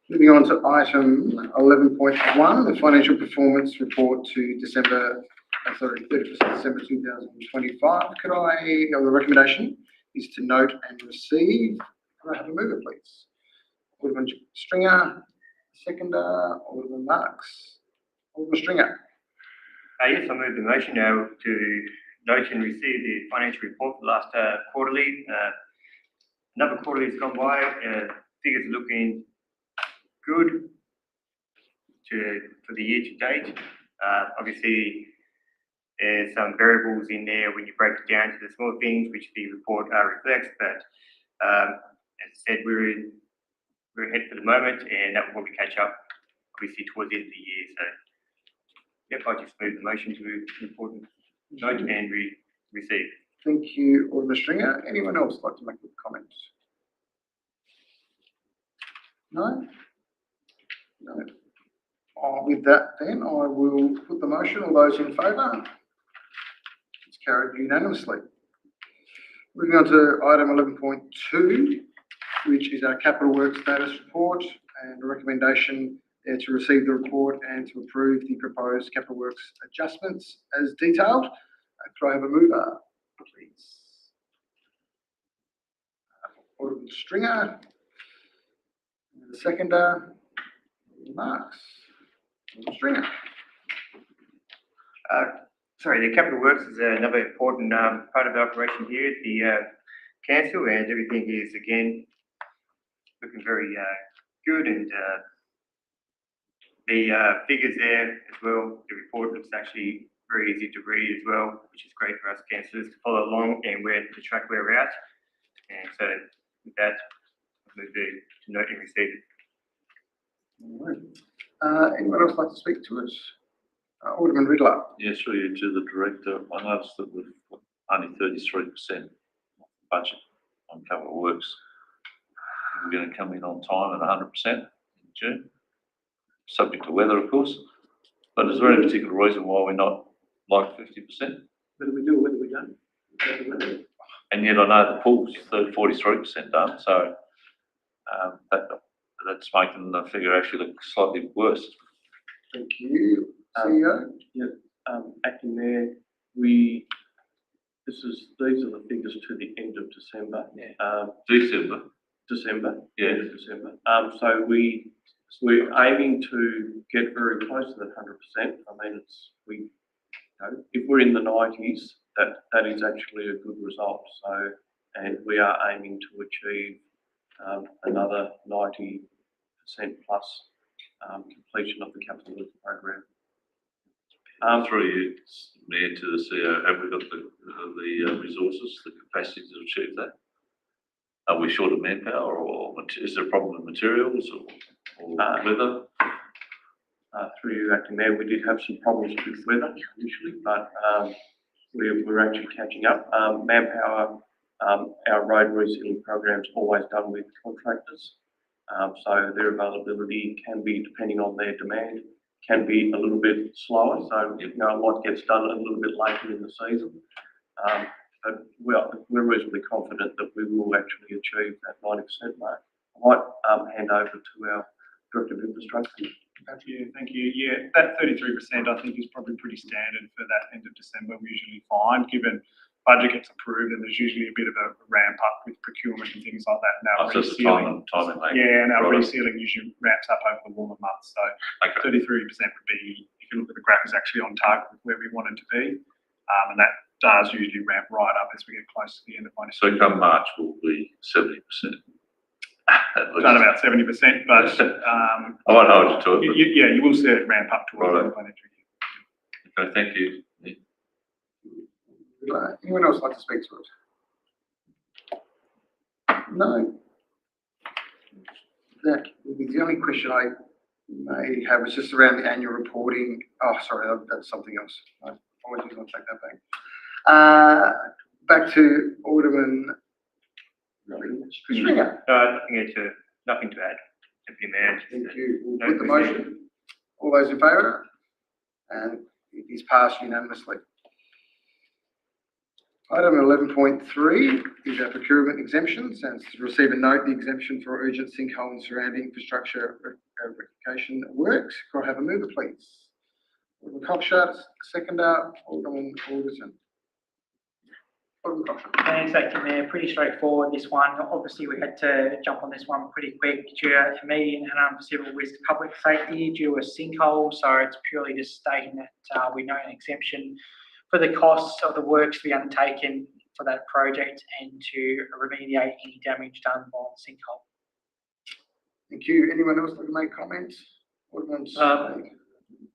Moving on to item 11.1, the financial performance report to 31st December 2025. The recommendation is to note and receive. Could I have a mover, please? Alderman Stringer, seconder, Alderman Marks. Alderman Stringer. Yes, I move the motion now to note and receive the financial report for the last quarterly. Another quarterly has gone by. Figures are looking good for the year to date. Obviously, there's some variables in there when you break it down to the small things, which the report reflects. But as I said, we're ahead for the moment, and that will probably catch up, obviously, towards the end of the year. So, yep, I just move the motion to report and note and receive. Thank you, Alderman Stringer. Anyone else like to make a comment? No? No. With that, then, I will put the motion. All those in favour? It's carried unanimously. Moving on to item 11.2, which is our capital work status report, and a recommendation to receive the report and to approve the proposed capital works adjustments as detailed. Could I have a mover, please? Alderman Stringer. And the seconder, Marks. Alderman Stringer. Sorry, the capital works is another important part of the operation here at the council, and everything is again looking very good, and the figures there as well. The report looks actually very easy to read as well, which is great for us councillors to follow along and to track where we're at. And so with that, I'll move to note and receive it. All right. Anyone else like to speak to us? Alderman Riddler. Yes, through you to the director. I noticed that we've got only 33% budget on capital works. We're going to come in on time at 100% in June, subject to weather, of course. But is there any particular reason why we're not like 50%? Whether we do or whether we don't. And yet I know the pool's 43% done, so that's making the figure actually look slightly worse. Thank you. CEO? Acting Mayor, these are the figures to the end of December. December. Yeah. End of December. So we're aiming to get very close to that 100%. I mean, if we're in the 90s, that is actually a good result. So, and we are aiming to achieve another 90% plus completion of the capital works program. Through you, Mayor, to the CEO, have we got the resources, the capacity to achieve that? Are we short of manpower, or is there a problem with materials or weather? Through you, Acting Mayor, we did have some problems with weather initially, but we're actually catching up. Manpower, our road resealing program's always done with contractors, so their availability can be, depending on their demand, can be a little bit slower. So what gets done a little bit later in the season, but we're reasonably confident that we will actually achieve that 90% mark. I might hand over to our Director of Infrastructure. Thank you. Yeah, that 33% I think is probably pretty standard for that end of December. We usually find, given budget gets approved, and there's usually a bit of a ramp up with procurement and things like that. Now, So it's the timing. and our resealing usually ramps up over the warmer months. So 33% would be, if you look at the graph, is actually on target with where we want it to be, and that does usually ramp right up as we get close to the end of my. So come March will be 70%. Done about 70%, but I won't hold you to it. You will see it ramp up towards the end of the financial year. Okay, thank you. Anyone else like to speak to it? No. That will be the only question I may have, is just around the annual reporting. Oh, sorry, that's something else. Apologies, I'll take that back. Back to Alderman Stringer. Nothing to add. Deputy Mayor. Thank you. We'll put the motion. All those in favour? And it is passed unanimously. Item 11.3 is our procurement exemptions, and to receive and note the exemption for urgent sinkhole and surrounding infrastructure rectification works. Could I have a mover, please? Alderman Cockshott, seconder, Alderman Alderson. Thanks, Acting Mayor. Pretty straightforward, this one. Obviously, we had to jump on this one pretty quick due to immediate and unforeseeable risk to public safety due to a sinkhole. So it's purely just stating that we know an exemption for the costs of the works to be undertaken for that project and to remediate any damage done by the sinkhole. Thank you. Anyone else like to make comments?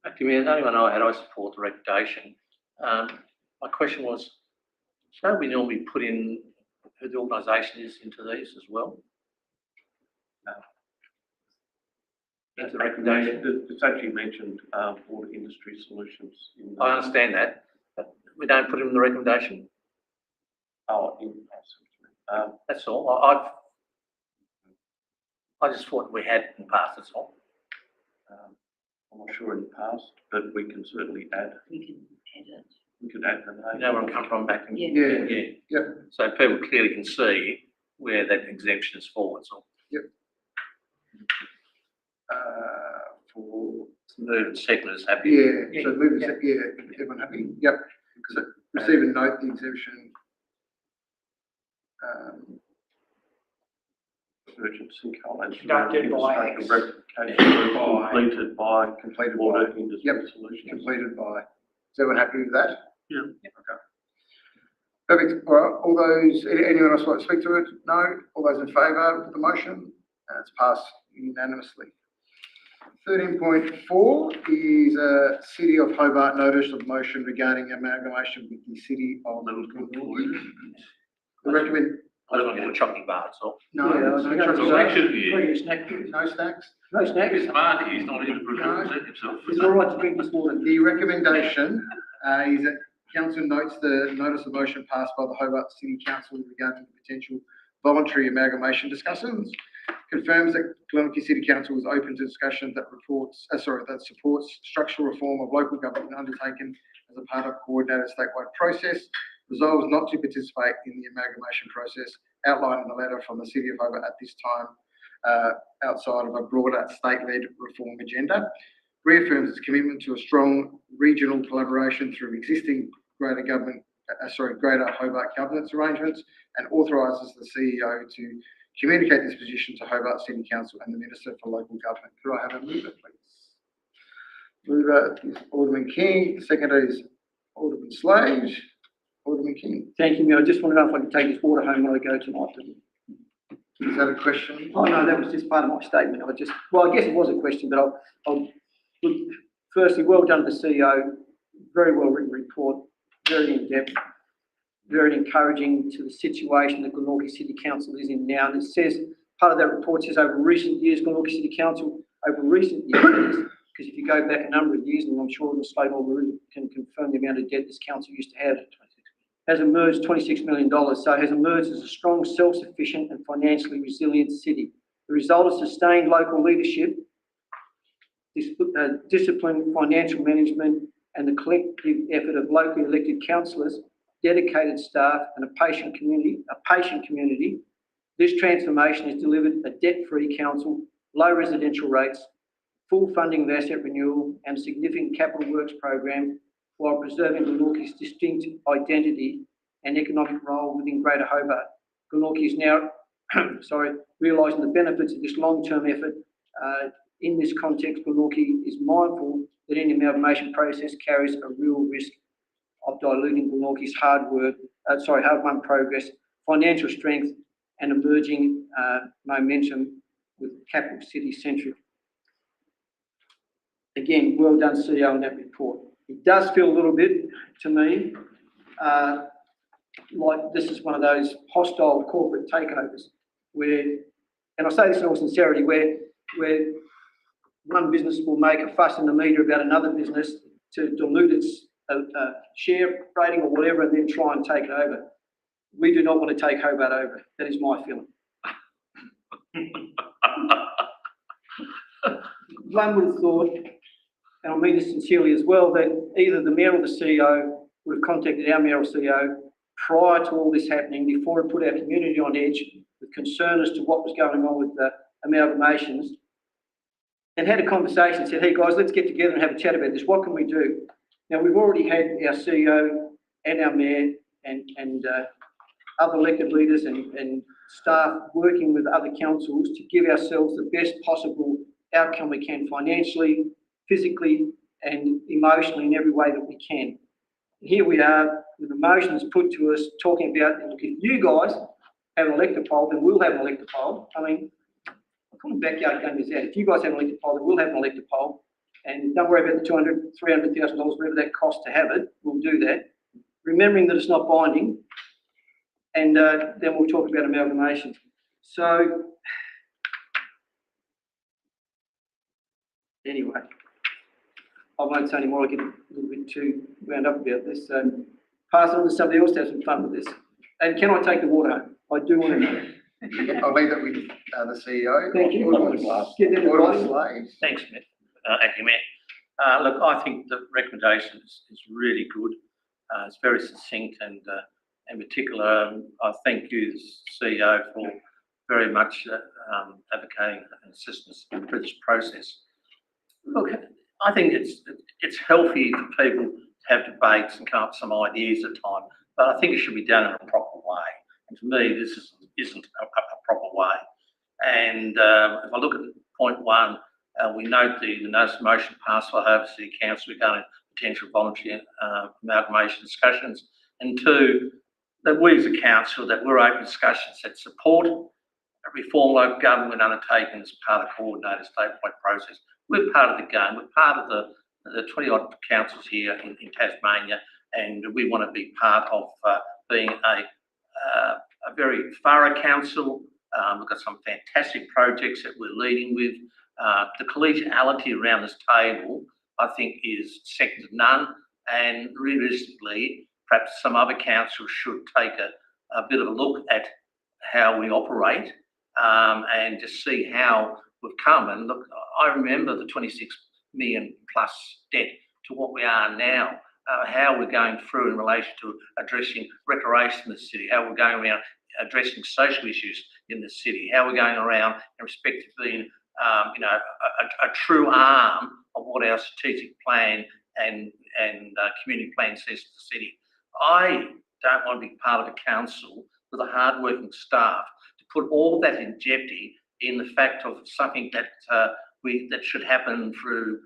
Acting Mayor, the only one I had, I support the recommendation. My question was, don't we normally put in who the organisation is into these as well? Into the recommendation? It's actually mentioned Water Industry Solutions. I understand that, but we don't put it in the recommendation? That's all. I just thought we had in the past, that's all. I'm not sure in the past, but we can certainly add. We can add it. We could add the name. You know where I'm coming from back in. Yeah. So people clearly can see where that exemption is for, that's all. Yep. For move and second is happy. Yeah. So move and second. Yeah. Everyone happy? Yep. So receive and note the exemption. Urgent sinkhole and conducted by completed Water Industry Solutions. Completed by. Is everyone happy with that? Yeah. Okay. Perfect. All right. All those, anyone else like to speak to it? No. All those in favour of the motion? It's passed unanimously. 13.4 is a City of Hobart notice of motion regarding amalgamation with the City of Glenorchy. The recommend, I don't want to get a chocolate bar, that's all. no, Yeah, no I chocolate was snacks. Election year. No snacks. No snacks. It's Marty, he's not here to represent himself. Is it all right to drink this water? The recommendation is that council notes the notice of motion passed by the Hobart City Council regarding the potential voluntary amalgamation discussions. Confirms that Glenorchy City Council is open to discussion that supports structural reform of local government undertaken as a part of coordinated statewide process. Resolves not to participate in the amalgamation process outlined in the letter from the City of Hobart at this time, outside of a broader state-led reform agenda. Reaffirms its commitment to a strong regional collaboration through existing greater Hobart governance arrangements, and authorises the CEO to communicate this position to Hobart City Council and the Minister for Local Government. Could I have a mover, please? Mover is Alderman King. Seconder is Alderman Slade. Alderman King. Thank you, Mayor. I just want to know if I can take this water home when I go tonight. Is that a question? Oh, no, that was just part of my statement. I guess it was a question, but I'll look, firstly, well done to the CEO. Very well written report, very in-depth, very encouraging to the situation that Glenorchy City Council is in now. And it says, part of that report says over recent years, Glenorchy City Council, because if you go back a number of years, and I'm sure the Slade can confirm the amount of debt this council used to have, has emerged $26 million, so has emerged as a strong, self-sufficient and financially resilient city. The result is sustained local leadership, disciplined financial management, and the collective effort of locally elected councillors, dedicated staff, and a patient community. This transformation has delivered a debt-free council, low residential rates, full funding of asset renewal, and a significant capital works program, while preserving Glenorchy's distinct identity and economic role within Greater Hobart. Glenorchy is now, realising the benefits of this long-term effort. In this context, Glenorchy is mindful that any amalgamation process carries a real risk of diluting Glenorchy's hard-won progress, financial strength, and emerging momentum with capital city-centric. Again, well done, CEO, on that report. It does feel a little bit, to me, like this is one of those hostile corporate takeovers where, and I say this in all sincerity, where one business will make a fuss in the media about another business to dilute its share rating or whatever, and then try and take it over. We do not want to take Hobart over. That is my feeling. One would have thought, and I mean this sincerely as well, that either the Mayor or the CEO would have contacted our Mayor or CEO prior to all this happening, before it put our community on edge with concern as to what was going on with the amalgamations, and had a conversation, said, hey guys, let's get together and have a chat about this. What can we do? Now, we've already had our CEO and our Mayor and other elected leaders and staff working with other councils to give ourselves the best possible outcome we can financially, physically, and emotionally in every way that we can. Here we are with emotions put to us talking about, if you guys have an elected poll, then we'll have an elected poll. I mean, I call them backyard games out. If you guys have an elected poll, then we'll have an elected poll. And don't worry about the $200,000, $300,000, whatever that costs to have it. We'll do that. Remembering that it's not binding. And then we'll talk about amalgamation. So, anyway, I won't say anymore. I get a little bit too wound up about this. So, pass on to somebody else to have some fun with this. And can I take the water home? I do want to know. I'll leave that with the CEO. Thank you. Thanks, Smith. Thank you, Mayor. Look, I think the recommendation is really good. It's very succinct, and in particular, I thank you, CEO, for very much advocating and assisting us through this process. Look, I think it's healthy for people to have debates and come up with some ideas at times, but I think it should be done in a proper way. And to me, this isn't a proper way. And if I look at point one, we note the notice of motion passed by Hobart City Council regarding potential voluntary amalgamation discussions. And two, that we as a council, that we're open discussions that support a reform local government undertaken as part of the coordinated statewide process. we're part of the game. We're part of the 20 odd councils here in Tasmania, and we want to be part of being a very thorough council. We've got some fantastic projects that we're leading with. The collegiality around this table, I think, is second to none. And realistically, perhaps some other councils should take a bit of a look at how we operate and just see how we've come. And look, I remember the 26 million plus debt to what we are now. How we're going through in relation to addressing recreation in the city, how we're going around addressing social issues in the city, how we're going around in respect to being, a true arm of what our strategic plan and community plan says to the city. I don't want to be part of a council with a hard-working staff to put all that in jeopardy in the fact of something that that should happen through,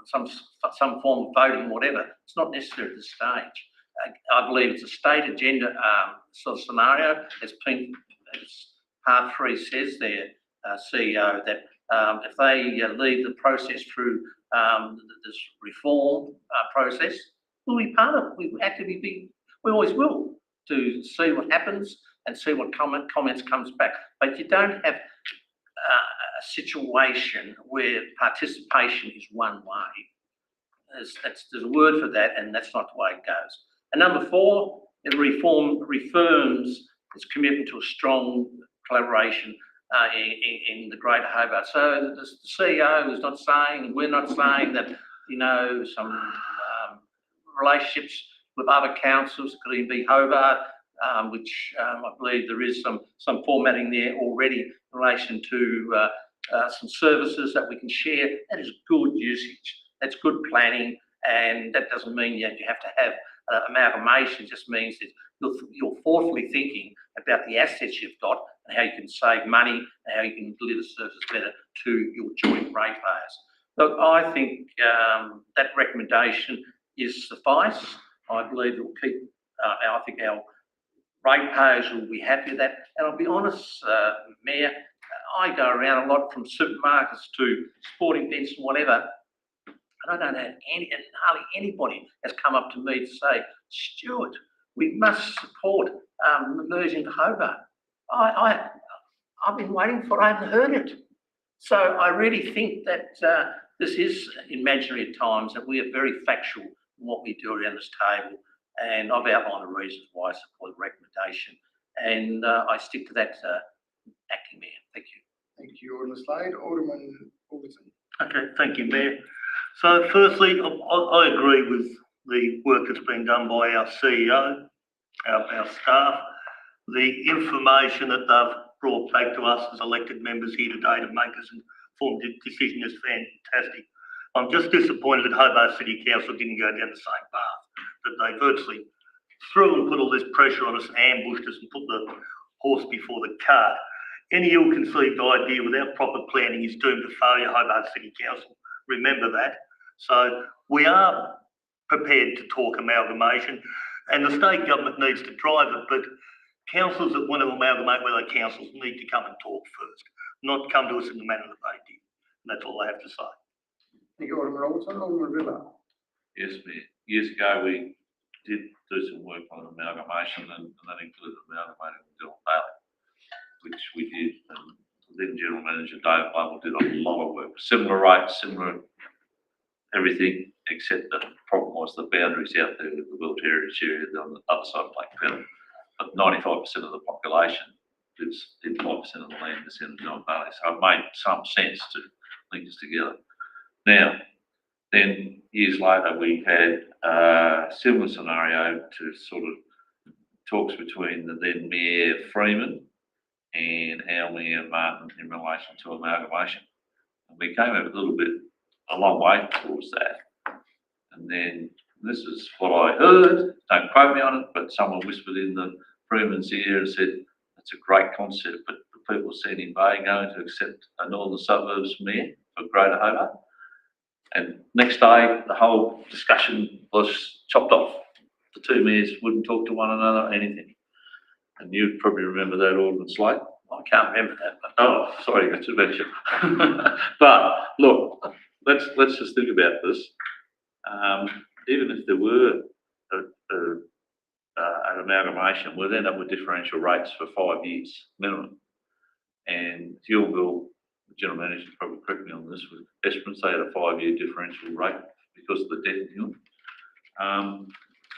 some form of voting, whatever. It's not necessary at this stage. I believe it's a state agenda sort of scenario. As part 3 says there, CEO, that if they lead the process through this reform process, we'll be part of it. We always will, to see what happens and see what comments comes back. But you don't have a situation where participation is one way. There's a word for that, and that's not the way it goes. And number 4, it reaffirms its commitment to a strong collaboration in the Greater Hobart. So the CEO is not saying, we're not saying that, some relationships with other councils could even be Hobart, which I believe there is some formatting there already in relation to some services that we can share. That is good usage. That's good planning, and that doesn't mean that you have to have amalgamation. It just means that you're thoughtfully thinking about the assets you've got and how you can save money and how you can deliver services better to your joint ratepayers. Look, I think that recommendation is suffice. I believe it will keep, I think our ratepayers will be happy with that. And I'll be honest, Mayor, I go around a lot from supermarkets to sporting events and whatever, and I don't have hardly anybody has come up to me to say, Stuart, we must support merging Hobart. I've been waiting for it, I haven't heard it. So I really think that this is imaginary at times, and we are very factual in what we do around this table. And I've outlined the reasons why I support the recommendation. And I stick to that, Acting Mayor. Thank you. Thank you, Alderman Slade. Alderman Alderson. Okay, thank you, Mayor. So firstly, I agree with the work that's been done by our CEO, our staff. The information that they've brought back to us as elected members here today to make us an informed decision is fantastic. I'm just disappointed that Hobart City Council didn't go down the same path, that they virtually threw and put all this pressure on us, ambushed us and put the horse before the cart. Any ill-conceived idea without proper planning is doomed to failure, Hobart City Council. Remember that. So we are prepared to talk amalgamation, and the state government needs to drive it, but councils that want to amalgamate with other councils need to come and talk first, not come to us in the manner that they did. And that's all I have to say. Thank you, Alderman Alderson. Alderman Villa. Yes, Mayor. Years ago, we did do some work on amalgamation, and that included amalgamating with Dillon Valley, which we did. And then General Manager Dave Lovell did a lot of work. Similar rates, similar everything, except the problem was the boundaries out there with the World Heritage area on the other side of Blackfeather. But 95% of the population lives in 5% of the land that's in Dillon Valley. So it made some sense to link us together. Now, then years later, we had a similar scenario to sort of talks between the then Mayor Freeman and our Mayor Martin in relation to amalgamation. And we came a long way towards that. And then this is what I heard, don't quote me on it, but someone whispered in the Freeman's ear and said, that's a great concept, but the people said in Bay going to accept a northern suburbs mayor for Greater Hobart. And next day, the whole discussion was chopped off. The two mayors wouldn't talk to one another, anything. And you'd probably remember that, Alderman Slade. I can't remember that, but Oh, sorry, that's a venture. But look, let's just think about this. Even if there were an amalgamation, we'd end up with differential rates for 5 years minimum. And Hillville, the general manager probably correct me on this, with Esperance, they had a 5-year differential rate because of the debt deal.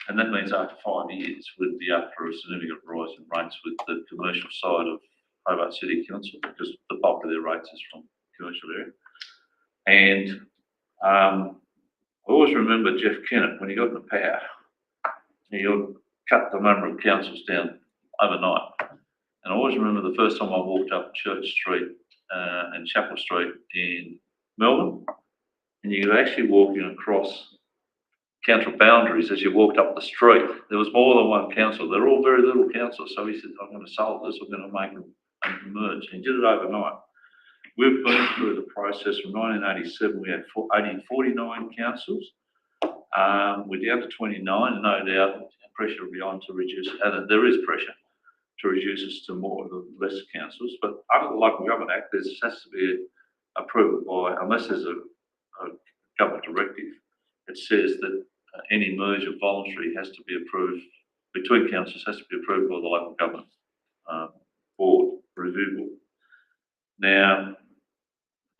And that means after 5 years, we'd be up for a significant rise in rates with the commercial side of Hobart City Council, because the bulk of their rates is from commercial area. And I always remember Jeff Kennett, when he got into power, he cut the number of councils down overnight. And I always remember the first time I walked up Church Street and Chapel Street in Melbourne, and you were actually walking across council boundaries as you walked up the street. There was more than one council. They're all very little councils. So he said, I'm going to solve this. I'm going to make them merge. And he did it overnight. We've been through the process from 1987. We had 49 councils. We're down to 29. No doubt pressure will be on to reduce, and there is pressure to reduce us to more of the less councils. But under the Local Government Act, there has to be approval by, unless there's a government directive, it says that any merger voluntary has to be approved between councils, has to be approved by the local government board, review board. Now,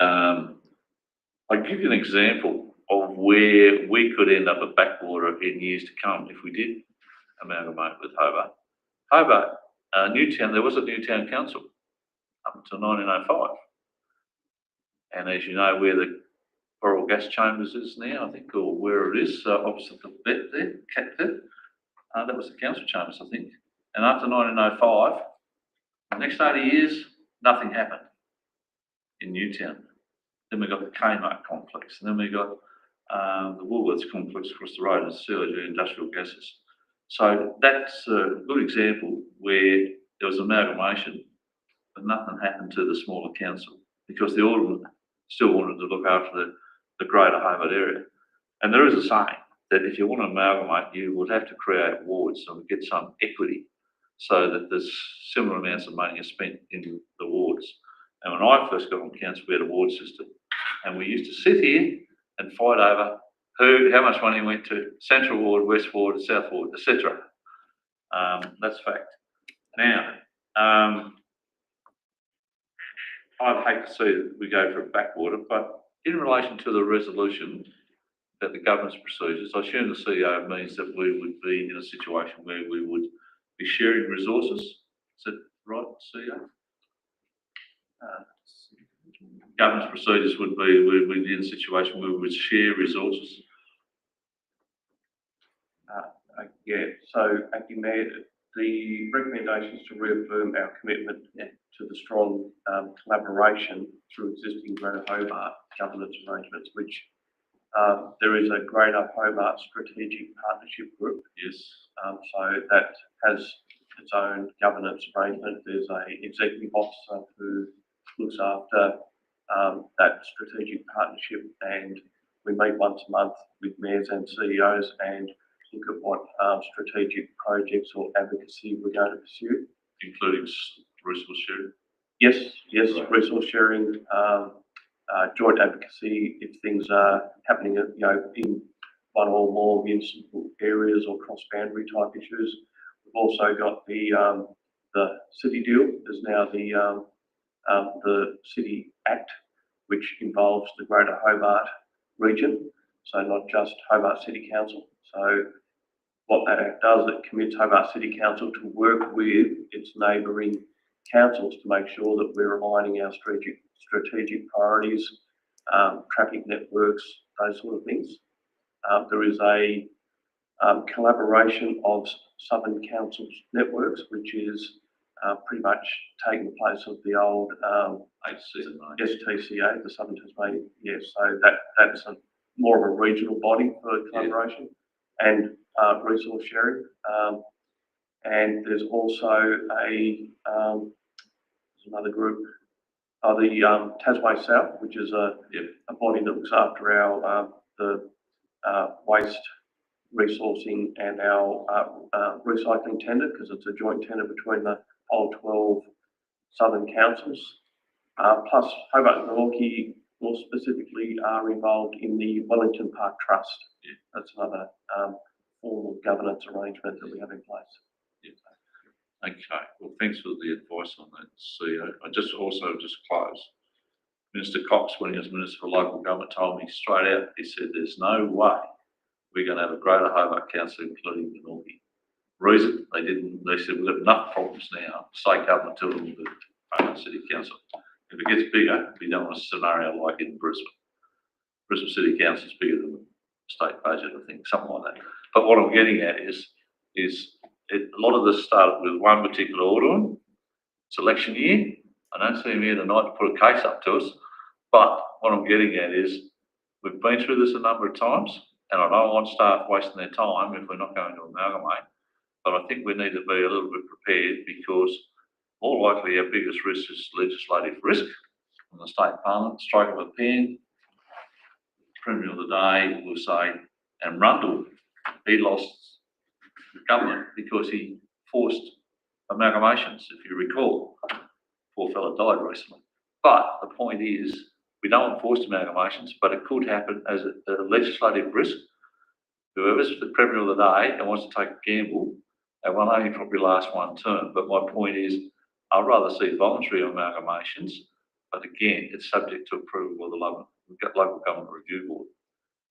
I'll give you an example of where we could end up at backwater in years to come if we did amalgamate with Hobart. Hobart, Newtown, there was a Newtown Council up until 1905. And as you know, where the Coral Gas Chambers is now, I think, or where it is, opposite the vet there, cat vet, that was the council chambers, I think. And after 1905, the next 80 years, nothing happened in Newtown. Then we got the Kmart complex, and then we got the Woolworths complex across the road, and CIG industrial gases. So that's a good example where there was amalgamation, but nothing happened to the smaller council because the alderman still wanted to look after the greater Hobart area. And there is a saying that if you want to amalgamate, you would have to create wards and get some equity so that there's similar amounts of money are spent in the wards. And when I first got on council, we had a ward system, and we used to sit here and fight over how much money went to Central Ward, West Ward, South Ward, etc. That's fact. Now, I'd hate to see that we go for a backwater, but in relation to the resolution about the governance procedures, I assume the CEO means that we would be in a situation where we would be sharing resources. Is that right, CEO? Governance procedures would be, we'd be in a situation where we would share resources. Yeah, so thank you, Mayor. The recommendation is to reaffirm our commitment to the strong collaboration through existing Greater Hobart governance arrangements, which there is a Greater Hobart Strategic Partnership Group. Yes. So that has its own governance arrangement. There's a executive officer who looks after that strategic partnership, and we meet once a month with mayors and CEOs and look at what strategic projects or advocacy we're going to pursue. Including resource sharing? Yes, Right. Resource sharing, joint advocacy if things are happening, in one or more municipal areas or cross-boundary type issues. We've also got the city deal. There's now the City Act, which involves the Greater Hobart region, so not just Hobart City Council. So what that Act does, it commits Hobart City Council to work with its neighbouring councils to make sure that we're aligning our strategic priorities, traffic networks, those sort of things. There is a collaboration of Southern Councils networks, which is pretty much taking the place of the old STCA, the Southern Tasmania. Yes, so that's more of a regional body for collaboration and resource sharing. And there's also another group, the Tasmania South, which is a body that looks after our the waste resourcing and our recycling tender, because it's a joint tender between the whole 12 southern councils, plus Hobart and Glenorchy more specifically are involved in the Wellington Park Trust. Yeah. That's another form of governance arrangement that we have in place. Yeah. Okay, well, thanks for the advice on that, CEO. I just close. Minister Cox, when he was Minister for Local Government, told me straight out, he said, there's no way we're going to have a greater Hobart Council, including Glenorchy. Reason, they said, we've got enough problems now, state government to them with Hobart City Council. If it gets bigger, we don't want a scenario like in Brisbane. Brisbane City Council is bigger than the state budget, I think, something like that. But what I'm getting at is a lot of this started with one particular order. It's election year. I don't see him here tonight to put a case up to us. But what I'm getting at is we've been through this a number of times, and I don't want staff wasting their time if we're not going to amalgamate. But I think we need to be a little bit prepared because more likely our biggest risk is legislative risk from the state parliament, stroke of a pen. Premier of the day will say, and Rundle, he lost the government because he forced amalgamations, if you recall. Poor fella died recently. But the point is, we don't want forced amalgamations, but it could happen as a legislative risk. Whoever's the Premier of the day and wants to take a gamble, they will only probably last one term. But my point is, I'd rather see voluntary amalgamations, but again, it's subject to approval of the local government review board.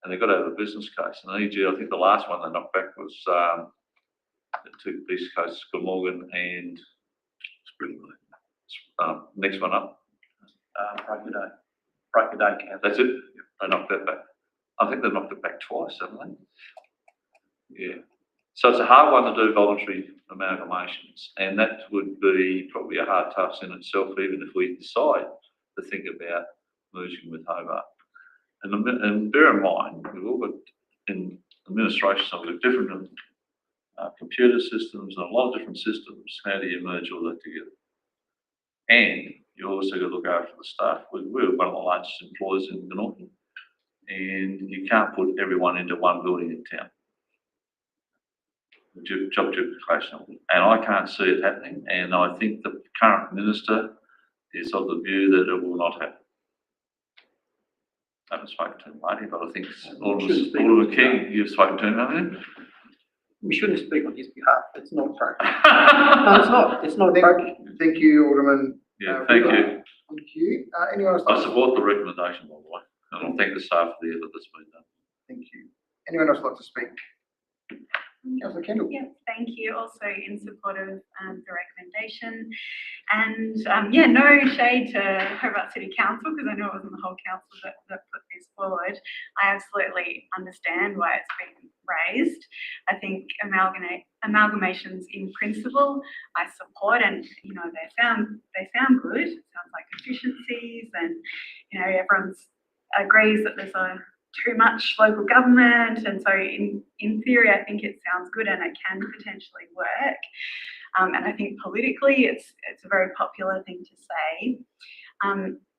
And they've got to have a business case. And the EG, I think the last one they knocked back was the two East Coast, Glamorgan and next one up. Break a day camp. That's it. They knocked that back. I think they've knocked it back twice, haven't they? Yeah. So it's a hard one to do voluntary amalgamations, and that would be probably a hard task in itself, even if we decide to think about merging with Hobart. And bear in mind, we've all got in administration, so we've got different computer systems and a lot of different systems. How do you merge all that together? And you also got to look after the staff. We're one of the largest employers in Glenorchy, and you can't put everyone into one building in town. Job duplication, and I can't see it happening. And I think the current minister is of the view that it will not happen. I haven't spoken to him, Marty, but I think Alderman King, you've spoken to him, haven't you? We shouldn't speak on his behalf. It's not appropriate. No, it's not. It's not appropriate. Thank you, Alderman. Yeah, thank you. Thank you. Anyone else? I support the recommendation, by the way, and I thank the staff for the effort that's been done. Thank you. Anyone else like to speak? Councillor Kendall. Yes, thank you. Also in support of the recommendation. And yeah, no shade to Hobart City Council, because I know it wasn't the whole council that put this forward. I absolutely understand why it's been raised. I think amalgamations in principle I support, and you know they sound good. It sounds like efficiencies, and you know everyone agrees that there's too much local government, and so in theory I think it sounds good and it can potentially work. And I think politically it's a very popular thing to say.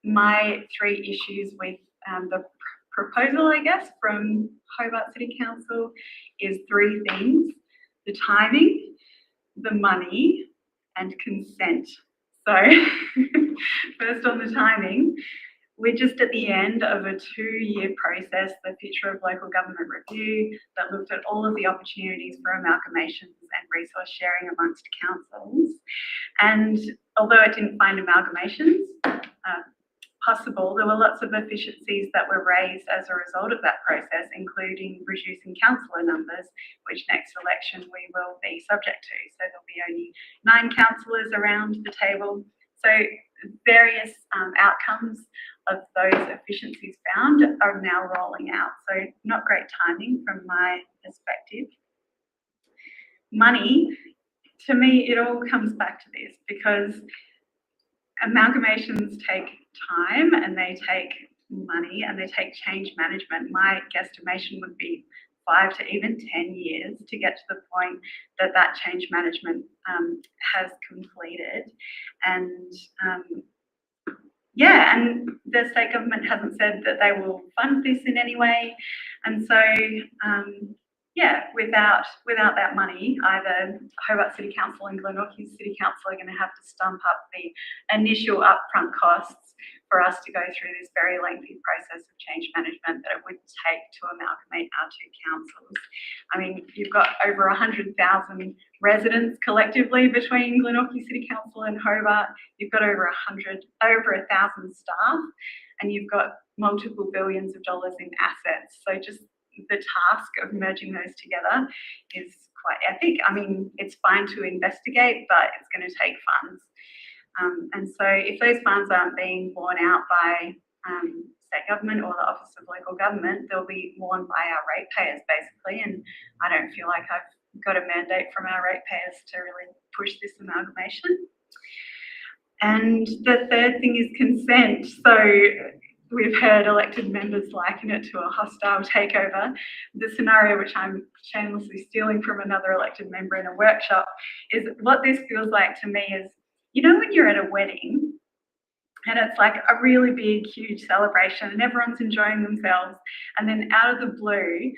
My three issues with the proposal, I guess, from Hobart City Council is three things: the timing, the money, and consent. So first on the timing, we're just at the end of a 2-year process, the Future of Local Government Review, that looked at all of the opportunities for amalgamations and resource sharing amongst councils. And although it didn't find amalgamations possible, there were lots of efficiencies that were raised as a result of that process, including reducing councillor numbers, which next election we will be subject to. So there'll be only 9 councillors around the table. So various outcomes of those efficiencies found are now rolling out. So not great timing from my perspective. Money, to me, it all comes back to this, because amalgamations take time and they take money and they take change management. My guesstimation would be 5 to even 10 years to get to the point that that change management has completed. And yeah, and the state government hasn't said that they will fund this in any way. And so without that money, either Hobart City Council and Glenorchy City Council are going to have to stump up the initial upfront costs for us to go through this very lengthy process of change management that it would take to amalgamate our two councils. I mean, you've got over 100,000 residents collectively between Glenorchy City Council and Hobart. You've got over 1,000 staff, and you've got multiple billions of dollars in assets. So just the task of merging those together is quite epic. I mean, it's fine to investigate, but it's going to take funds. And so if those funds aren't being borne out by state government or the Office of Local Government, they'll be borne by our ratepayers, basically. And I don't feel like I've got a mandate from our ratepayers to really push this amalgamation. And the third thing is consent. So we've heard elected members liken it to a hostile takeover. The scenario, which I'm shamelessly stealing from another elected member in a workshop, is what this feels like to me is, you know, when you're at a wedding and it's like a really big, huge celebration and everyone's enjoying themselves, and then out of the blue,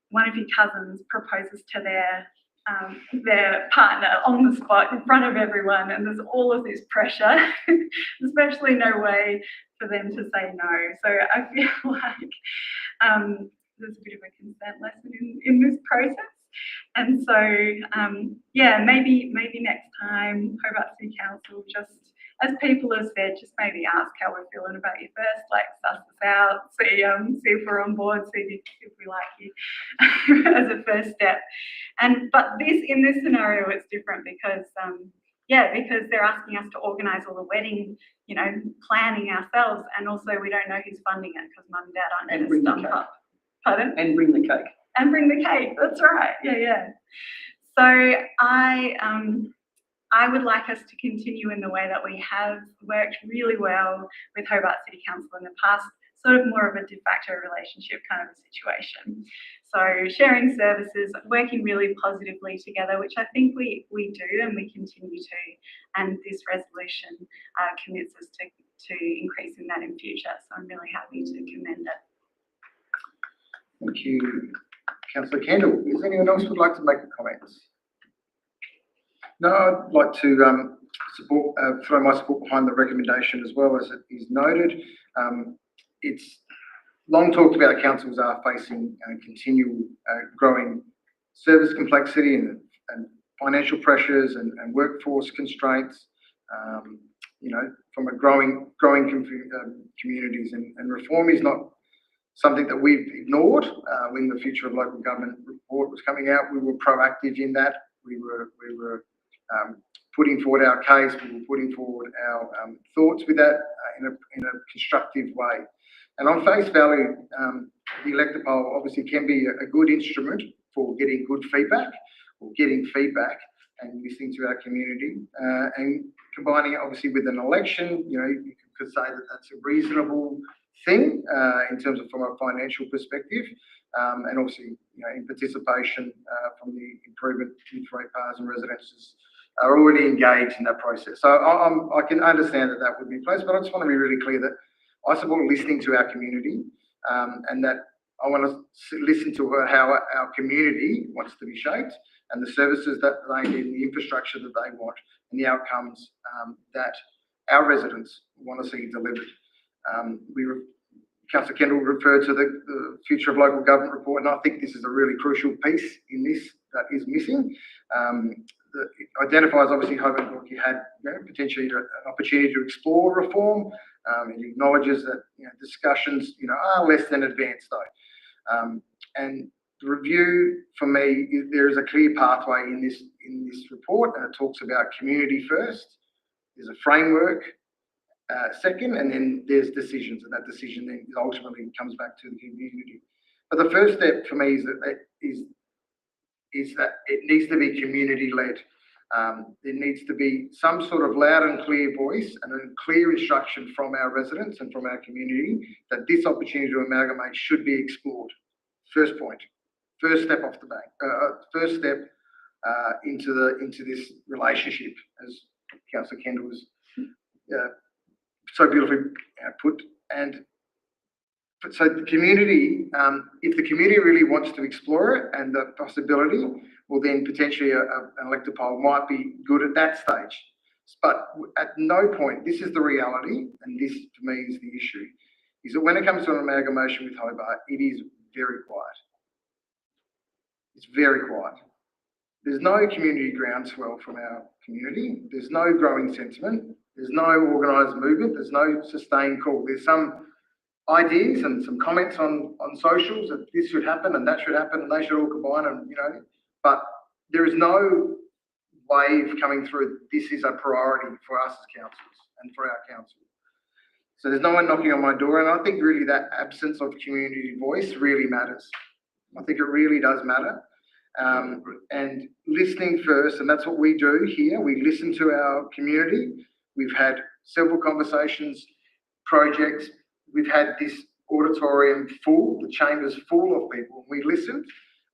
one of your cousins proposes to their partner on the spot in front of everyone, and there's all of this pressure, especially no way for them to say no. So I feel like there's a bit of a consent lesson in this process. And so, yeah, maybe next time, Hobart City Council, just as people have said, just maybe ask how we're feeling about you first, like suss us out, see if we're on board, see if we like you as a first step. But in this scenario, it's different because because they're asking us to organise all the wedding, planning ourselves, and also we don't know who's funding it because mum and dad aren't going to stump up. Pardon? And bring the cake. And bring the cake. That's right. Yeah. So I would like us to continue in the way that we have worked really well with Hobart City Council in the past, sort of more of a de facto relationship kind of a situation. So sharing services, working really positively together, which I think we do and we continue to. And this resolution commits us to increasing that in future. So I'm really happy to commend it. Thank you, Councillor Kendall. Is anyone else would like to make a comment? No, I'd like to throw my support behind the recommendation as well, as it is noted. It's long talked about councils are facing continual growing service complexity and financial pressures and workforce constraints, from a growing communities, and reform is not something that we've ignored. When the Future of Local Government report was coming out, we were proactive in that. We were putting forward our case. We were putting forward our thoughts with that in a constructive way. And on face value, the elected poll obviously can be a good instrument for getting good feedback, or getting feedback and listening to our community, and combining it obviously with an election. You could say that that's a reasonable thing in terms of from a financial perspective, and obviously in participation from the improvement with ratepayers and residents are already engaged in that process. So I can understand that would be placed, but I just want to be really clear that I support listening to our community, and that I want to listen to how our community wants to be shaped, and the services that they need, the infrastructure that they want, and the outcomes that our residents want to see delivered. Councillor Kendall referred to the Future of Local Government report, and I think this is a really crucial piece in this that is missing. It identifies, obviously, Hobart Glenorchy had potentially an opportunity to explore reform. It acknowledges that discussions are less than advanced though. And the review, for me, there is a clear pathway in this report, and it talks about community first. There's a framework second, and then there's decisions, and that decision then ultimately comes back to the community. But the first step for me is that it needs to be community-led. There needs to be some sort of loud and clear voice and a clear instruction from our residents and from our community that this opportunity to amalgamate should be explored. First point, first step off the bank, first step into this relationship, as Councillor Kendall was so beautifully put. And So the community, if the community really wants to explore it and the possibility, well then potentially an elected poll might be good at that stage. But at no point, this is the reality, and this to me is the issue, is that when it comes to an amalgamation with Hobart, it is very quiet. It's very quiet. There's no community groundswell from our community. There's no growing sentiment. There's no organised movement. There's no sustained call. There's some ideas and some comments on socials that this should happen and that should happen and they should all combine and, but there is no wave coming through. This is a priority for us as councillors and for our council. So there's no one knocking on my door, and I think really that absence of community voice really matters. I think it really does matter. And listening first, and that's what we do here. We listen to our community. We've had several conversations, projects. We've had this auditorium full, the chambers full of people. We listened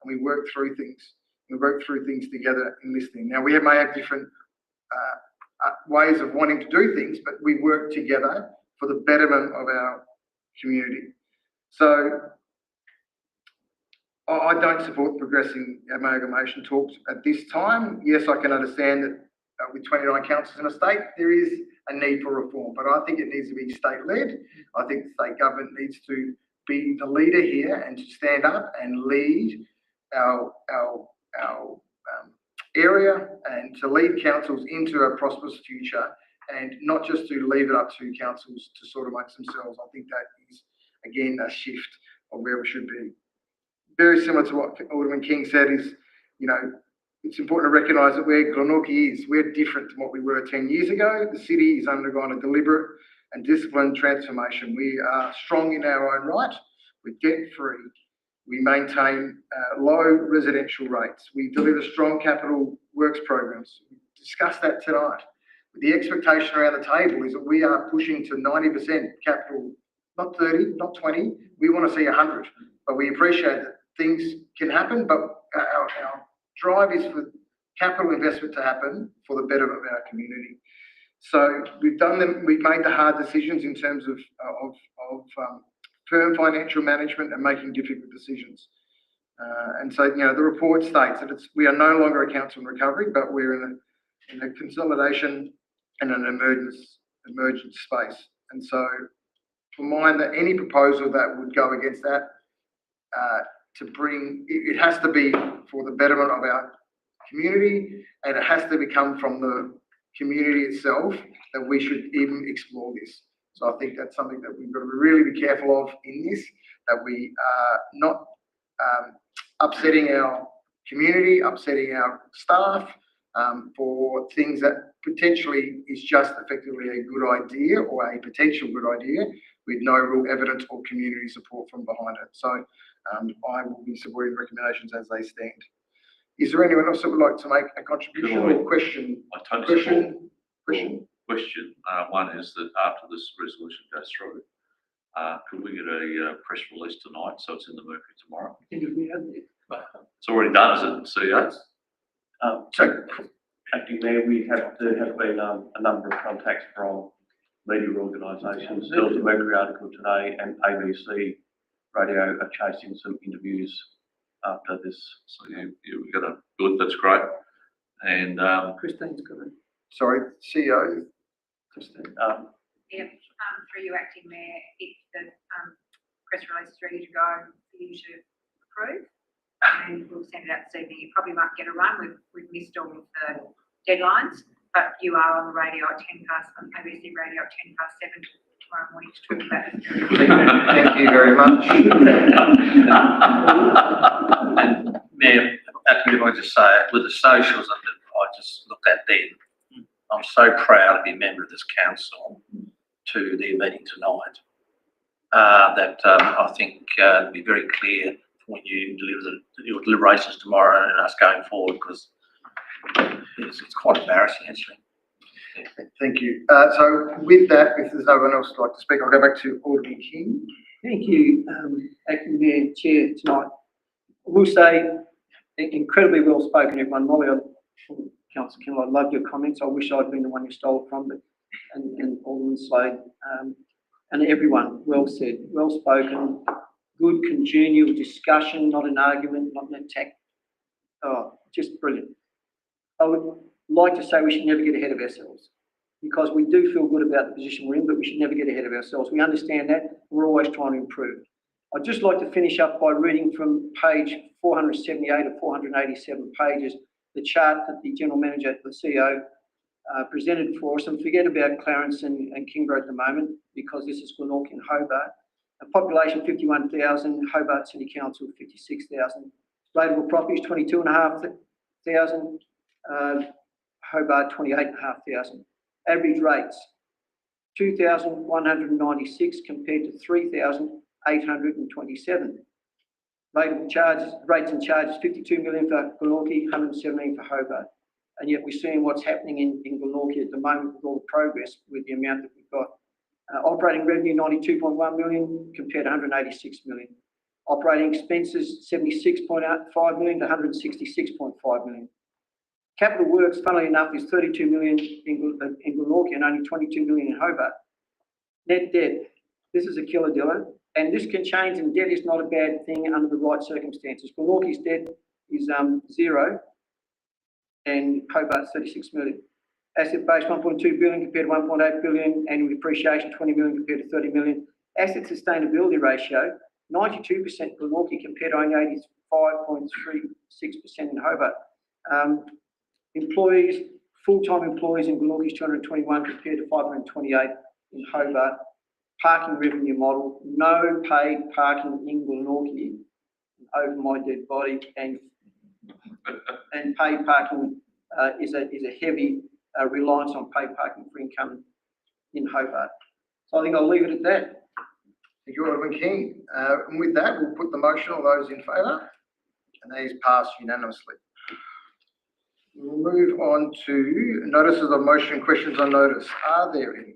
and we worked through things. We worked through things together in listening. Now, we may have different ways of wanting to do things, but we work together for the betterment of our community. So I don't support progressing amalgamation talks at this time. Yes, I can understand that with 29 councils in a state, there is a need for reform, but I think it needs to be state-led. I think the state government needs to be the leader here and to stand up and lead our area and to lead councils into a prosperous future, and not just to leave it up to councils to sort amongst themselves. I think that is, again, a shift of where we should be. Very similar to what Alderman King said is, it's important to recognise that where Glenorchy is, we're different to what we were 10 years ago. The city has undergone a deliberate and disciplined transformation. We are strong in our own right. We're debt-free. We maintain low residential rates. We deliver strong capital works programs. We discussed that tonight. The expectation around the table is that we are pushing to 90% capital, not 30, not 20. We want to see 100. But we appreciate that things can happen, but our drive is for capital investment to happen for the betterment of our community. So we've made the hard decisions in terms of firm financial management and making difficult decisions. And so, the report states that we are no longer a council in recovery, but we're in a consolidation and an emergent space. And so for mine, that any proposal that would go against that, it has to be for the betterment of our community, and it has to come from the community itself that we should even explore this. So I think that's something that we've got to really be careful of in this, that we are not upsetting our community, upsetting our staff for things that potentially is just effectively a good idea or a potential good idea with no real evidence or community support from behind it. So I will be supporting recommendations as they stand. Is there anyone else that would like to make a contribution or question? Question. One is that after this resolution goes through, could we get a press release tonight so it's in the Mercury tomorrow? It's already done, is it, CEO? So, Acting Mayor, there have been a number of contacts from media organisations. There was a Mercury article today, and ABC Radio are chasing some interviews after this. So we got a good. That's great. And Christine's got it. Sorry, CEO. Christine. Through you, Acting Mayor, if the press release is ready to go for you to approve, and we'll send it out this evening. You probably might get a run. We've missed all of the deadlines, but you are on the radio at 10 past, on ABC Radio at 10 past 7 tomorrow morning to talk about it. Thank you very much. And Mayor, if I just say, with the socials that I just looked at then, I'm so proud to be a member of this council to their meeting tonight. That I think it'll be very clear when you deliver your deliberations tomorrow and us going forward, because it's quite embarrassing actually. Thank you. So with that, if there's no one else who'd like to speak, I'll go back to Alderman King. Thank you, Acting Mayor, Chair tonight. I will say, incredibly well spoken, everyone. Molly, Councillor Kendall, I loved your comments. I wish I'd been the one you stole it from, but and Alderman Slade. and everyone, well said, well spoken, good congenial discussion, not an argument, not an attack. Oh, just brilliant. I would like to say we should never get ahead of ourselves, because we do feel good about the position we're in, but we should never get ahead of ourselves. We understand that. We're always trying to improve. I'd just like to finish up by reading from page 478 of 487 pages, the chart that the General Manager, the CEO, presented for us, and forget about Clarence and Kingborough at the moment, because this is Glenorchy and Hobart. A population 51,000, Hobart City Council 56,000. Rateable properties 22,500, Hobart 28,500. Average rates 2,196 compared to 3,827. Rateable charges, rates and charges 52 million for Glenorchy, 117 for Hobart. And yet we're seeing what's happening in Glenorchy at the moment with all the progress with the amount that we've got. Operating revenue 92.1 million compared to 186 million. Operating expenses 76.5 million to 166.5 million. Capital works, funnily enough, is 32 million in Glenorchy and only 22 million in Hobart. Net debt, this is a killer, Dylan, and this can change, and debt is not a bad thing under the right circumstances. Glenorchy's debt is 0 and Hobart's 36 million. Asset base 1.2 billion compared to 1.8 billion, annual depreciation 20 million compared to 30 million. Asset sustainability ratio 92% Glenorchy compared to only 85.36% in Hobart. Employees, full-time employees in Glenorchy is 221 compared to 528 in Hobart. Parking revenue model, no paid parking in Glenorchy, over my dead body, and paid parking is a heavy reliance on paid parking for income in Hobart. So I think I'll leave it at that. Thank you, Alderman King. And with that, we'll put the motion. All those in favour? And that is passed unanimously. We'll move on to notices of motion, questions on notice. Are there any?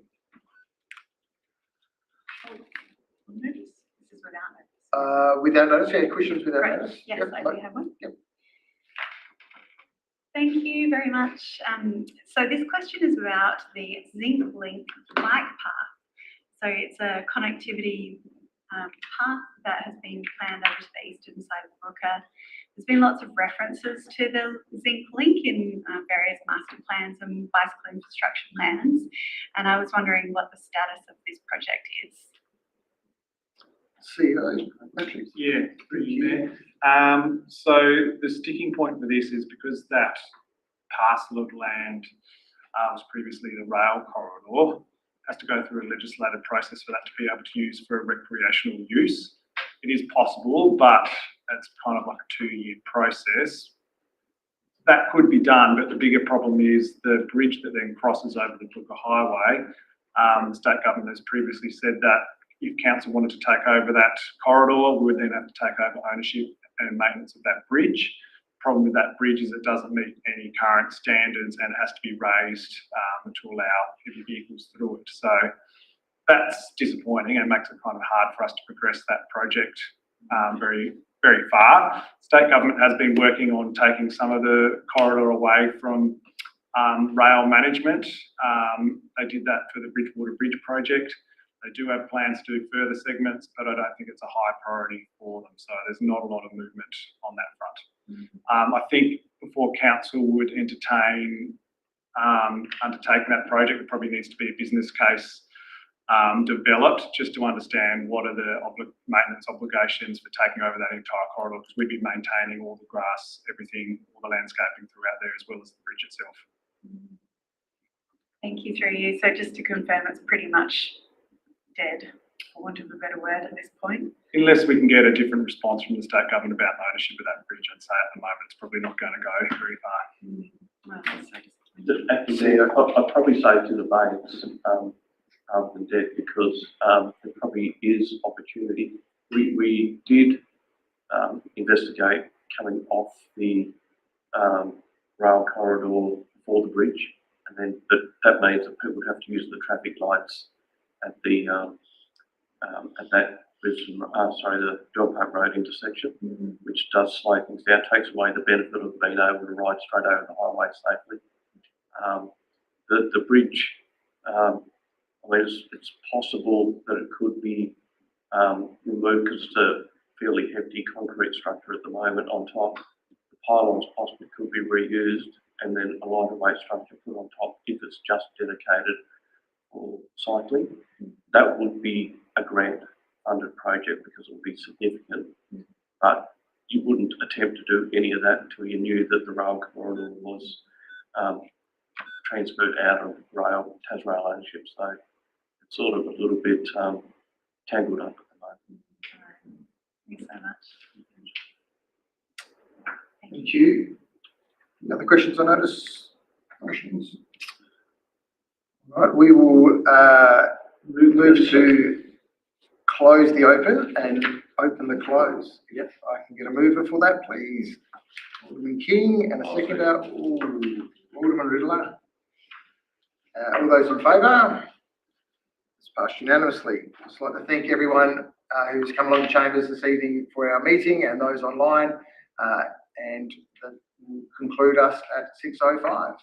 This is without notice. Without notice, any questions without Great. notice? Yes, Yep. I do have one. Yep. Thank you very much. So this question is about the Zinc Link bike path. So it's a connectivity path that has been planned over to the eastern side of Brooker. There's been lots of references to the Zinc Link in various master plans and bicycle infrastructure plans. And I was wondering what the status of this project is. CEO, Yeah, pretty there. So the sticking point for this is because that parcel of land was previously the rail corridor, has to go through a legislative process for that to be able to use for a recreational use. It is possible, but it's kind of like a 2-year process. That could be done, but the bigger problem is the bridge that then crosses over the Brooker Highway. The state government has previously said that if council wanted to take over that corridor, we would then have to take over ownership and maintenance of that bridge. Problem with that bridge is it doesn't meet any current standards and it has to be raised to allow heavy vehicles through it. So that's disappointing and makes it kind of hard for us to progress that project very, very far. State government has been working on taking some of the corridor away from rail management. They did that for the Bridgewater Bridge project. They do have plans to do further segments, but I don't think it's a high priority for them. So there's not a lot of movement on that front. I think before council would entertain undertaking that project, there probably needs to be a business case developed just to understand what are the maintenance obligations for taking over that entire corridor, because we'd be maintaining all the grass, everything, all the landscaping throughout there, as well as the bridge itself. Thank you, through you. So just to confirm, it's pretty much dead, for want of a better word at this point. Unless we can get a different response from the state government about ownership of that bridge, I'd say at the moment it's probably not going to go very far. Well, that's so disappointing. Actually, I'd probably say to the banks rather than debt, because there probably is opportunity. We did investigate coming off the rail corridor for the bridge, and then that means that people would have to use the traffic lights at the the Dog Park Road intersection, which does slow things down, takes away the benefit of being able to ride straight over the highway safely. The bridge, I I mean, it's possible that it could be removed because it's a fairly hefty concrete structure at the moment on top. The pylons possibly could be reused and then a lighter weight structure put on top if it's just dedicated for cycling. That would be a grant funded project because it would be significant. But you wouldn't attempt to do any of that until you knew that the rail corridor was transferred out of Tasrail ownership. So it's sort of a little bit tangled up at the moment. Thanks so much. Thank you. Any other questions on notice? Motions? All right, we will move to close the open and open the close. Yep, I can get a mover for that, please. Alderman King and a seconder. Alderman Riddler. All those in favour? It's passed unanimously. I'd just like to thank everyone who's come along to Chambers this evening for our meeting and those online. And that will conclude us at 6:05.